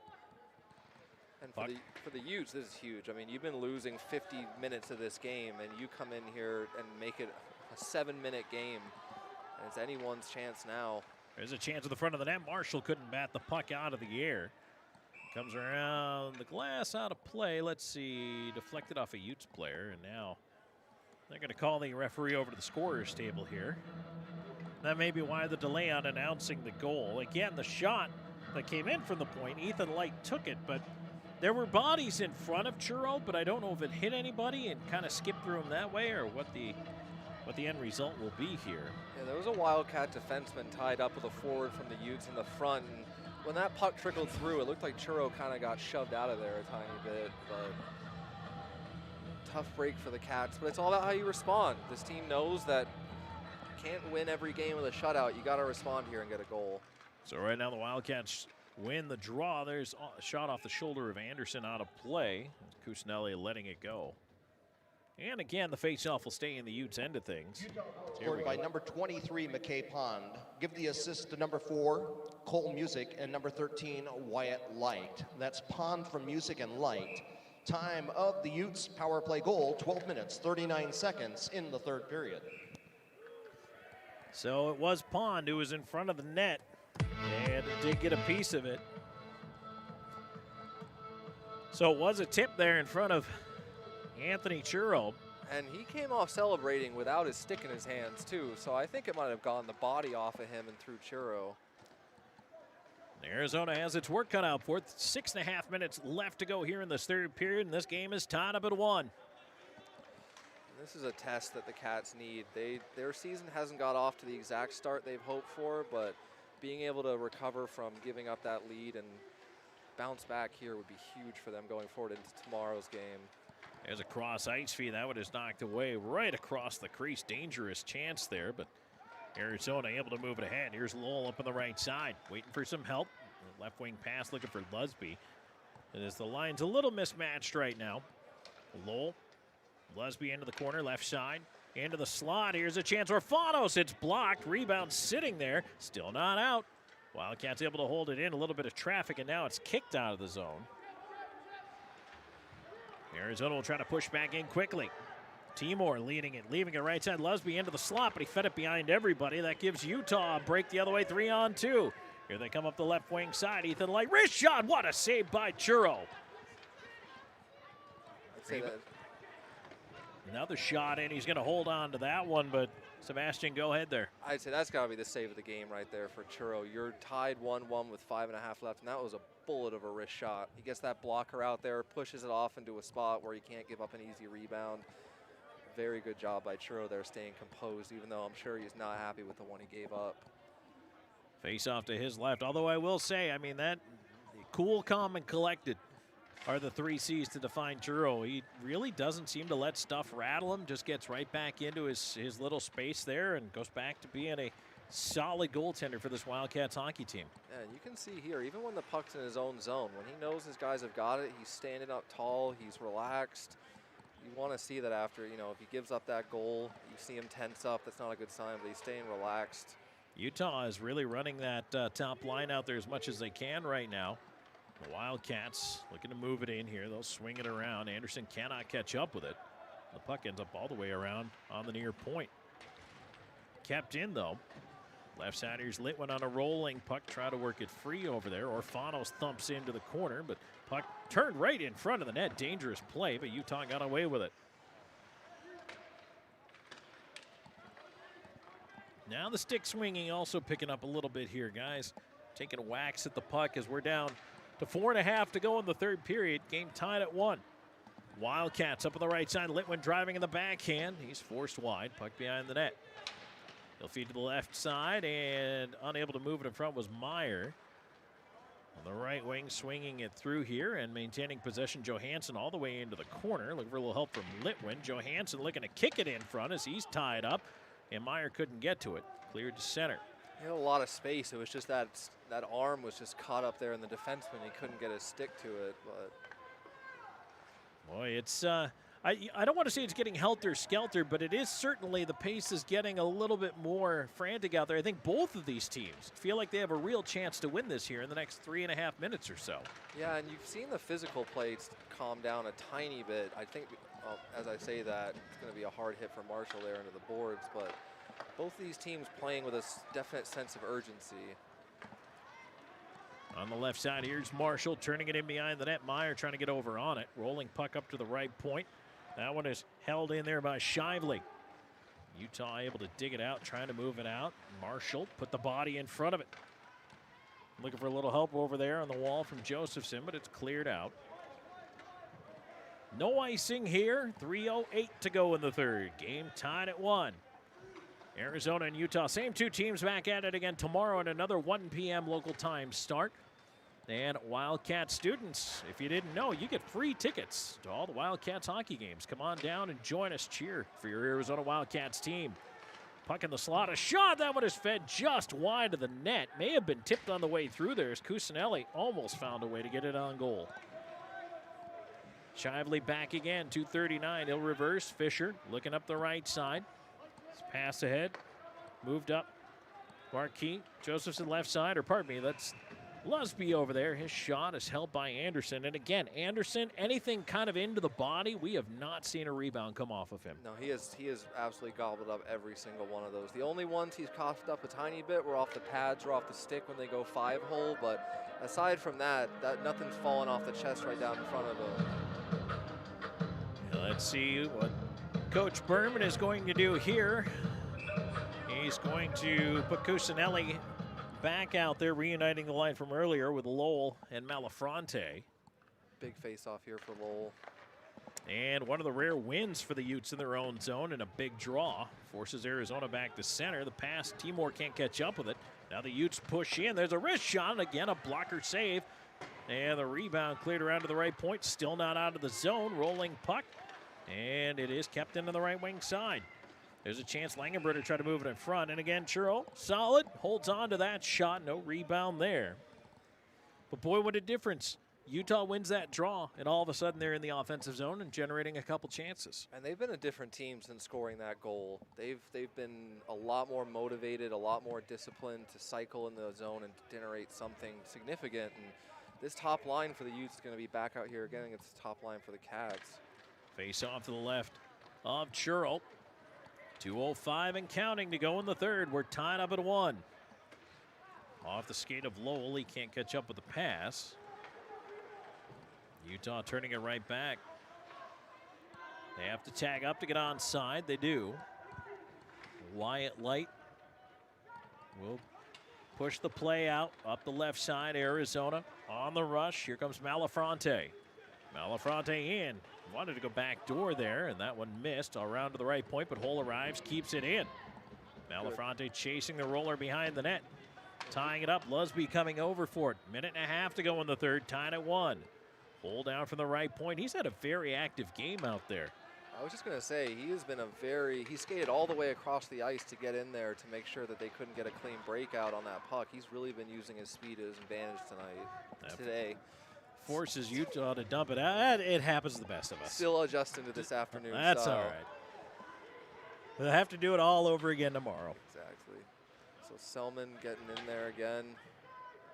And for the Utes, this is huge. I mean, you've been losing 50 minutes of this game, and you come in here and make it a 7-minute game. And it's anyone's chance now. There's a chance at the front of the net. Marshall couldn't bat the puck out of the air. Comes around the glass, out of play. Let's see, deflected off a Utes player, and now they're going to call the referee over to the scorer's table here. That may be why the delay on announcing the goal. Again, the shot that came in from the point, Ethan Light took it, but there were bodies in front of Churro, but I don't know if it hit anybody and kind of skipped through him that way or what what the end result will be here. Yeah, there was a Wildcat defenseman tied up with a forward from the Utes in the front, and when that puck trickled through, it looked like Churro kind of got shoved out of there a tiny bit, but tough break for the Cats, but it's all about how you respond. This team knows that you can't win every game with a shutout. You got to respond here and get a goal. So right now the Wildcats win the draw. There's a shot off the shoulder of Anderson out of play. Cusinelli letting it go. And again, the faceoff will stay in the Utes' end of things. Scored by number 23, McKay Pond. Give the assist to number 4, Cole Music, and number 13, Wyatt Light. That's Pond from Music and Light. Time of the Utes power play goal, 12 minutes, 39 seconds in the third period. So it was Pond who was in front of the net and did get a piece of it. So it was a tip there in front of Anthony Churro. And he came off celebrating without his stick in his hands, too. So I think it might have gone the body off of him and through Churro. Arizona has its work cut out for it. 6.5 minutes left to go here in this third period, and this game is tied up at 1. This is a test that the Cats need. Their season hasn't got off to the exact start they've hoped for, but being able to recover from giving up that lead and bounce back here would be huge for them going forward into tomorrow's game. There's a cross ice feed. That one is knocked away right across the crease. Dangerous chance there, but Arizona able to move it ahead. Here's Lowell up on the right side, waiting for some help. Left wing pass looking for Lusby. And as the line's a little mismatched right now. Lowell, Lusby into the corner, left side, into the slot. Here's a chance for Fanos. It's blocked. Rebound sitting there, still not out. Wildcats able to hold it in. A little bit of traffic, and now it's kicked out of the zone. Arizona will try to push back in quickly. Timor leading it, leaving it right side. Lusby into the slot, but he fed it behind everybody. That gives Utah a break the other way, 3-on-2. Here they come up the left wing side. Ethan Light, wrist shot. What a save by Churro. I'd say that. Another shot, and he's going to hold on to that one, but Sebastian, go ahead there. I'd say that's got to be the save of the game right there for Churro. You're tied 1-1 with 5.5 left, and that was a bullet of a wrist shot. He gets that blocker out there, pushes it off into a spot where he can't give up an easy rebound. Very good job by Churro there, staying composed, even though I'm sure he's not happy with the one he gave up. Face off to his left, although I will say, I mean, that cool, calm, and collected are the 3 C's to define Churro. He really doesn't seem to let stuff rattle him, just gets right back into his little space there and goes back to being a solid goaltender for this Wildcats hockey team. Yeah, and you can see here, even when the puck's in his own zone, when he knows his guys have got it, he's standing up tall, he's relaxed. You want to see that after, if he gives up that goal, you see him tense up, that's not a good sign, but he's staying relaxed. Utah is really running that top line out there as much as they can right now. The Wildcats looking to move it in here. They'll swing it around. Anderson cannot catch up with it. The puck ends up all the way around on the near point. Kept in, though. Left side, here's Litwin on a rolling puck. Try to work it free over there. Orfanos thumps into the corner, but puck turned right in front of the net. Dangerous play, but Utah got away with it. Now the stick swinging also picking up a little bit here, guys. Taking a whacks at the puck as we're down to 4.5 to go in the third period. Game tied at 1. Wildcats up on the right side. Litwin driving in the backhand. He's forced wide. Puck behind the net. He'll feed to the left side, and unable to move it in front was Meyer. On the right wing, swinging it through here and maintaining possession. Johansson all the way into the corner. Looking for a little help from Litwin. Johansson looking to kick it in front as he's tied up, and Meyer couldn't get to it. Cleared to center. He had a lot of space. It was just that arm was just caught up there in the defenseman. He couldn't get his stick to it. But boy, it's I don't want to say it's getting helter-skelter, but it is certainly, the pace is getting a little bit more frantic out there. I think both of these teams feel like they have a real chance to win this here in the next 3.5 minutes or so. yeah, and you've seen the physical plays calm down a tiny bit. I think, as I say that, it's going to be a hard hit for Marshall there into the boards, but both of these teams playing with a definite sense of urgency. On the left side, here's Marshall turning it in behind the net. Meyer trying to get over on it. Rolling puck up to the right point. That one is held in there by Shively. Utah able to dig it out, trying to move it out. Marshall put the body in front of it. Looking for a little help over there on the wall from Josephson, but it's cleared out. No icing here. 3:08 to go in the third. Game tied at 1. Arizona and Utah, same two teams back at it again tomorrow at another 1 p.m. local time start. And Wildcat students, if you didn't know, you get free tickets to all the Wildcats hockey games. Come on down and join us. Cheer for your Arizona Wildcats team. Puck in the slot, a shot. That one is fed just wide of the net. May have been tipped on the way through there as Cusinelli almost found a way to get it on goal. Shively back again, 2:39. He'll reverse. Fisher looking up the right side. Pass ahead, moved up. Marquis, Josephson left side, or pardon me, that's Lusby over there. His shot is held by Anderson. And again, Anderson, anything kind of into the body, we have not seen a rebound come off of him. No, he has absolutely gobbled up every single one of those. The only ones he's coughed up a tiny bit were off the pads or off the stick when they go 5-hole, but aside from that, nothing's fallen off the chest right down in front of him. Let's see what Coach Berman is going to do here. He's going to put Cusinelli back out there, reuniting the line from earlier with Lowell and Malafronte. Big face-off here for Lowell. And one of the rare wins for the Utes in their own zone, and a big draw forces Arizona back to center. The pass, Timor can't catch up with it. Now the Utes push in. There's a wrist shot, and again a blocker save. And the rebound cleared around to the right point. Still not out of the zone. Rolling puck. And it is kept into the right wing side. There's a chance Langenbrunner to try to move it in front. And again, Churro, solid. Holds on to that shot. No rebound there. But boy, what a difference. Utah wins that draw, and all of a sudden they're in the offensive zone and generating a couple chances. And they've been a different team since scoring that goal. They've been a lot more motivated, a lot more disciplined to cycle in the zone and generate something significant. And this top line for the Utes is going to be back out here again against the top line for the Cats. Face off to the left of Churro. 2:05 and counting to go in the third. We're tied up at 1. Off the skate of Lowell, he can't catch up with the pass. Utah turning it right back. They have to tag up to get onside. They do. Wyatt Light will push the play out up the left side. Arizona on the rush. Here comes Malafronte. Malafronte in. Wanted to go back door there, and that one missed. Around to the right point, but Hole arrives, keeps it in. Malafronte chasing the roller behind the net. Tying it up. Lusby coming over for it. Minute and a half to go in the third. Tied at 1. Hole down from the right point. He's had a very active game out there. I was just going to say, he has been he skated all the way across the ice to get in there to make sure that they couldn't get a clean breakout on that puck. He's really been using his speed to his advantage today. Forces Utah to dump it out. It happens to the best of us. Still adjusting to this afternoon. That's so. all right. They'll have to do it all over again tomorrow. Exactly. So Selman getting in there again.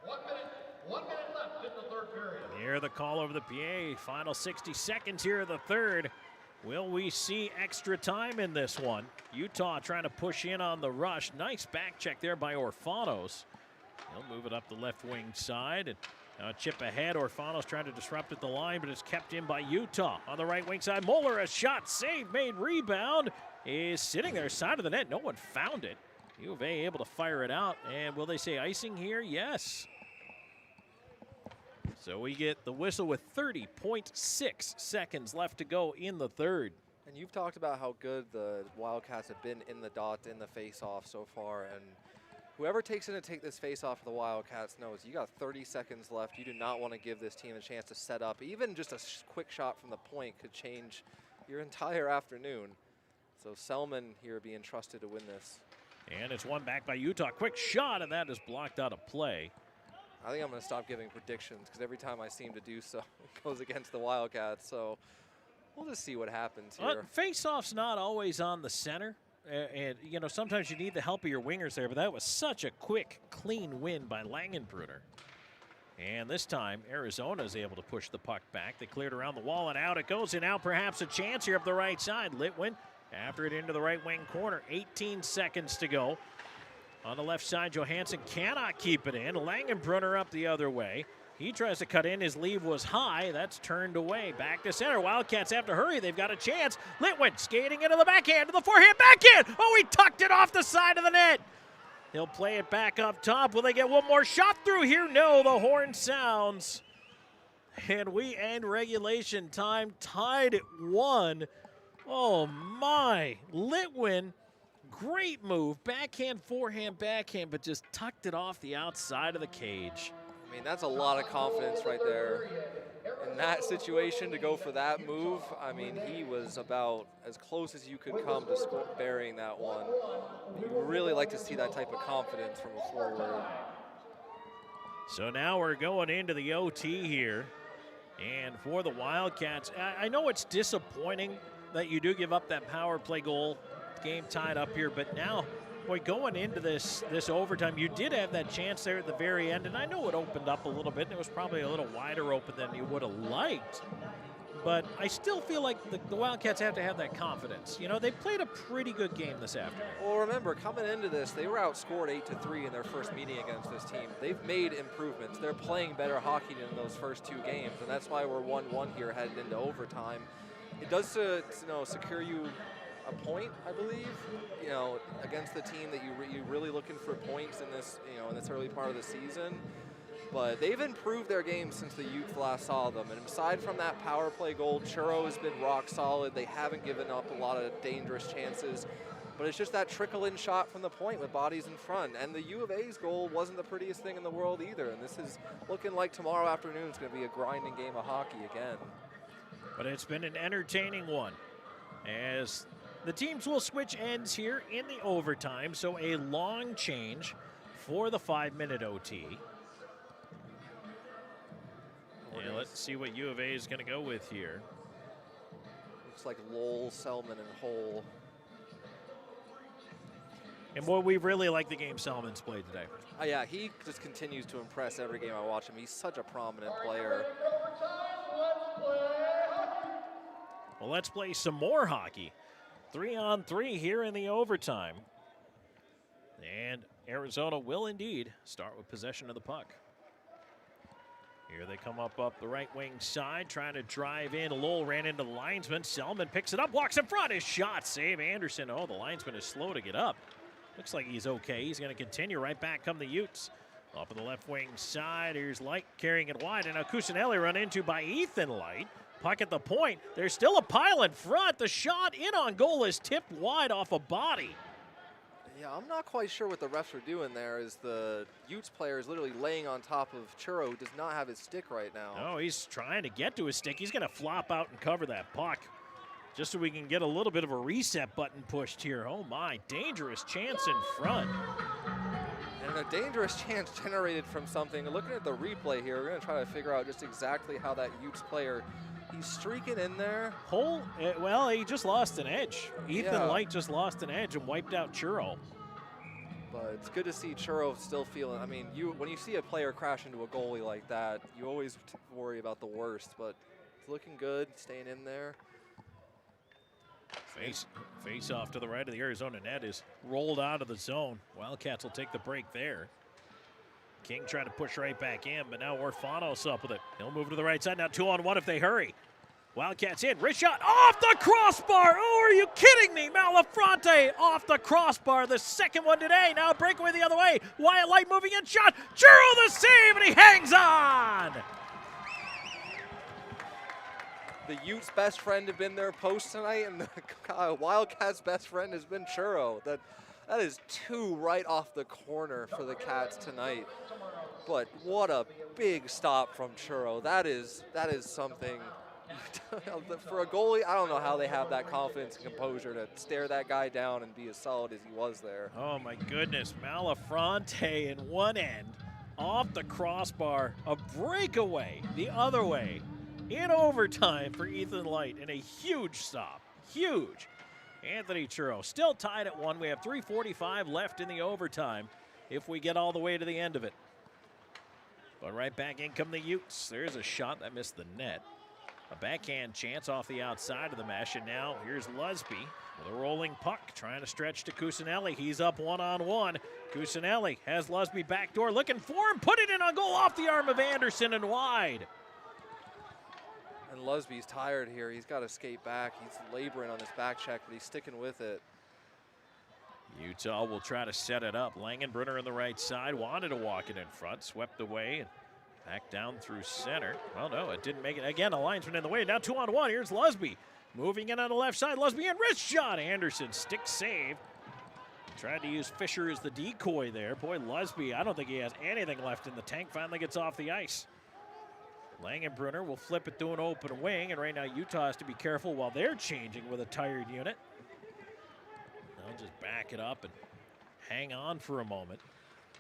1 minute left in the third period. Here the call over the PA. Final 60 seconds here of the third. Will we see extra time in this one? Utah trying to push in on the rush. Nice back check there by Orfanos. He'll move it up the left wing side. And now a chip ahead. Orfanos trying to disrupt at the line, but it's kept in by Utah. On the right wing side, Moeller, a shot, save, made, rebound. Is sitting there, side of the net. No one found it. U of A able to fire it out. And will they say icing here? Yes. So we get the whistle with 30.6 seconds left to go in the third. And you've talked about how good the Wildcats have been in the dot, in the face-off so far. And whoever takes in to take this face-off for the Wildcats knows you got 30 seconds left. You do not want to give this team a chance to set up. Even just a quick shot from the point could change your entire afternoon. So Selman here being trusted to win this. And it's won back by Utah. Quick shot, and that is blocked out of play. I think I'm going to stop giving predictions because every time I seem to do so, it goes against the Wildcats. So we'll just see what happens here. Face-off's not always on the center. And, you know, sometimes you need the help of your wingers there, but that was such a quick, clean win by Langenbrunner. And this time, Arizona is able to push the puck back. They cleared around the wall, and out it goes. And now perhaps a chance here up the right side. Litwin after it into the right wing corner. 18 seconds to go. On the left side, Johansson cannot keep it in. Langenbrunner up the other way. He tries to cut in. His leave was high. That's turned away. Back to center. Wildcats have to hurry. They've got a chance. Litwin skating into the backhand to the forehand. Backhand. Oh, he tucked it off the side of the net. He'll play it back up top. Will they get one more shot through here? No, the horn sounds. And we end regulation time tied at 1. Oh, my. Litwin Great move. Backhand, forehand, backhand, but just tucked it off the outside of the cage. I mean, that's a lot of confidence right there. In that situation, to go for that move, I mean, he was about as close as you could come to burying that one. You really like to see that type of confidence from a forward. So now we're going into the OT here. And for the Wildcats, I know it's disappointing that you do give up that power play goal. Game tied up here, but now, boy, going into this overtime, you did have that chance there at the very end, and I know it opened up a little bit, and it was probably a little wider open than you would have liked. But I still feel like the Wildcats have to have that confidence. You know, they played a pretty good game this afternoon. Well, remember, coming into this, they were outscored 8-3 in their first meeting against this team. They've made improvements. They're playing better hockey than those first two games, and that's why we're 1-1 here headed into overtime. It does secure you a point, I believe, you know, against the team that you're really looking for points in this, you know, in this early part of the season. But they've improved their game since the Utes last saw them. And aside from that power play goal, Churro has been rock solid. They haven't given up a lot of dangerous chances. But it's just that trickle-in shot from the point with bodies in front. And the U of A's goal wasn't the prettiest thing in the world either. And this is looking like tomorrow afternoon is going to be a grinding game of hockey again. But it's been an entertaining one, as the teams will switch ends here in the overtime. So a long change for the 5-minute OT. And let's see what U of A is going to go with here. Looks like Lowell, Selman, and Hull. And boy, we really like the game Selman's played today. Yeah, he just continues to impress every game I watch him. He's such a prominent player. Well, let's play some more hockey. 3-on-3 here in the overtime. And Arizona will indeed start with possession of the puck. Here they come up the right wing side, trying to drive in. Lowell ran into the linesman. Selman picks it up, walks in front. His shot, save Anderson. Oh, the linesman is slow to get up. Looks like he's okay. He's going to continue. Right back come the Utes. Up on the left wing side, here's Light carrying it wide. And now Cusinelli run into by Ethan Light. Puck at the point. There's still a pile in front. The shot in on goal is tipped wide off a body. Yeah, I'm not quite sure what the refs are doing there. Is the Utes player is literally laying on top of Churro, who does not have his stick right now. Oh, he's trying to get to his stick. He's going to flop out and cover that puck just so we can get a little bit of a reset button pushed here. Oh, my. Dangerous chance in front. And a dangerous chance generated from something. Looking at the replay here, we're going to try to figure out just exactly how that Utes player, he's streaking in there. Well, he just lost an edge. Ethan Light just lost an edge and wiped out Churro. But it's good to see Churro still feeling. I mean, when you see a player crash into a goalie like that, you always worry about the worst. But it's looking good, staying in there. Face off to the right of the Arizona net is rolled out of the zone. Wildcats will take the break there. King trying to push right back in, but now Orfanos up with it. He'll move to the right side. Now 2-on-1 if they hurry. Wildcats in. Wrist shot off the crossbar. Oh, are you kidding me? Malafronte off the crossbar. The second one today. Now breakaway the other way. Wyatt Light moving in. Shot. Churro the save, and he hangs on. The Utes' best friend have been their post tonight, and the Wildcats' best friend has been Churro. That is two right off the corner for the Cats tonight. But what a big stop from Churro. That is something. For a goalie, I don't know how they have that confidence and composure to stare that guy down and be as solid as he was there. Oh, my goodness. Malafronte in one end, off the crossbar, a breakaway the other way, in overtime for Ethan Light, and a huge stop. Huge. Anthony Churro still tied at 1. We have 3:45 left in the overtime if we get all the way to the end of it. But right back in come the Utes. There's a shot that missed the net. A backhand chance off the outside of the mesh, and now here's Lusby with a rolling puck, trying to stretch to Cusinelli. He's up 1-on-1. Cusinelli has Lusby backdoor, looking for him, put it in on goal off the arm of Anderson and wide. And Lusby's tired here. He's got to skate back. He's laboring on his back check, but he's sticking with it. Utah will try to set it up. Langenbrunner on the right side, wanted to walk it in front, swept away, and back down through center. Well, no, it didn't make it. Again, a linesman in the way. Now 2-on-1. Here's Lusby. Moving in on the left side. Lusby in wrist shot. Anderson stick save. Tried to use Fisher as the decoy there. Boy, Lusby, I don't think he has anything left in the tank. Finally gets off the ice. Langenbrunner will flip it to an open wing, and right now Utah has to be careful while they're changing with a tired unit. They'll just back it up and hang on for a moment.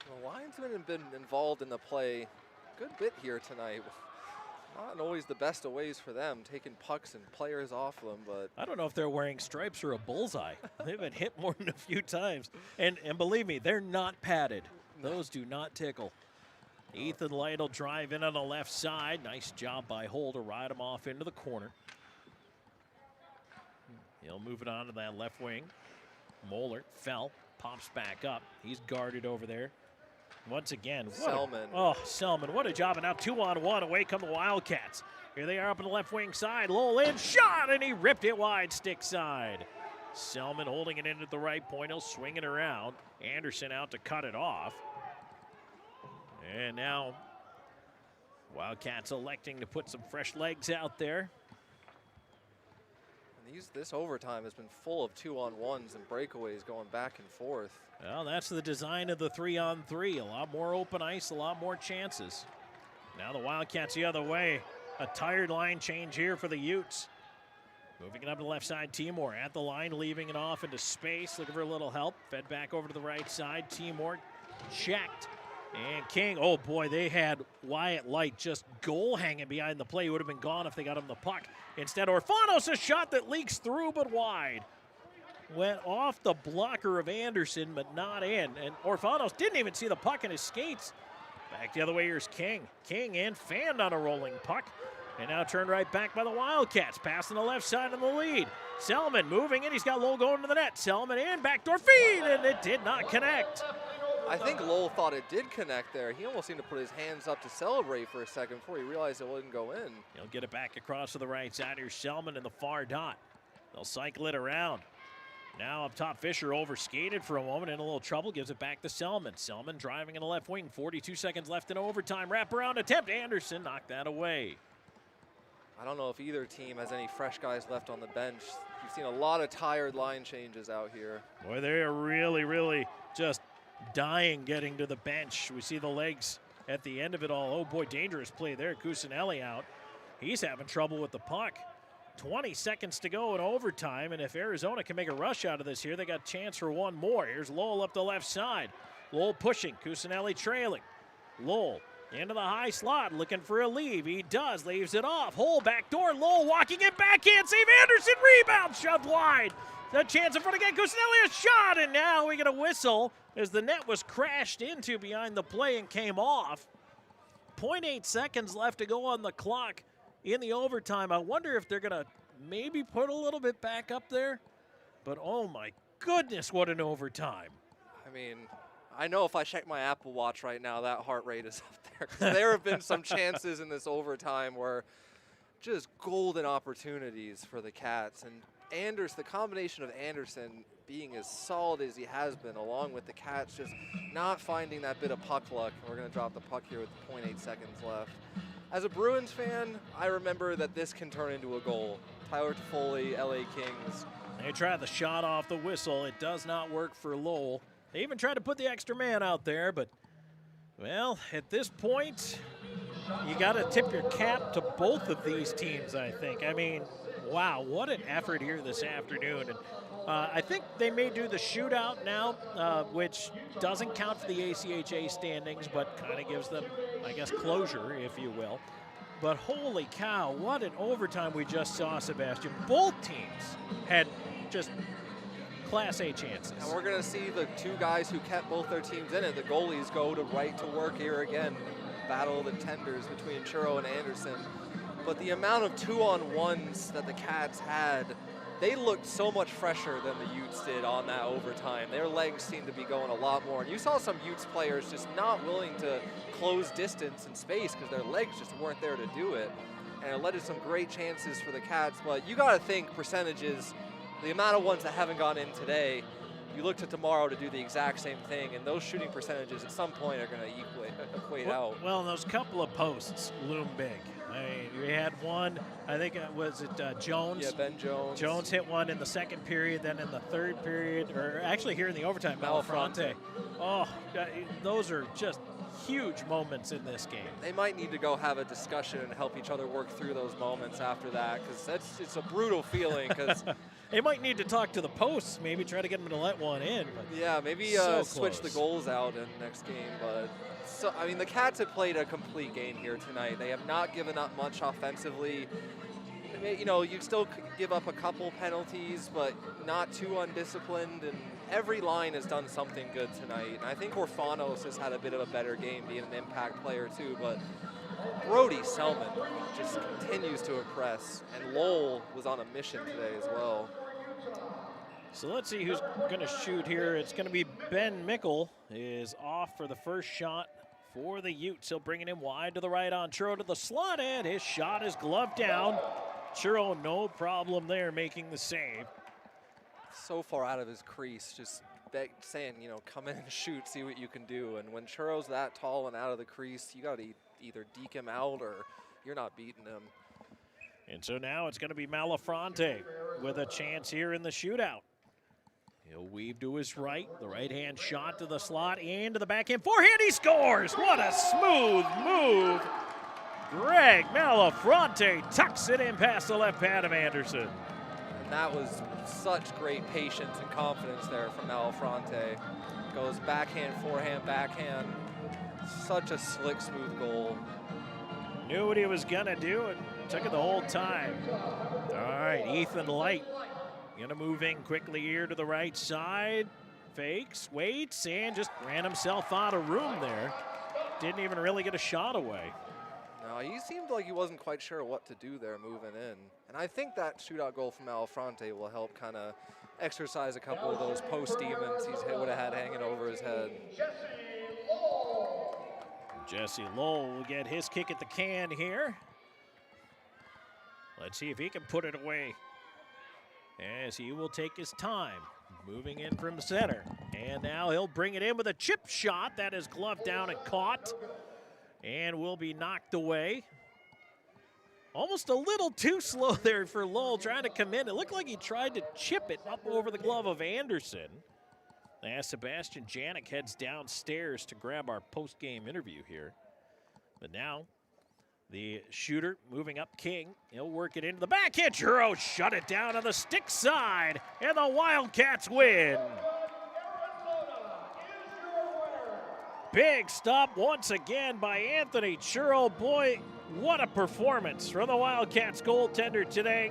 The linesmen have been involved in the play a good bit here tonight. Not always the best of ways for them, taking pucks and players off them, but I don't know if they're wearing stripes or a bullseye. They've been hit more than a few times. And believe me, they're not padded. Those do not tickle. Ethan Light will drive in on the left side. Nice job by Hull to ride him off into the corner. He'll move it on to that left wing. Moeller fell, pops back up. He's guarded over there. Once again, Selman, what a job. And now 2-on-1, away come the Wildcats. Here they are up on the left wing side. Lowell in, shot, and he ripped it wide, stick side. Selman holding it in at the right point. He'll swing it around. Anderson out to cut it off. And now Wildcats electing to put some fresh legs out there. and this overtime has been full of 2-on-1s and breakaways going back and forth. Well, that's the design of the 3-on-3. A lot more open ice, a lot more chances. Now the Wildcats the other way. A tired line change here for the Utes. Moving it up to the left side, Timor at the line, leaving it off into space, looking for a little help. Fed back over to the right side, Timor checked. And King, oh boy, they had Wyatt Light just goal hanging behind the play. He would have been gone if they got him the puck. Instead, Orfanos, a shot that leaks through but wide. Went off the blocker of Anderson, but not in. And Orfanos didn't even see the puck in his skates. Back the other way, here's King. King in, fanned on a rolling puck. And now turned right back by the Wildcats. Passing the left side of the lead. Selman moving in, he's got Lowell going to the net. Selman in, backdoor feed, and it did not connect. I think Lowell thought it did connect there. He almost seemed to put his hands up to celebrate for a second before he realized it wouldn't go in. He'll get it back across to the right side. Here's Selman in the far dot. They'll cycle it around. Now up top, Fisher overskated for a moment, in a little trouble, gives it back to Selman. Selman driving in the left wing, 42 seconds left in overtime. Wraparound attempt, Anderson knocked that away. I don't know if either team has any fresh guys left on the bench. You've seen a lot of tired line changes out here. Boy, they are really just dying getting to the bench. We see the legs at the end of it all. Oh boy, dangerous play there. Cusinelli out. He's having trouble with the puck. 20 seconds to go in overtime, and if Arizona can make a rush out of this here, they got a chance for one more. Here's Lowell up the left side. Lowell pushing, Cusinelli trailing. Lowell into the high slot, looking for a leave. He does, leaves it off. Hole back door, Lowell walking it, backhand save, Anderson, rebound, shoved wide. The chance in front again, Cusinelli, a shot, and now we get a whistle as the net was crashed into behind the play and came off. 0.8 seconds left to go on the clock in the overtime. I wonder if they're gonna maybe put a little bit back up there, but oh my goodness, what an overtime. I mean, I know if I check my Apple Watch right now, that heart rate is up there. 'Cause there have been some chances in this overtime where just golden opportunities for the Cats. And Anderson, the combination of Anderson being as solid as he has been, along with the Cats just not finding that bit of puck luck. We're going to drop the puck here with 0.8 seconds left. As a Bruins fan, I remember that this can turn into a goal. Tyler Toffoli, LA Kings. They tried the shot off the whistle. It does not work for Lowell. They even tried to put the extra man out there, but, well, at this point, you got to tip your cap to both of these teams, I think. I mean, wow, what an effort here this afternoon. And I think they may do the shootout now, which doesn't count for the ACHA standings, but kind of gives them, I guess, closure, if you will. But holy cow, what an overtime we just saw, Sebastian. Both teams had just Class A chances. And we're going to see the two guys who kept both their teams in it, the goalies, go to right to work here again. Battle of the tenders between Churro and Anderson. But the amount of 2-on-1s that the Cats had, they looked so much fresher than the Utes did on that overtime. Their legs seemed to be going a lot more. And you saw some Utes players just not willing to close distance and space because their legs just weren't there to do it. And it led to some great chances for the Cats. But you got to think percentages, the amount of ones that haven't gone in today, you look to tomorrow to do the exact same thing, and those shooting percentages at some point are going to equate out. Well, those couple of posts loom big. I mean, we had one, I think was it Jones? Yeah, Ben Jones. Jones hit one in the second period, then in the third period, or actually here in the overtime, Malafronte. Oh, those are just huge moments in this game. They might need to go have a discussion and help each other work through those moments after that, because it's a brutal feeling. Because they might need to talk to the posts, maybe try to get them to let one in. But yeah, maybe switch the goals out in the next game. But so I mean, the Cats have played a complete game here tonight. They have not given up much offensively. You know, you still give up a couple penalties, but not too undisciplined, and every line has done something good tonight. And I think Orfanos has had a bit of a better game, being an impact player too, but Brody Selman just continues to impress, and Lowell was on a mission today as well. So let's see who's going to shoot here. It's going to be Ben Mickle is off for the first shot for the Utes. He'll bring it in wide to the right on Churro to the slot, and his shot is gloved down. Churro, no problem there, making the save. So far out of his crease, just saying, you know, come in and shoot, see what you can do. And when Churro's that tall and out of the crease, you got to either deke him out or you're not beating him. And so now it's going to be Malafronte with a chance here in the shootout. He'll weave to his right, the right-hand shot to the slot, and to the backhand forehand, he scores! What a smooth move! Greg Malafronte tucks it in past the left pad of Anderson. And that was such great patience and confidence there from Malafronte. Goes backhand, forehand, backhand. Such a slick, smooth goal. Knew what he was gonna do and took it the whole time. All right, Ethan Light gonna move in quickly here to the right side. Fakes, waits, and just ran himself out of room there. Didn't even really get a shot away. No, he seemed like he wasn't quite sure what to do there moving in. And I think that shootout goal from Malafronte will help kind of exercise a couple of those post demons he would have had hanging over his head. Jesse Lowell will get his kick at the can here. Let's see if he can put it away, as he will take his time. Moving in from center. And now he'll bring it in with a chip shot that is gloved down and caught. And will be knocked away. Almost a little too slow there for Lowell trying to come in. It looked like he tried to chip it up over the glove of Anderson. As Sebastian Janik heads downstairs to grab our post-game interview here. But now, the shooter moving up King. He'll work it into the backhand. Churro shut it down on the stick side, and the Wildcats win. Big stop once again by Anthony Churro. Boy, what a performance from the Wildcats goaltender today.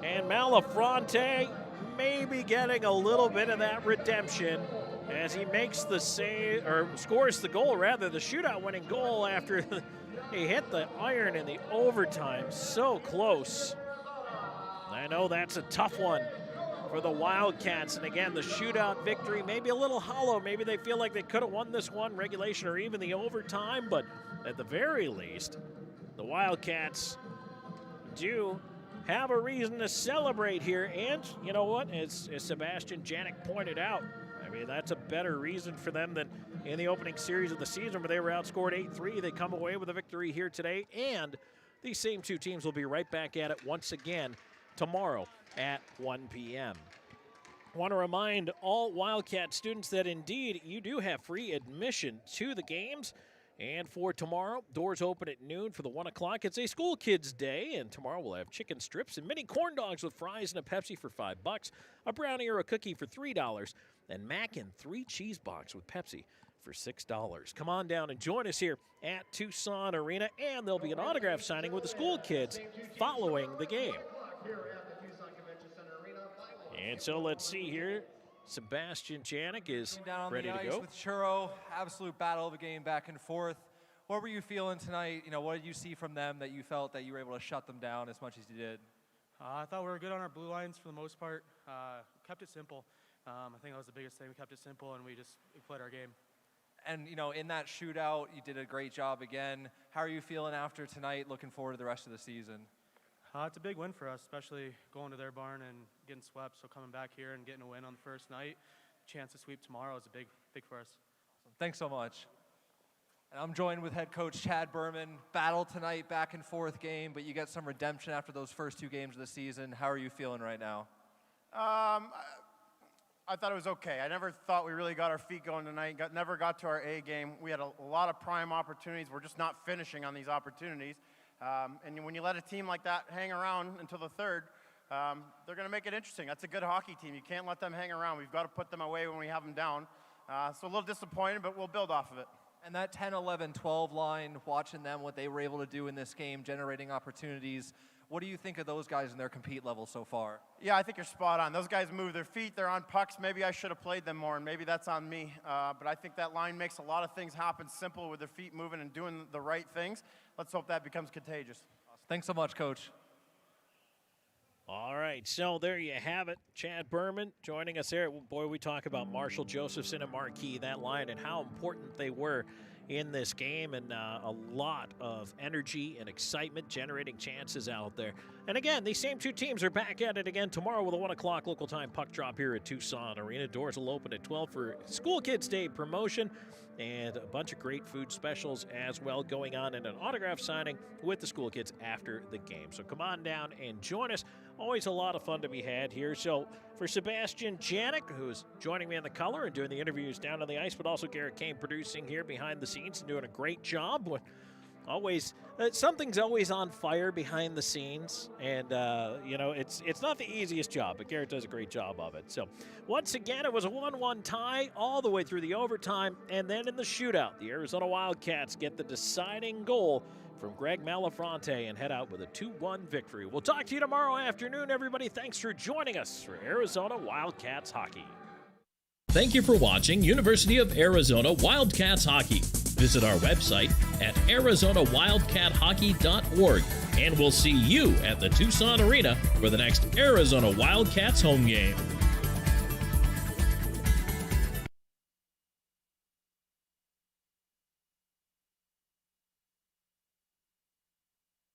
And Malafronte maybe getting a little bit of that redemption as he makes the save, or scores the goal rather, the shootout winning goal after he hit the iron in the overtime. So close. I know that's a tough one for the Wildcats, and again, the shootout victory maybe a little hollow. Maybe they feel like they could have won this one, regulation or even the overtime, but at the very least, the Wildcats do have a reason to celebrate here. And you know what, as Sebastian Janik pointed out, I mean, that's a better reason for them than in the opening series of the season where they were outscored 8-3. They come away with a victory here today, and these same two teams will be right back at it once again tomorrow at 1 p.m. I want to remind all Wildcat students that indeed you do have free admission to the games. And for tomorrow, doors open at noon for the 1 o'clock. It's a school kids day, and tomorrow we'll have chicken strips and mini corn dogs with fries and a Pepsi for $5, a brownie or a cookie for $3, and mac and 3 cheese box with Pepsi for $6. Come on down and join us here at Tucson Arena, and there'll be an autograph signing with the school kids following the game. And so let's see here. Sebastian Janik is ready to go. With Churro, absolute battle of a game back and forth. What were you feeling tonight? You know, what did you see from them that you felt that you were able to shut them down as much as you did? I thought we were good on our blue lines for the most part. Kept it simple. I think that was the biggest thing. We kept it simple, and we played our game. And, you know, in that shootout, you did a great job again. How are you feeling after tonight, looking forward to the rest of the season? It's a big win for us, especially going to their barn and getting swept. So coming back here and getting a win on the first night, chance to sweep tomorrow is big for us. Thanks so much. And I'm joined with head coach Chad Berman. Battle tonight, back and forth game, but you get some redemption after those first 2 games of the season. How are you feeling right now? I thought it was okay. I never thought we really got our feet going tonight. Never got to our A game. We had a lot of prime opportunities. We're just not finishing on these opportunities. And when you let a team like that hang around until the third, they're going to make it interesting. That's a good hockey team. You can't let them hang around. We've got to put them away when we have them down. So a little disappointed, but we'll build off of it. And that 10, 11, 12 line, watching them, what they were able to do in this game, generating opportunities. What do you think of those guys and their compete level so far? Yeah, I think you're spot on. Those guys move their feet. They're on pucks. Maybe I should have played them more, and maybe that's on me. But I think that line makes a lot of things happen simple with their feet moving and doing the right things. Let's hope that becomes contagious. Awesome. Thanks so much, Coach. All right, so there you have it. Chad Berman joining us there. Boy, we talk about Marshall Josephson and Marquis, that line, and how important they were in this game, and a lot of energy and excitement generating chances out there. And again, these same 2 teams are back at it again tomorrow with a 1 o'clock local time puck drop here at Tucson Arena. Doors will open at 12 for School Kids Day promotion, and a bunch of great food specials as well going on, and an autograph signing with the school kids after the game. So come on down and join us. Always a lot of fun to be had here. So for Sebastian Janik, who's joining me on the color and doing the interviews down on the ice, but also Garrett Kane producing here behind the scenes and doing a great job. Always, something's always on fire behind the scenes, and you know, it's not the easiest job, but Garrett does a great job of it. So once again, it was a 1-1 tie all the way through the overtime, and then in the shootout, the Arizona Wildcats get the deciding goal from Greg Malafronte and head out with a 2-1 victory. We'll talk to you tomorrow afternoon, everybody. Thanks for joining us for Arizona Wildcats hockey. Thank you for watching University of Arizona Wildcats Hockey. Visit our website at ArizonaWildcatHockey.org, and we'll see you at the Tucson Arena for the next Arizona Wildcats home game.